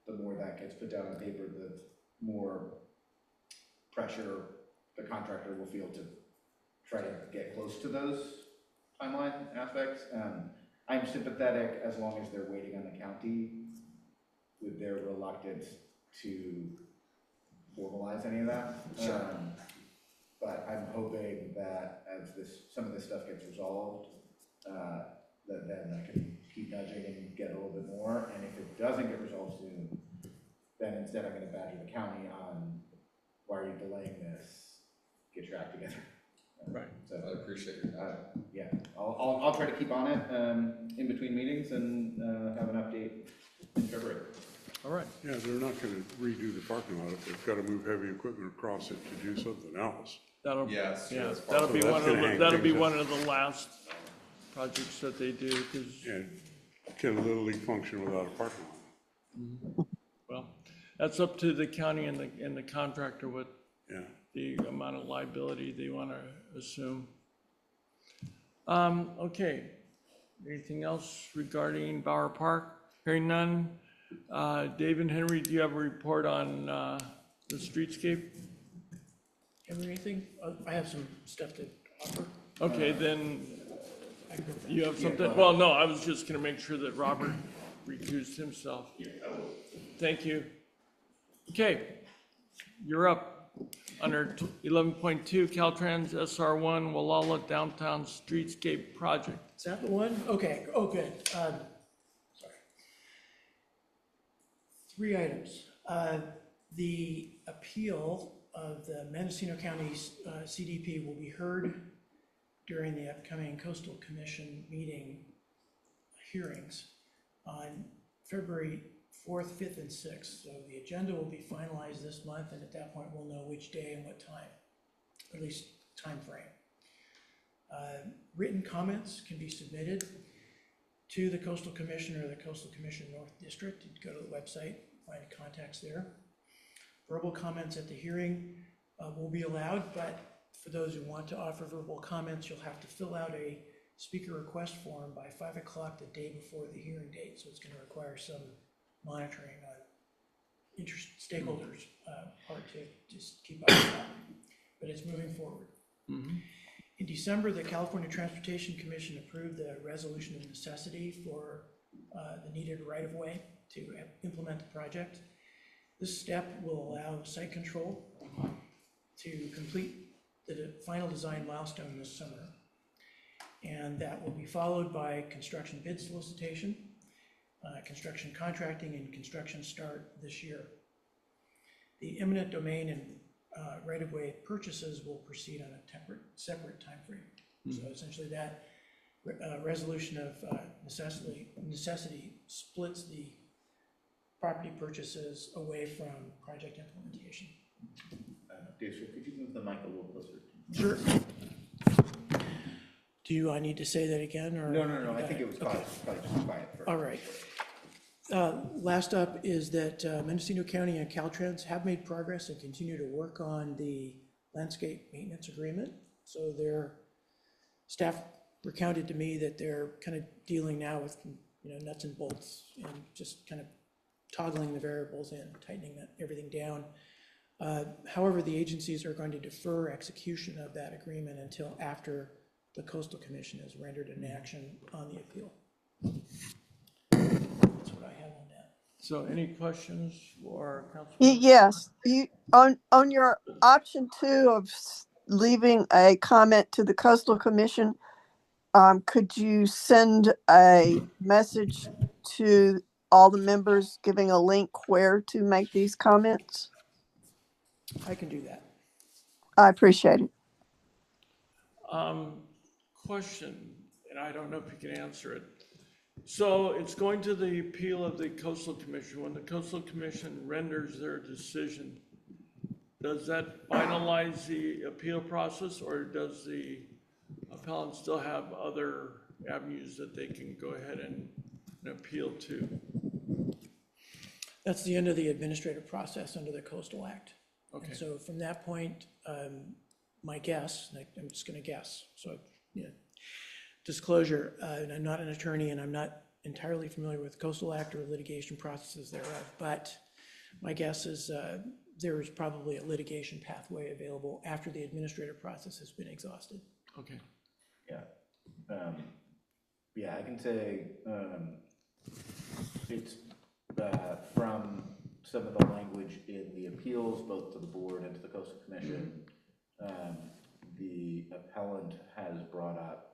Speaker 2: the more that gets put down on paper, the more pressure the contractor will feel to try to get close to those timeline aspects. I'm sympathetic as long as they're waiting on the county with their reluctance to formalize any of that.
Speaker 6: Sure.
Speaker 2: But I'm hoping that as some of this stuff gets resolved, that then I can keep nudging and get a little bit more. And if it doesn't get resolved soon, then instead I'm gonna badger the county on, why are you delaying this? Get your act together.
Speaker 1: Right.
Speaker 2: So
Speaker 6: I appreciate your
Speaker 2: yeah, I'll try to keep on it in between meetings and have an update in February.
Speaker 1: All right.
Speaker 9: Yeah, they're not gonna redo the parking lot if they've gotta move heavy equipment across it to do something else.
Speaker 1: That'll be
Speaker 9: So
Speaker 1: one
Speaker 9: that's gonna hang
Speaker 1: that'll be
Speaker 9: things
Speaker 1: one
Speaker 9: up.
Speaker 1: of the last projects that they do, because
Speaker 9: Can a Little League function without a parking lot?
Speaker 1: well, that's up to the county and the contractor what
Speaker 9: Yeah.
Speaker 1: the amount amount of liability they want to assume. Okay, anything else regarding Bower Park? Hearing none. Dave and Henry, do you have a report on the streetscape?
Speaker 3: Have anything? I have some stuff to offer.
Speaker 1: Okay, then you have something? Well, no, I was just gonna make sure that Robert recused himself. Thank you. Okay, you're up. Under 11.2, Caltrans SR1 Gualala Downtown Streetscape Project.
Speaker 3: Is that the one? Okay, oh, good. Sorry. 3 items. The appeal of the Mendocino County CDP will be heard during the upcoming Coastal Commission meeting hearings on February 4th, 5th, and 6th. So the agenda will be finalized this month, and at that point we'll know which day and what time, or at least time frame. Written comments can be submitted to the Coastal Commission or the Coastal Commission North District. You go to the website, find contacts there. Verbal comments at the hearing will be allowed, but for those who want to offer verbal comments, you'll have to fill out a speaker request form by 5 o'clock the day before the hearing date. So it's going to require some monitoring on stakeholders' part to just keep up with that. But it's moving forward. In December, the California Transportation Commission approved the resolution of necessity for the needed right-of-way to implement the project. This step will allow site control to complete the final design milestone this summer. And that will be followed by construction bid solicitation, construction contracting, and construction start this year. The eminent domain and right-of-way purchases will proceed on a separate timeframe. So essentially that resolution of necessity splits the property purchases away from project implementation.
Speaker 2: Dave, could you move the mic a little closer?
Speaker 3: Sure. Do I need to say that again, or?
Speaker 16: No, I think it was probably just quiet first.
Speaker 3: All right. Last up is that Mendocino County and Caltrans have made progress and continue to work on the landscape maintenance agreement. So their staff recounted to me that they're kind of dealing now with, nuts and bolts and just kind of toggling the variables in, tightening everything down. However, the agencies are going to defer execution of that agreement until after the Coastal Commission has rendered an action on the appeal. That's what I have on that.
Speaker 1: So any questions for Councilmember?
Speaker 7: Yes, you on your option 2 of leaving a comment to the Coastal Commission, could you send a message to all the members giving a link where to make these comments?
Speaker 3: I can do that.
Speaker 7: I appreciate it.
Speaker 1: Question, and I don't know if you can answer it. So it's going to the appeal of the Coastal Commission. When the Coastal Commission renders their decision, does that finalize the appeal process, or does the appellant still have other avenues that they can go ahead and appeal to?
Speaker 3: That's the end of the administrative process under the Coastal Act.
Speaker 1: Okay.
Speaker 3: And so from that point, my guess, I'm just going to guess, so disclosure, and I'm not an attorney and I'm not entirely familiar with Coastal Act or litigation processes thereof, but my guess is there is probably a litigation pathway available after the administrative process has been exhausted.
Speaker 1: Okay.
Speaker 2: Yeah, I can say it's from some of the language in the appeals, both to the board and to the Coastal Commission. The appellant has brought up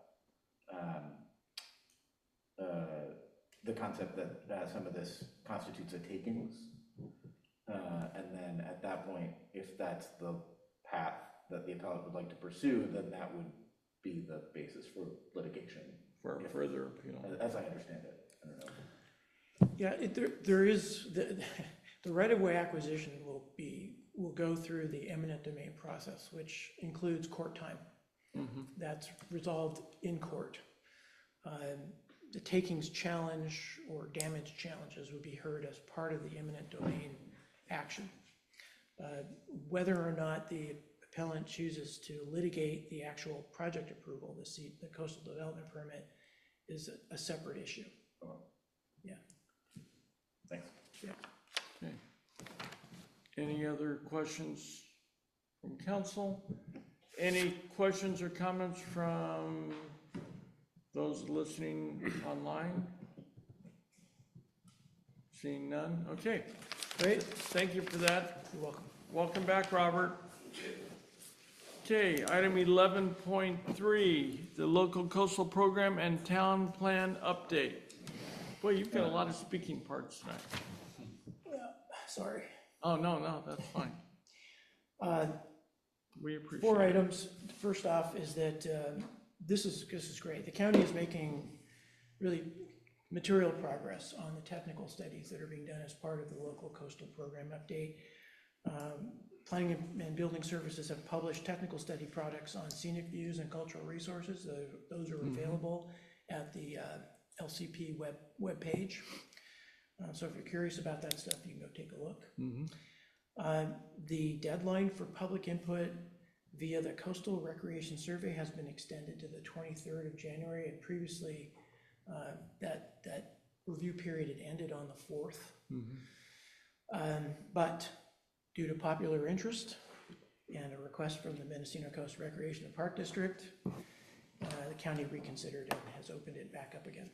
Speaker 2: the concept that some of this constitutes a takings. And then at that point, if that's the path that the appellant would like to pursue, then that would be the basis for litigation.
Speaker 1: For further appeal.
Speaker 2: As I understand it. I don't know.
Speaker 3: Yeah, there is, the right-of-way acquisition will go through the eminent domain process, which includes court time. That's resolved in court. The takings challenge or damage challenges would be heard as part of the eminent domain action. Whether or not the appellant chooses to litigate the actual project approval, the coastal development permit is a separate issue. Yeah.
Speaker 2: Thanks.
Speaker 3: Yeah.
Speaker 1: Okay. Any other questions from council? Any questions or comments from those listening online? Seeing none? Okay, great. Thank you for that.
Speaker 3: You're welcome.
Speaker 1: Welcome back, Robert. Okay, item 11.3, the local coastal program and town plan update. Boy, you've got a lot of speaking parts tonight.
Speaker 3: Sorry.
Speaker 1: Oh, no, that's fine. We appreciate it.
Speaker 3: 4 items. First off is that this is great. The county is making really material progress on the technical studies that are being done as part of the local coastal program update. Planning and Building Services have published technical study products on scenic views and cultural resources. Those are available at the LCP web page. So if you're curious about that stuff, you can go take a look. The deadline for public input via the Coastal Recreation Survey has been extended to the 23rd of January, and previously that review period had ended on the 4th. But due to popular interest and a request from the Mendocino Coast Recreation and Park District, the county reconsidered and has opened it back up again.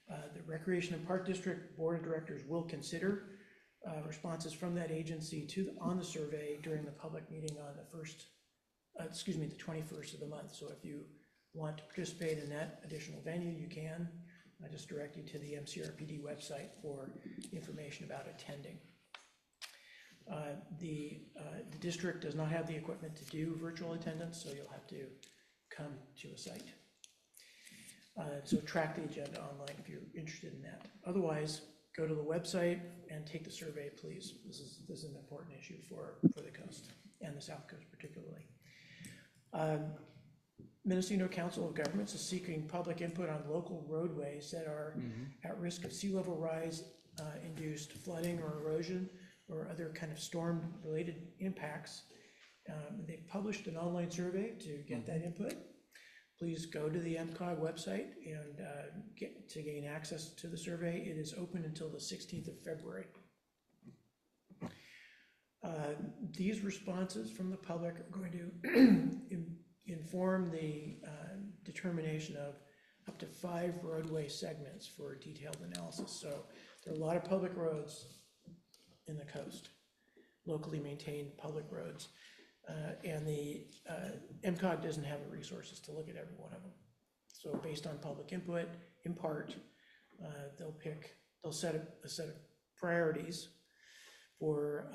Speaker 3: The Recreation and Park District Board of Directors will consider responses from that agency on the survey during the public meeting on the 21st of the month. So if you want to participate in that additional venue, you can. I just direct you to the MCRPD website for information about attending. The district does not have the equipment to do virtual attendance, so you'll have to come to a site. So track the agenda online if you're interested in that. Otherwise, go to the website and take the survey, please. This is an important issue for the coast and the South Coast particularly. Mendocino Council of Governments is seeking public input on local roadways that are at risk of sea level rise induced flooding or erosion or other kind of storm related impacts. They've published an online survey to get that input. Please go to the MCOG website and gain access to the survey. It is open until the 16th of February. These responses from the public are going to inform the determination of up to 5 roadway segments for detailed analysis. So there are a lot of public roads in the coast, locally maintained public roads. And the MCOG doesn't have the resources to look at every one of them. So based on public input, in part, they'll set a set of priorities for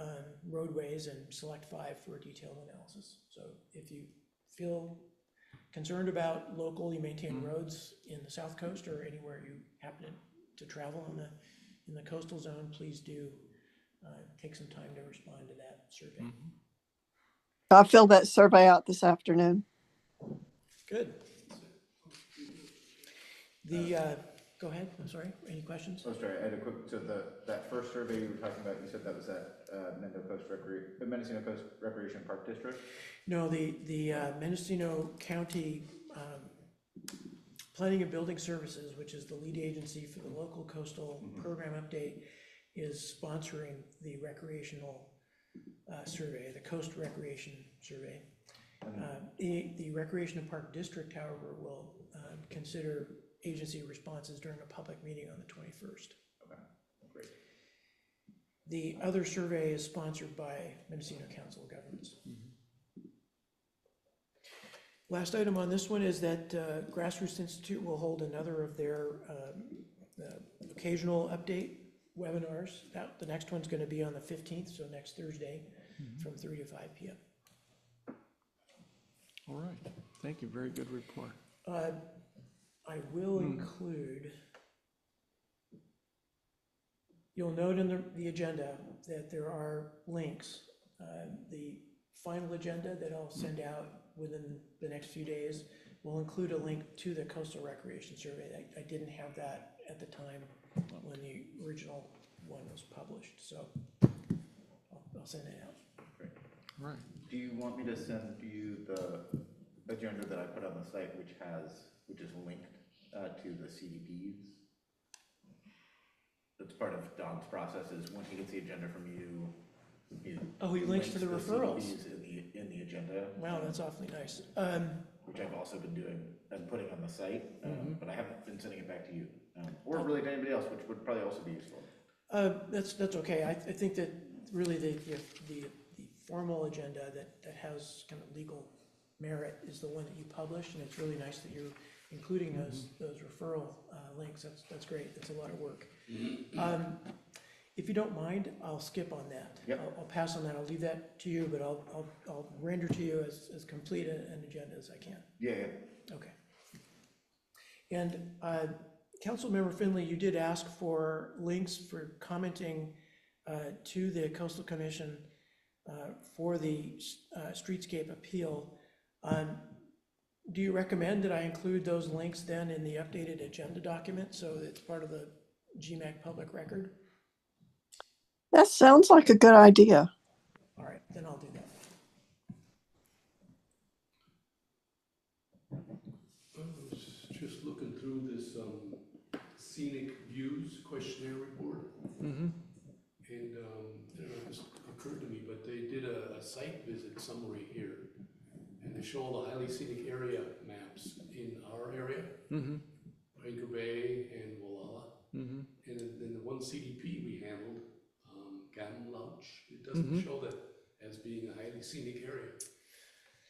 Speaker 3: roadways and select 5 for a detailed analysis. So if you feel concerned about locally maintained roads in the South Coast or anywhere you happen to travel in the coastal zone, please do take some time to respond to that survey.
Speaker 7: I filled that survey out this afternoon.
Speaker 3: Good. Go ahead, I'm sorry, any questions?
Speaker 16: Oh, sorry, I had a quick, so that first survey you were talking about, you said that was at Mendocino Coast Recreation Park District?
Speaker 3: No, the Mendocino County Planning and Building Services, which is the lead agency for the local coastal program update, is sponsoring the recreational survey, the Coast Recreation Survey. The Recreation and Park District, however, will consider agency responses during a public meeting on the 21st.
Speaker 16: Okay, great.
Speaker 3: The other survey is sponsored by Mendocino Council of Governments. Last item on this one is that Grassroots Institute will hold another of their occasional update webinars. The next one's going to be on the 15th, so next Thursday from 3 to 5 p.m.
Speaker 1: All right, thank you, very good report.
Speaker 3: I will include, you'll note in the agenda that there are links. The final agenda that I'll send out within the next few days will include a link to the Coastal Recreation Survey. I didn't have that at the time when the original one was published, so I'll send it out.
Speaker 16: Great.
Speaker 1: All right.
Speaker 2: Do you want me to send you the agenda that I put on the site, which is linked to the CDPs? That's part of Don's process, is when he gets the agenda from you. He
Speaker 3: links to the referrals.
Speaker 2: CDPs in the agenda.
Speaker 3: Wow, that's awfully nice.
Speaker 2: Which I've also been doing and putting on the site, but I haven't been sending it back to you, or really to anybody else, which would probably also be useful.
Speaker 3: That's okay. I think that really the formal agenda that has kind of legal merit is the one that you publish, and it's really nice that you're including those referral links. That's great. That's a lot of work. If you don't mind, I'll skip on that.
Speaker 2: Yep.
Speaker 3: I'll pass on that. I'll leave that to you, but I'll render to you as complete an agenda as I can.
Speaker 2: Yeah.
Speaker 3: Okay. And Councilmember Finley, you did ask for links for commenting to the Coastal Commission for the streetscape appeal. Do you recommend that I include those links then in the updated agenda document so it's part of the GMAC public record?
Speaker 7: That sounds like a good idea.
Speaker 3: All right, then I'll do that.
Speaker 4: I was just looking through this scenic views questionnaire report. And I don't know, it just occurred to me, but they did a site visit summary here. And they show all the highly scenic area maps in our area, Anchor Bay and Gualala. And then the one CDP we handled, Ghamlouch, it doesn't show that as being a highly scenic area,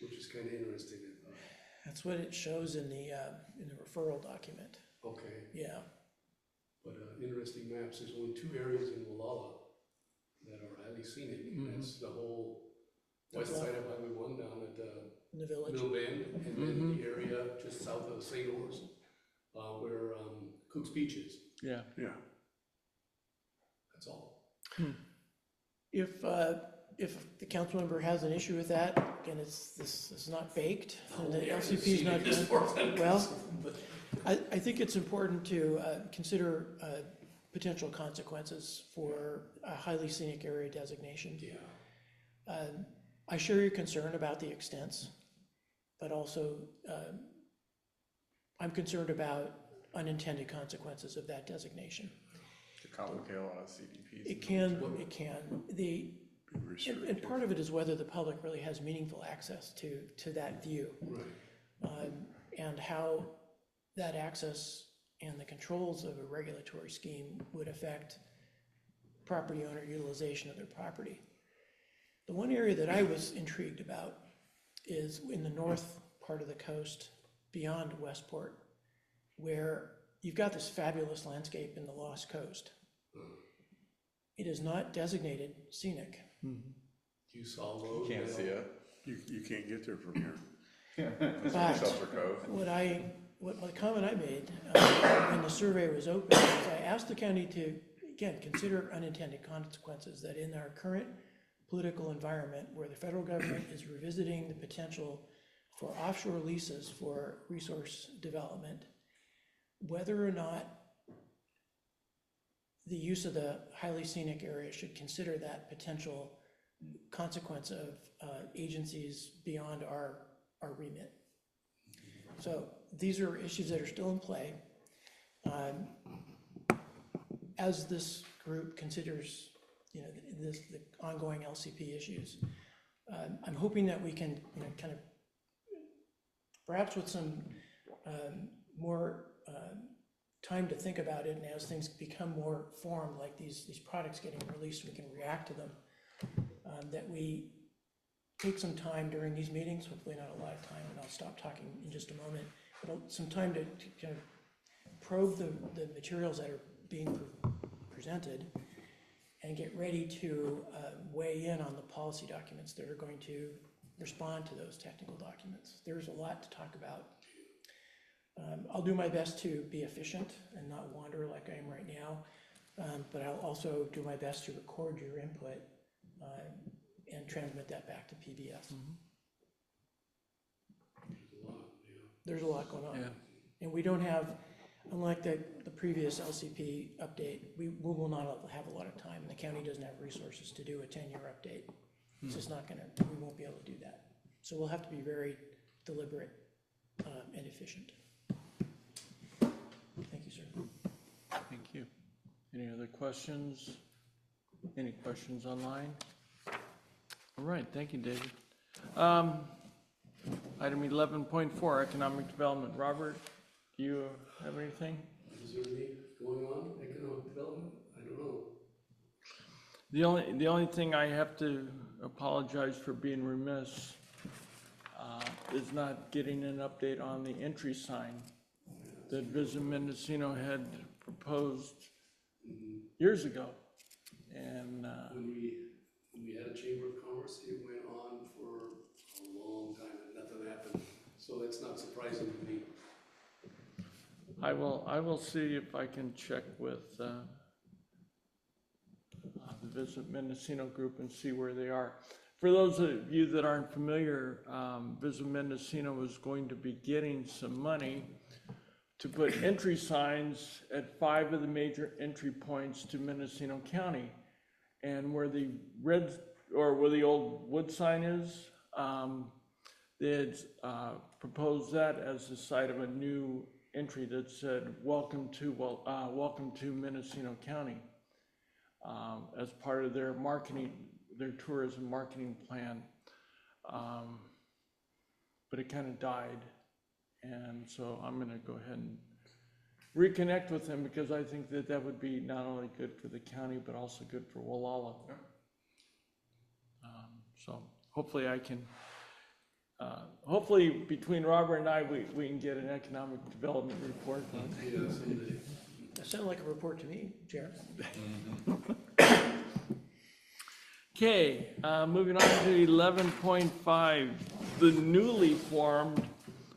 Speaker 4: which is kind of interesting.
Speaker 3: That's what it shows in the referral document.
Speaker 4: Okay.
Speaker 3: Yeah.
Speaker 4: But interesting maps. There's only 2 areas in Gualala that are highly scenic. That's the whole west side of Highway 1 down at
Speaker 3: in the village.
Speaker 4: Middle Bend, and then the area just south of St. Or's, where Cook's Beach is.
Speaker 1: Yeah.
Speaker 4: That's all.
Speaker 3: If the council member has an issue with that, again, this is not baked, and the LCP is not done. Well, I think it's important to consider potential consequences for a highly scenic area designation.
Speaker 4: Yeah.
Speaker 3: I share your concern about the extents, but also I'm concerned about unintended consequences of that designation.
Speaker 6: To complicate a lot of CDPs.
Speaker 3: It can. And part of it is whether the public really has meaningful access to that view.
Speaker 4: Right.
Speaker 3: And how that access and the controls of a regulatory scheme would affect property owner utilization of their property. The one area that I was intrigued about is in the north part of the coast beyond Westport, where you've got this fabulous landscape in the Lost Coast. It is not designated scenic.
Speaker 4: You saw road.
Speaker 6: Can't see it.
Speaker 9: You can't get there from here.
Speaker 3: But what comment I made when the survey was open is I asked the county to, again, consider unintended consequences, that in our current political environment where the federal government is revisiting the potential for offshore leases for resource development, whether or not the use of the highly scenic area should consider that potential consequence of agencies beyond our remit. So these are issues that are still in play. As this group considers, the ongoing LCP issues, I'm hoping that we can, kind of, perhaps with some more time to think about it, and as things become more formed, like these products getting released, we can react to them. That we take some time during these meetings, hopefully not a lot of time, and I'll stop talking in just a moment, but some time to kind of probe the materials that are being presented and get ready to weigh in on the policy documents that are going to respond to those technical documents. There's a lot to talk about. I'll do my best to be efficient and not wander like I am right now, but I'll also do my best to record your input and transmit that back to PBS. There's a lot going on.
Speaker 1: Yeah.
Speaker 3: And we don't have, unlike the previous LCP update, we will not have a lot of time. The county doesn't have resources to do a 10-year update. It's just not gonna, we won't be able to do that. So we'll have to be very deliberate and efficient. Thank you, sir.
Speaker 1: Thank you. Any other questions? Any questions online? All right, thank you, David. Item 11.4, economic development. Robert, do you have anything?
Speaker 4: Is there any going on, economic development? I don't know.
Speaker 1: The only thing I have to apologize for being remiss is not getting an update on the entry sign that Visit Mendocino had proposed years ago. And
Speaker 4: When we had a Chamber of Commerce, it went on for a long time and nothing happened. So that's not surprising to me.
Speaker 1: I will see if I can check with the Visit Mendocino group and see where they are. For those of you that aren't familiar, Visit Mendocino is going to be getting some money to put entry signs at 5 of the major entry points to Mendocino County. And where the where the old wood sign is, they had proposed that as the site of a new entry that said, welcome to Mendocino County, as part of their marketing, their tourism marketing plan. But it kind of died. And so I'm gonna go ahead and reconnect with them, because I think that that would be not only good for the county, but also good for Gualala. So hopefully I can, hopefully between Robert and I, we can get an economic development report.
Speaker 4: Yeah, someday.
Speaker 3: That sounded like a report to me, Jared.
Speaker 1: Okay, moving on to 11.5, the newly formed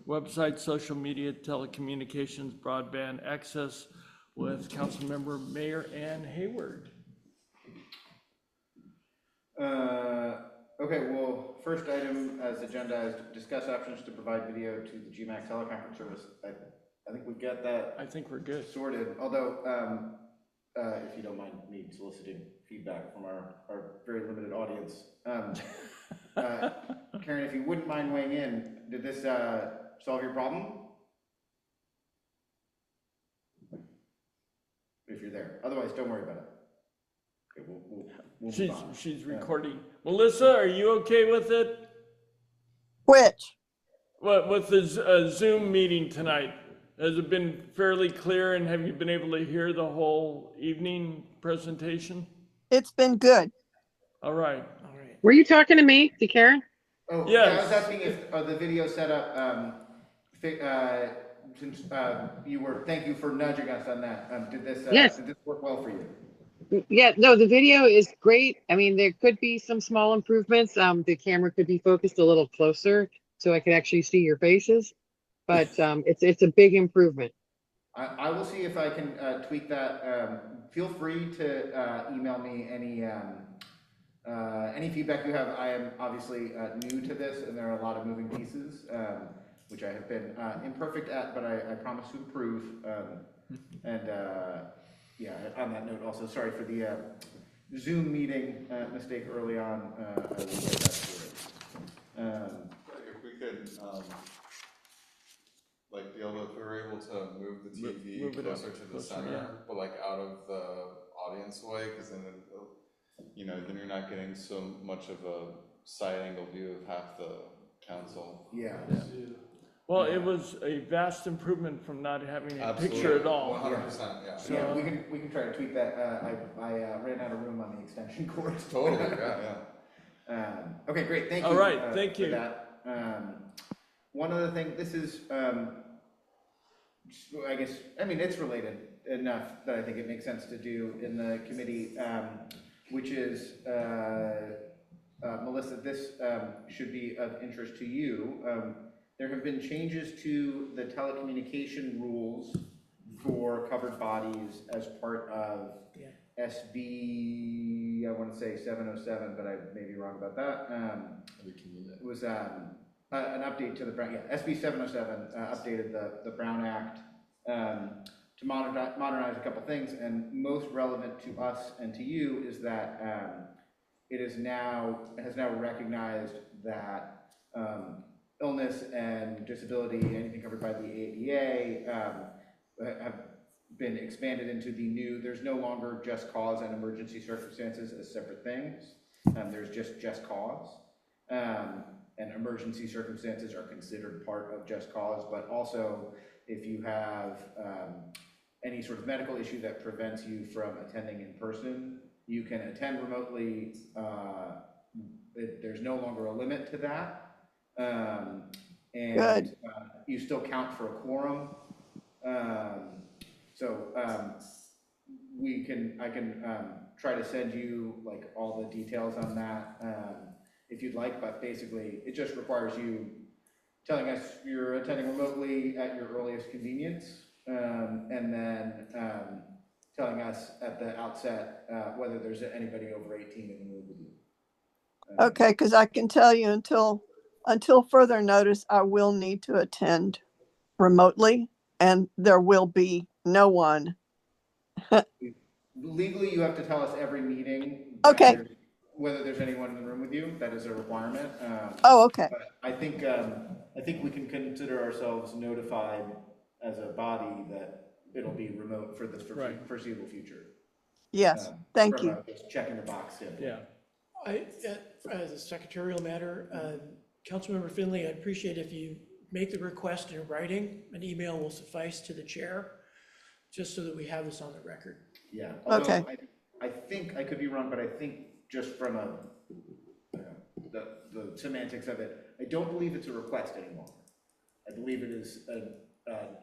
Speaker 1: website, social media, telecommunications, broadband access with Councilmember Mayor Ann Hayward.
Speaker 16: Okay, well, first item as agendized, discuss options to provide video to the GMAC teleconference service. I think we got that.
Speaker 1: I think we're good.
Speaker 16: Sorted, although, if you don't mind me soliciting feedback from our very limited audience. Karen, if you wouldn't mind weighing in, did this solve your problem? If you're there, otherwise don't worry about it. Okay, we'll move on.
Speaker 1: She's recording. Melissa, are you okay with it?
Speaker 7: Which?
Speaker 1: What, with the Zoom meeting tonight? Has it been fairly clear, and have you been able to hear the whole evening presentation?
Speaker 7: It's been good.
Speaker 1: All right.
Speaker 3: All right.
Speaker 18: Were you talking to me, to Karen?
Speaker 16: Oh,
Speaker 1: yes.
Speaker 16: Yeah, I was asking if the video setup, since thank you for nudging us on that.
Speaker 18: Yes.
Speaker 16: Did this work well for you?
Speaker 18: Yeah, no, the video is great. I mean, there could be some small improvements. The camera could be focused a little closer so I could actually see your faces, but it's a big improvement.
Speaker 16: I will see if I can tweak that. Feel free to email me any feedback you have. I am obviously new to this, and there are a lot of moving pieces, which I have been imperfect at, but I promise to improve. Yeah, on that note, also sorry for the Zoom meeting mistake early on. I will get that sorted.
Speaker 6: If we could, like, be able, if we were able to move the TV
Speaker 1: move it
Speaker 6: closer
Speaker 1: up,
Speaker 6: to the
Speaker 1: closer,
Speaker 6: center,
Speaker 1: yeah.
Speaker 6: but like out of the audience way, because then then you're not getting so much of a side angle view of half the council.
Speaker 16: Yeah.
Speaker 1: Well, it was a vast improvement from not having a
Speaker 6: Absolutely.
Speaker 1: picture at all.
Speaker 6: 100%, yeah.
Speaker 1: So,
Speaker 16: Yeah, we can try to tweak that. I ran out of room on the extension cord.
Speaker 6: Totally, yeah.
Speaker 16: Okay, great. Thank you.
Speaker 1: All right, thank you.
Speaker 16: For that. One other thing. This is, I guess, it's related enough that I think it makes sense to do in the committee, which is, Melissa, this should be of interest to you. There have been changes to the telecommunication rules for covered bodies as part of SB, I want to say 707, but I may be wrong about that. It was an update to the Brown, SB 707 updated the Brown Act to modernize a couple things, and most relevant to us and to you is that it has now recognized that illness and disability, anything covered by the ADA, have been expanded into the new, there's no longer just cause and emergency circumstances as separate things. There's just cause. And emergency circumstances are considered part of just cause, but also if you have any sort of medical issue that prevents you from attending in person, you can attend remotely. There's no longer a limit to that. And you still count for a quorum. I can try to send you like all the details on that if you'd like, but basically it just requires you telling us you're attending remotely at your earliest convenience, and then telling us at the outset whether there's anybody over 18 in the room with you.
Speaker 7: Okay, because I can tell you until further notice, I will need to attend remotely, and there will be no one.
Speaker 16: Legally, you have to tell us every meeting.
Speaker 7: Okay.
Speaker 16: Whether there's anyone in the room with you, that is a requirement.
Speaker 7: Okay.
Speaker 16: But I think we can consider ourselves notified as a body that it'll be remote for the foreseeable future.
Speaker 7: Yes, thank you.
Speaker 16: Just checking the box.
Speaker 1: Yeah.
Speaker 3: As a secretarial matter, Councilmember Finley, I'd appreciate if you make the request in writing. An email will suffice to the chair, just so that we have this on the record.
Speaker 16: Yeah.
Speaker 7: Okay.
Speaker 16: I think, I could be wrong, but I think just from the semantics of it, I don't believe it's a request anymore. I believe it is an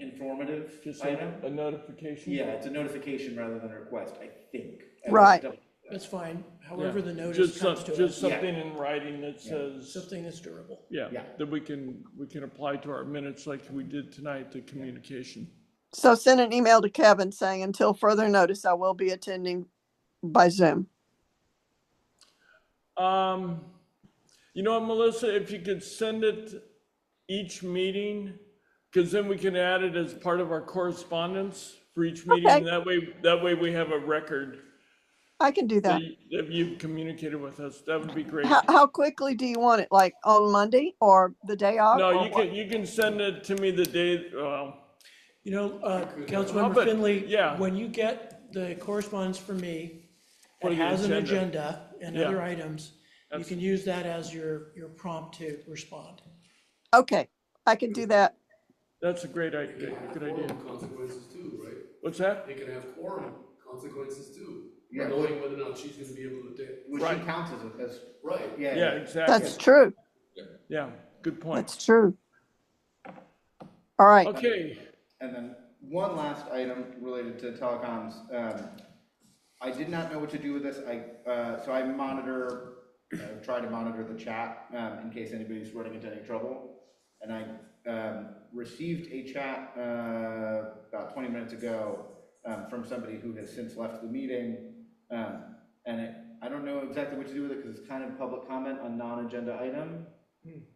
Speaker 16: informative item.
Speaker 1: A notification?
Speaker 16: Yeah, it's a notification rather than a request, I think.
Speaker 7: Right.
Speaker 3: That's fine. However, the notice comes to us.
Speaker 1: Just something in writing that says.
Speaker 3: Something that's durable.
Speaker 1: Yeah, that we can apply to our minutes like we did tonight, the communication.
Speaker 7: So send an email to Kevin saying until further notice, I will be attending by Zoom.
Speaker 1: You know, Melissa, if you could send it each meeting, because then we can add it as part of our correspondence for each meeting.
Speaker 7: Okay.
Speaker 1: That way we have a record.
Speaker 7: I can do that.
Speaker 1: That you've communicated with us. That would be great.
Speaker 7: How quickly do you want it? Like on Monday or the day off?
Speaker 1: No, you can send it to me the day.
Speaker 3: Councilmember Finley, when you get the correspondence from me, it has an agenda and other items. You can use that as your prompt to respond.
Speaker 7: Okay, I can do that.
Speaker 1: That's a great idea. Good idea.
Speaker 4: Consequences too, right?
Speaker 1: What's that?
Speaker 4: They can have quorum consequences too.
Speaker 16: Yeah.
Speaker 4: Knowing whether or not she's going to be able to attend.
Speaker 16: Which she counts as
Speaker 4: right.
Speaker 16: Yeah,
Speaker 1: exactly.
Speaker 7: That's true.
Speaker 1: Yeah, good point.
Speaker 7: That's true. All right.
Speaker 1: Okay.
Speaker 16: And then one last item related to telecoms. I did not know what to do with this. So I try to monitor the chat in case anybody's running into any trouble. And I received a chat about 20 minutes ago from somebody who has since left the meeting. I don't know exactly what to do with it because it's kind of public comment on non-agenda item,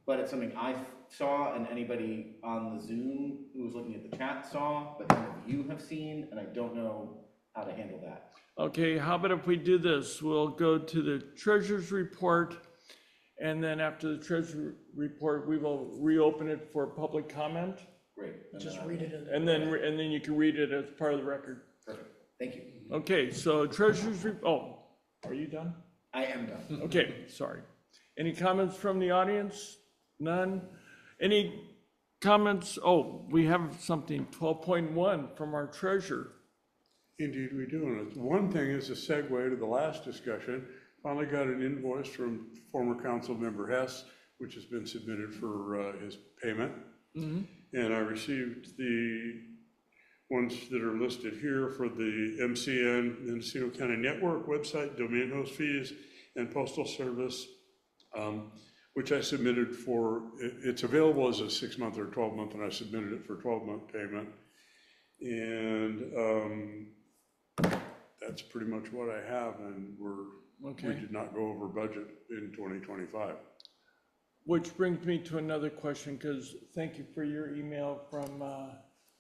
Speaker 16: but it's something I saw and anybody on the Zoom who was looking at the chat saw, but none of you have seen, and I don't know how to handle that.
Speaker 1: Okay, how about if we do this? We'll go to the treasurer's report, and then after the treasurer's report, we will reopen it for public comment.
Speaker 16: Great.
Speaker 3: Just read it.
Speaker 1: And then you can read it as part of the record.
Speaker 16: Perfect. Thank you.
Speaker 1: Okay, so treasurer's are you done?
Speaker 16: I am done.
Speaker 1: Okay, sorry. Any comments from the audience? None? Any comments? Oh, we have something, 12.1 from our treasurer.
Speaker 9: Indeed, we do. And one thing is a segue to the last discussion. Finally got an invoice from former Councilmember Hess, which has been submitted for his payment.
Speaker 1: Mm-hmm.
Speaker 9: And I received the ones that are listed here for the MCN, Mendocino County Network website, domain host fees, and postal service, which I submitted for. It's available as a 6-month or 12-month, and I submitted it for 12-month payment. And that's pretty much what I have, and we did not go over budget in 2025.
Speaker 1: Which brings me to another question, because thank you for your email from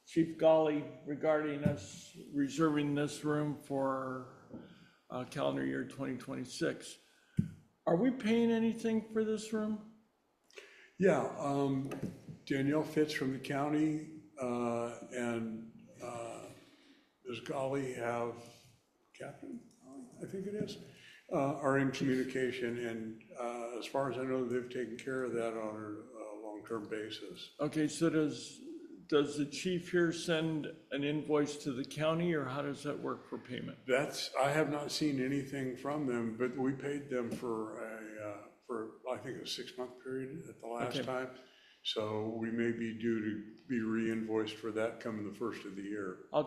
Speaker 1: Chief Golly regarding us reserving this room for calendar year 2026. Are we paying anything for this room?
Speaker 9: Yeah, Danielle Fitz from the county, and does Golly have, Captain, I think it is, are in communication, and as far as I know, they've taken care of that on a long-term basis.
Speaker 1: Okay, so does the chief here send an invoice to the county, or how does that work for payment?
Speaker 9: I have not seen anything from them, but we paid them for I think a 6-month period at the last time. So we may be due to be re-invoiced for that coming the first of the year.
Speaker 1: I'll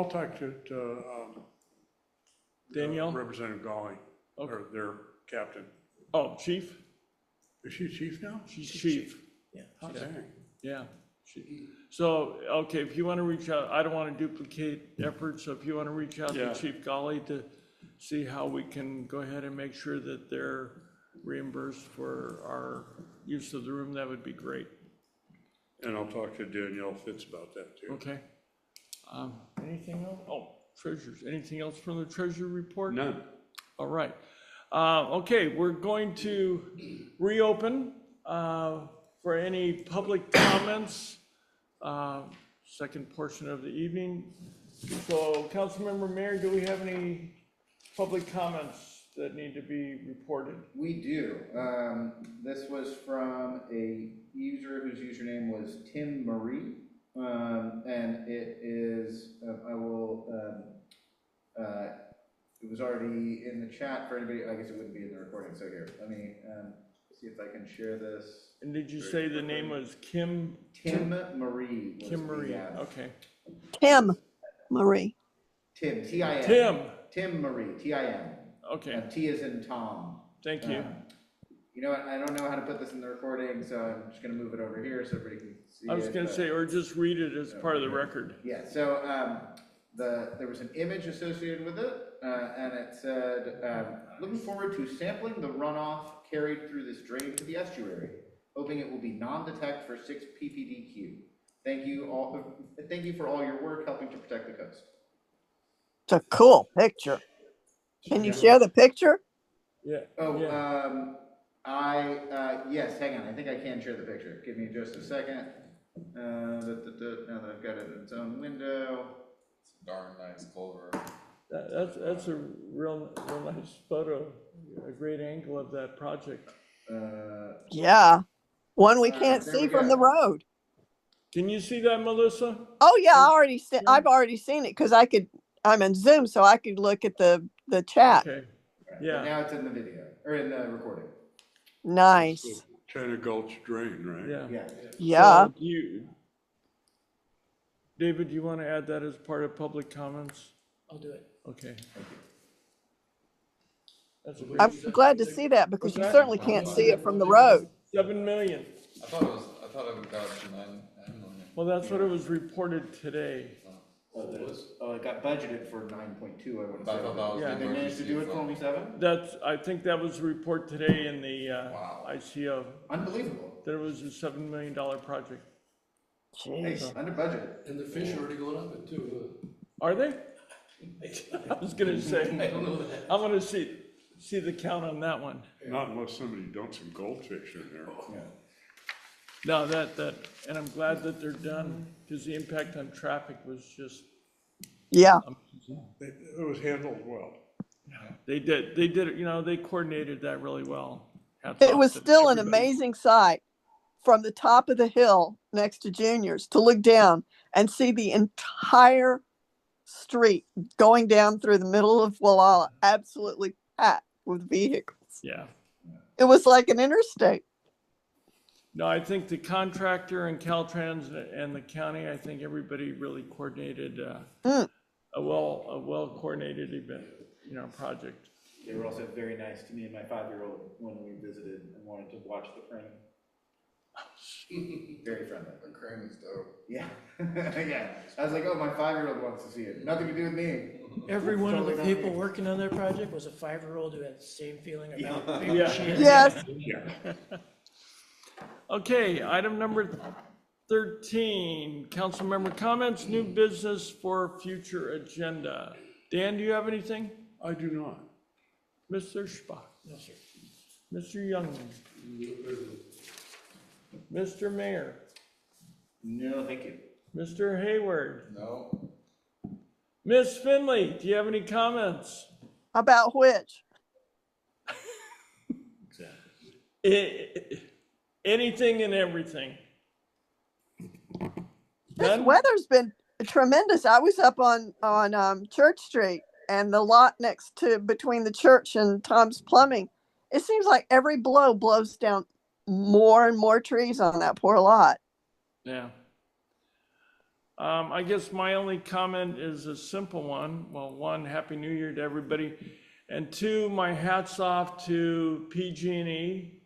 Speaker 9: talk to
Speaker 1: Danielle?
Speaker 9: Representative Golly, or their captain.
Speaker 1: Oh, chief?
Speaker 9: Is she chief now?
Speaker 1: She's chief.
Speaker 3: Yeah.
Speaker 9: Dang.
Speaker 1: Yeah. So, okay, if you want to reach out, I don't want to duplicate efforts, so if you want to reach out to Chief Golly to see how we can go ahead and make sure that they're reimbursed for our use of the room, that would be great.
Speaker 9: And I'll talk to Danielle Fitz about that too.
Speaker 1: Okay. Anything else? Oh, treasures. Anything else from the treasury report?
Speaker 9: None.
Speaker 1: All right. Okay, we're going to reopen for any public comments, second portion of the evening. So, Councilmember Mayor, do we have any public comments that need to be reported?
Speaker 16: We do. This was from a user whose username was Tim Marie, and it is, it was already in the chat for anybody. I guess it wouldn't be in the recording, so here, let me see if I can share this.
Speaker 1: And did you say the name was Kim?
Speaker 16: Tim Marie.
Speaker 1: Kim Marie, okay.
Speaker 7: Tim Marie.
Speaker 16: Tim, T-I-M.
Speaker 1: Tim.
Speaker 16: Tim Marie, T-I-M.
Speaker 1: Okay.
Speaker 16: T as in Tom.
Speaker 1: Thank you.
Speaker 16: You know what, I don't know how to put this in the recording, so I'm just gonna move it over here so everybody can see it.
Speaker 1: I was gonna say, or just read it as part of the record.
Speaker 16: Yeah, so there was an image associated with it, and it said, looking forward to sampling the runoff carried through this drain to the estuary, hoping it will be non-detect for 6 ppdq. Thank you for all your work helping to protect the coast.
Speaker 7: It's a cool picture. Can you share the picture?
Speaker 1: Yeah.
Speaker 16: Oh, yes, hang on, I think I can share the picture. Give me just a second. Now that I've got it in its own window.
Speaker 6: It's a darn nice culvert.
Speaker 1: That's a real nice photo, a great angle of that project.
Speaker 7: Yeah, one we can't see from the road.
Speaker 1: Can you see that, Melissa?
Speaker 7: Oh yeah, I've already seen it because I'm in Zoom, so I could look at the chat.
Speaker 1: Okay.
Speaker 16: Yeah. Now it's in the video, or in the recording.
Speaker 7: Nice.
Speaker 9: China Gulch drain, right?
Speaker 1: Yeah.
Speaker 7: Yeah.
Speaker 1: So David, do you want to add that as part of public comments?
Speaker 3: I'll do it.
Speaker 1: Okay. That's
Speaker 7: I'm glad to see that because you certainly can't see it from the road.
Speaker 1: 7 million.
Speaker 6: I thought it got to 9 million.
Speaker 1: Well, that's what it was reported today.
Speaker 2: It got budgeted for 9.2, I would
Speaker 6: I thought that was
Speaker 2: say. Did they manage to do it for only 7?
Speaker 1: I think that was the report today in the ICO.
Speaker 2: Unbelievable.
Speaker 1: That it was a $7 million project.
Speaker 16: Hey, under budget.
Speaker 4: And the fish are already going up it too.
Speaker 1: Are they? I was gonna say,
Speaker 4: I don't know that.
Speaker 1: I'm gonna see the count on that one.
Speaker 9: Not unless somebody dumps some goldfish in there.
Speaker 2: Yeah.
Speaker 1: No, and I'm glad that they're done because the impact on traffic was just.
Speaker 7: Yeah.
Speaker 9: It was handled well.
Speaker 1: They did it, they coordinated that really well.
Speaker 7: It was still an amazing sight from the top of the hill next to Junior's to look down and see the entire street going down through the middle of Gualala, absolutely packed with vehicles.
Speaker 1: Yeah.
Speaker 7: It was like an interstate.
Speaker 1: No, I think the contractor and Caltrans and the county, I think everybody really coordinated a well coordinated event, project.
Speaker 2: They were also very nice to me and my 5-year-old when we visited and wanted to watch the crane. Very friendly.
Speaker 6: The crane is dope.
Speaker 2: Yeah. Yeah. I was like, oh, my 5-year-old wants to see it. Nothing to do with me.
Speaker 3: Every one of the
Speaker 2: Totally not
Speaker 3: people
Speaker 2: me.
Speaker 3: working on that project was a 5-year-old who had the same feeling about it.
Speaker 1: Yeah.
Speaker 7: Yes.
Speaker 1: Okay, item number 13, council member comments, new business for future agenda. Dan, do you have anything?
Speaker 9: I do not.
Speaker 1: Mr. Schbach.
Speaker 3: No, sir.
Speaker 1: Mr. Young, Mr. Mayor,
Speaker 2: No, thank you.
Speaker 1: Mr. Hayward,
Speaker 6: No,
Speaker 1: Miss Finley, do you have any comments?
Speaker 7: About which?
Speaker 1: Anything and everything.
Speaker 7: This
Speaker 1: Done?
Speaker 7: weather's been tremendous. I was up on Church Street and the lot next to between the church and Tom's Plumbing. It seems like every blow blows down more and more trees on that poor lot.
Speaker 1: Yeah. I guess my only comment is a simple one. Well, one, Happy New Year to everybody. And two, my hat's off to PG&E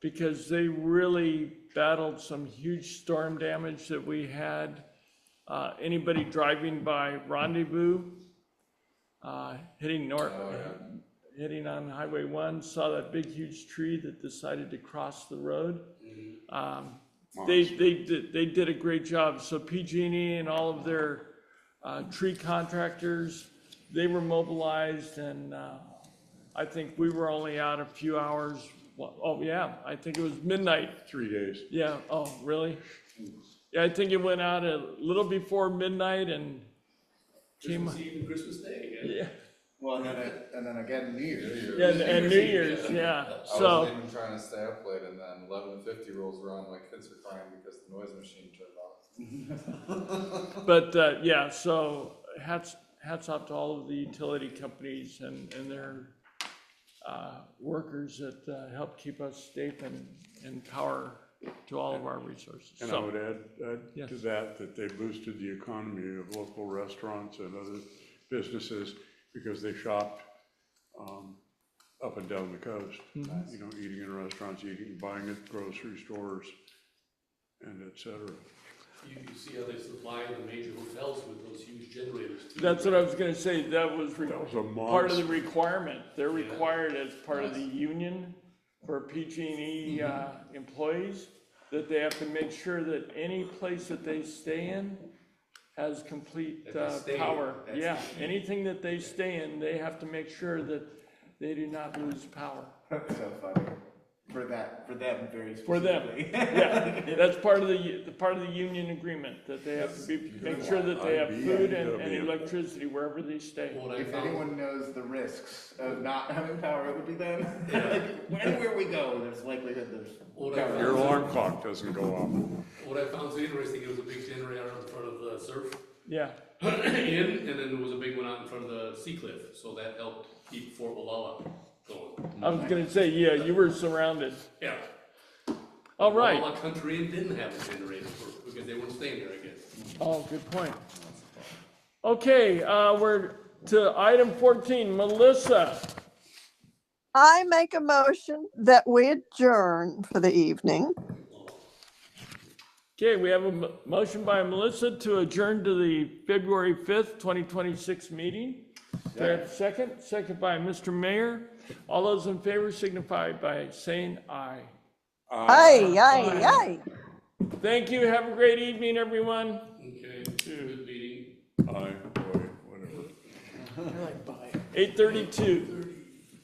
Speaker 1: because they really battled some huge storm damage that we had. Anybody driving by Rendezvous, hitting hitting on Highway 1, saw that big, huge tree that decided to cross the road. They did a great job. So PG&E and all of their tree contractors, they were mobilized, and I think we were only out a few hours. Oh yeah, I think it was midnight.
Speaker 9: 3 days.
Speaker 1: Yeah. Oh really? Yeah, I think it went out a little before midnight and came.
Speaker 4: Christmas Eve and Christmas Day.
Speaker 1: Yeah.
Speaker 16: Well, and then again, New Year's.
Speaker 1: Yeah, and New Year's, yeah.
Speaker 6: I
Speaker 1: So.
Speaker 6: wasn't even trying to stay up late, and then 11:50 rolls around, my kids are crying because the noise machine turned off.
Speaker 1: But yeah, so hats off to all of the utility companies and their workers that help keep us safe and power to all of our resources.
Speaker 9: And
Speaker 1: So,
Speaker 9: I would add
Speaker 1: yes.
Speaker 9: to that they boosted the economy of local restaurants and other businesses because they shopped up and down the coast.
Speaker 1: Mhm.
Speaker 9: You know, eating in restaurants, buying at grocery stores, and et cetera.
Speaker 4: You see how they supply the major hotels with those huge generators too.
Speaker 1: That's what I was gonna say, that was
Speaker 9: a
Speaker 1: part of the
Speaker 9: monster.
Speaker 1: requirement. They're required as part of the union for PG&E employees, that they have to make sure that any place that they stay in has complete
Speaker 4: That they stay in.
Speaker 1: power.
Speaker 4: That's
Speaker 1: Yeah,
Speaker 4: the key.
Speaker 1: anything that they stay in, they have to make sure that they do not lose power.
Speaker 2: That's so funny. For them very
Speaker 1: For them,
Speaker 2: specifically.
Speaker 1: yeah, that's part of the union agreement, that they have to make sure that they have food and electricity wherever they stay.
Speaker 2: If anyone knows the risks of not having power, it would be them. Like, anywhere we go, there's likelihood there's power.
Speaker 9: Your alarm clock doesn't go off.
Speaker 4: What I found so interesting, it was a big generator out in front of the surf.
Speaker 1: Yeah.
Speaker 4: And then there was a big one out in front of the sea cliff, so that helped keep Fort Gualala going.
Speaker 1: I was gonna say, yeah, you were surrounded.
Speaker 4: Yeah.
Speaker 1: All right.
Speaker 4: Gualala Country Inn didn't have a generator because they weren't staying there, I guess.
Speaker 1: Oh, good point. Okay, we're to item 14, Melissa.
Speaker 7: I make a motion that we adjourn for the evening.
Speaker 1: Okay, we have a motion by Melissa to adjourn to the February 5th, 2026 meeting. Do I have a second? Second by Mr. Mayor. All those in favor signify by saying aye.
Speaker 7: Aye, aye, aye.
Speaker 1: Thank you. Have a great evening, everyone.
Speaker 4: Okay, good meeting.
Speaker 9: Boy, whatever.
Speaker 1: 8:32.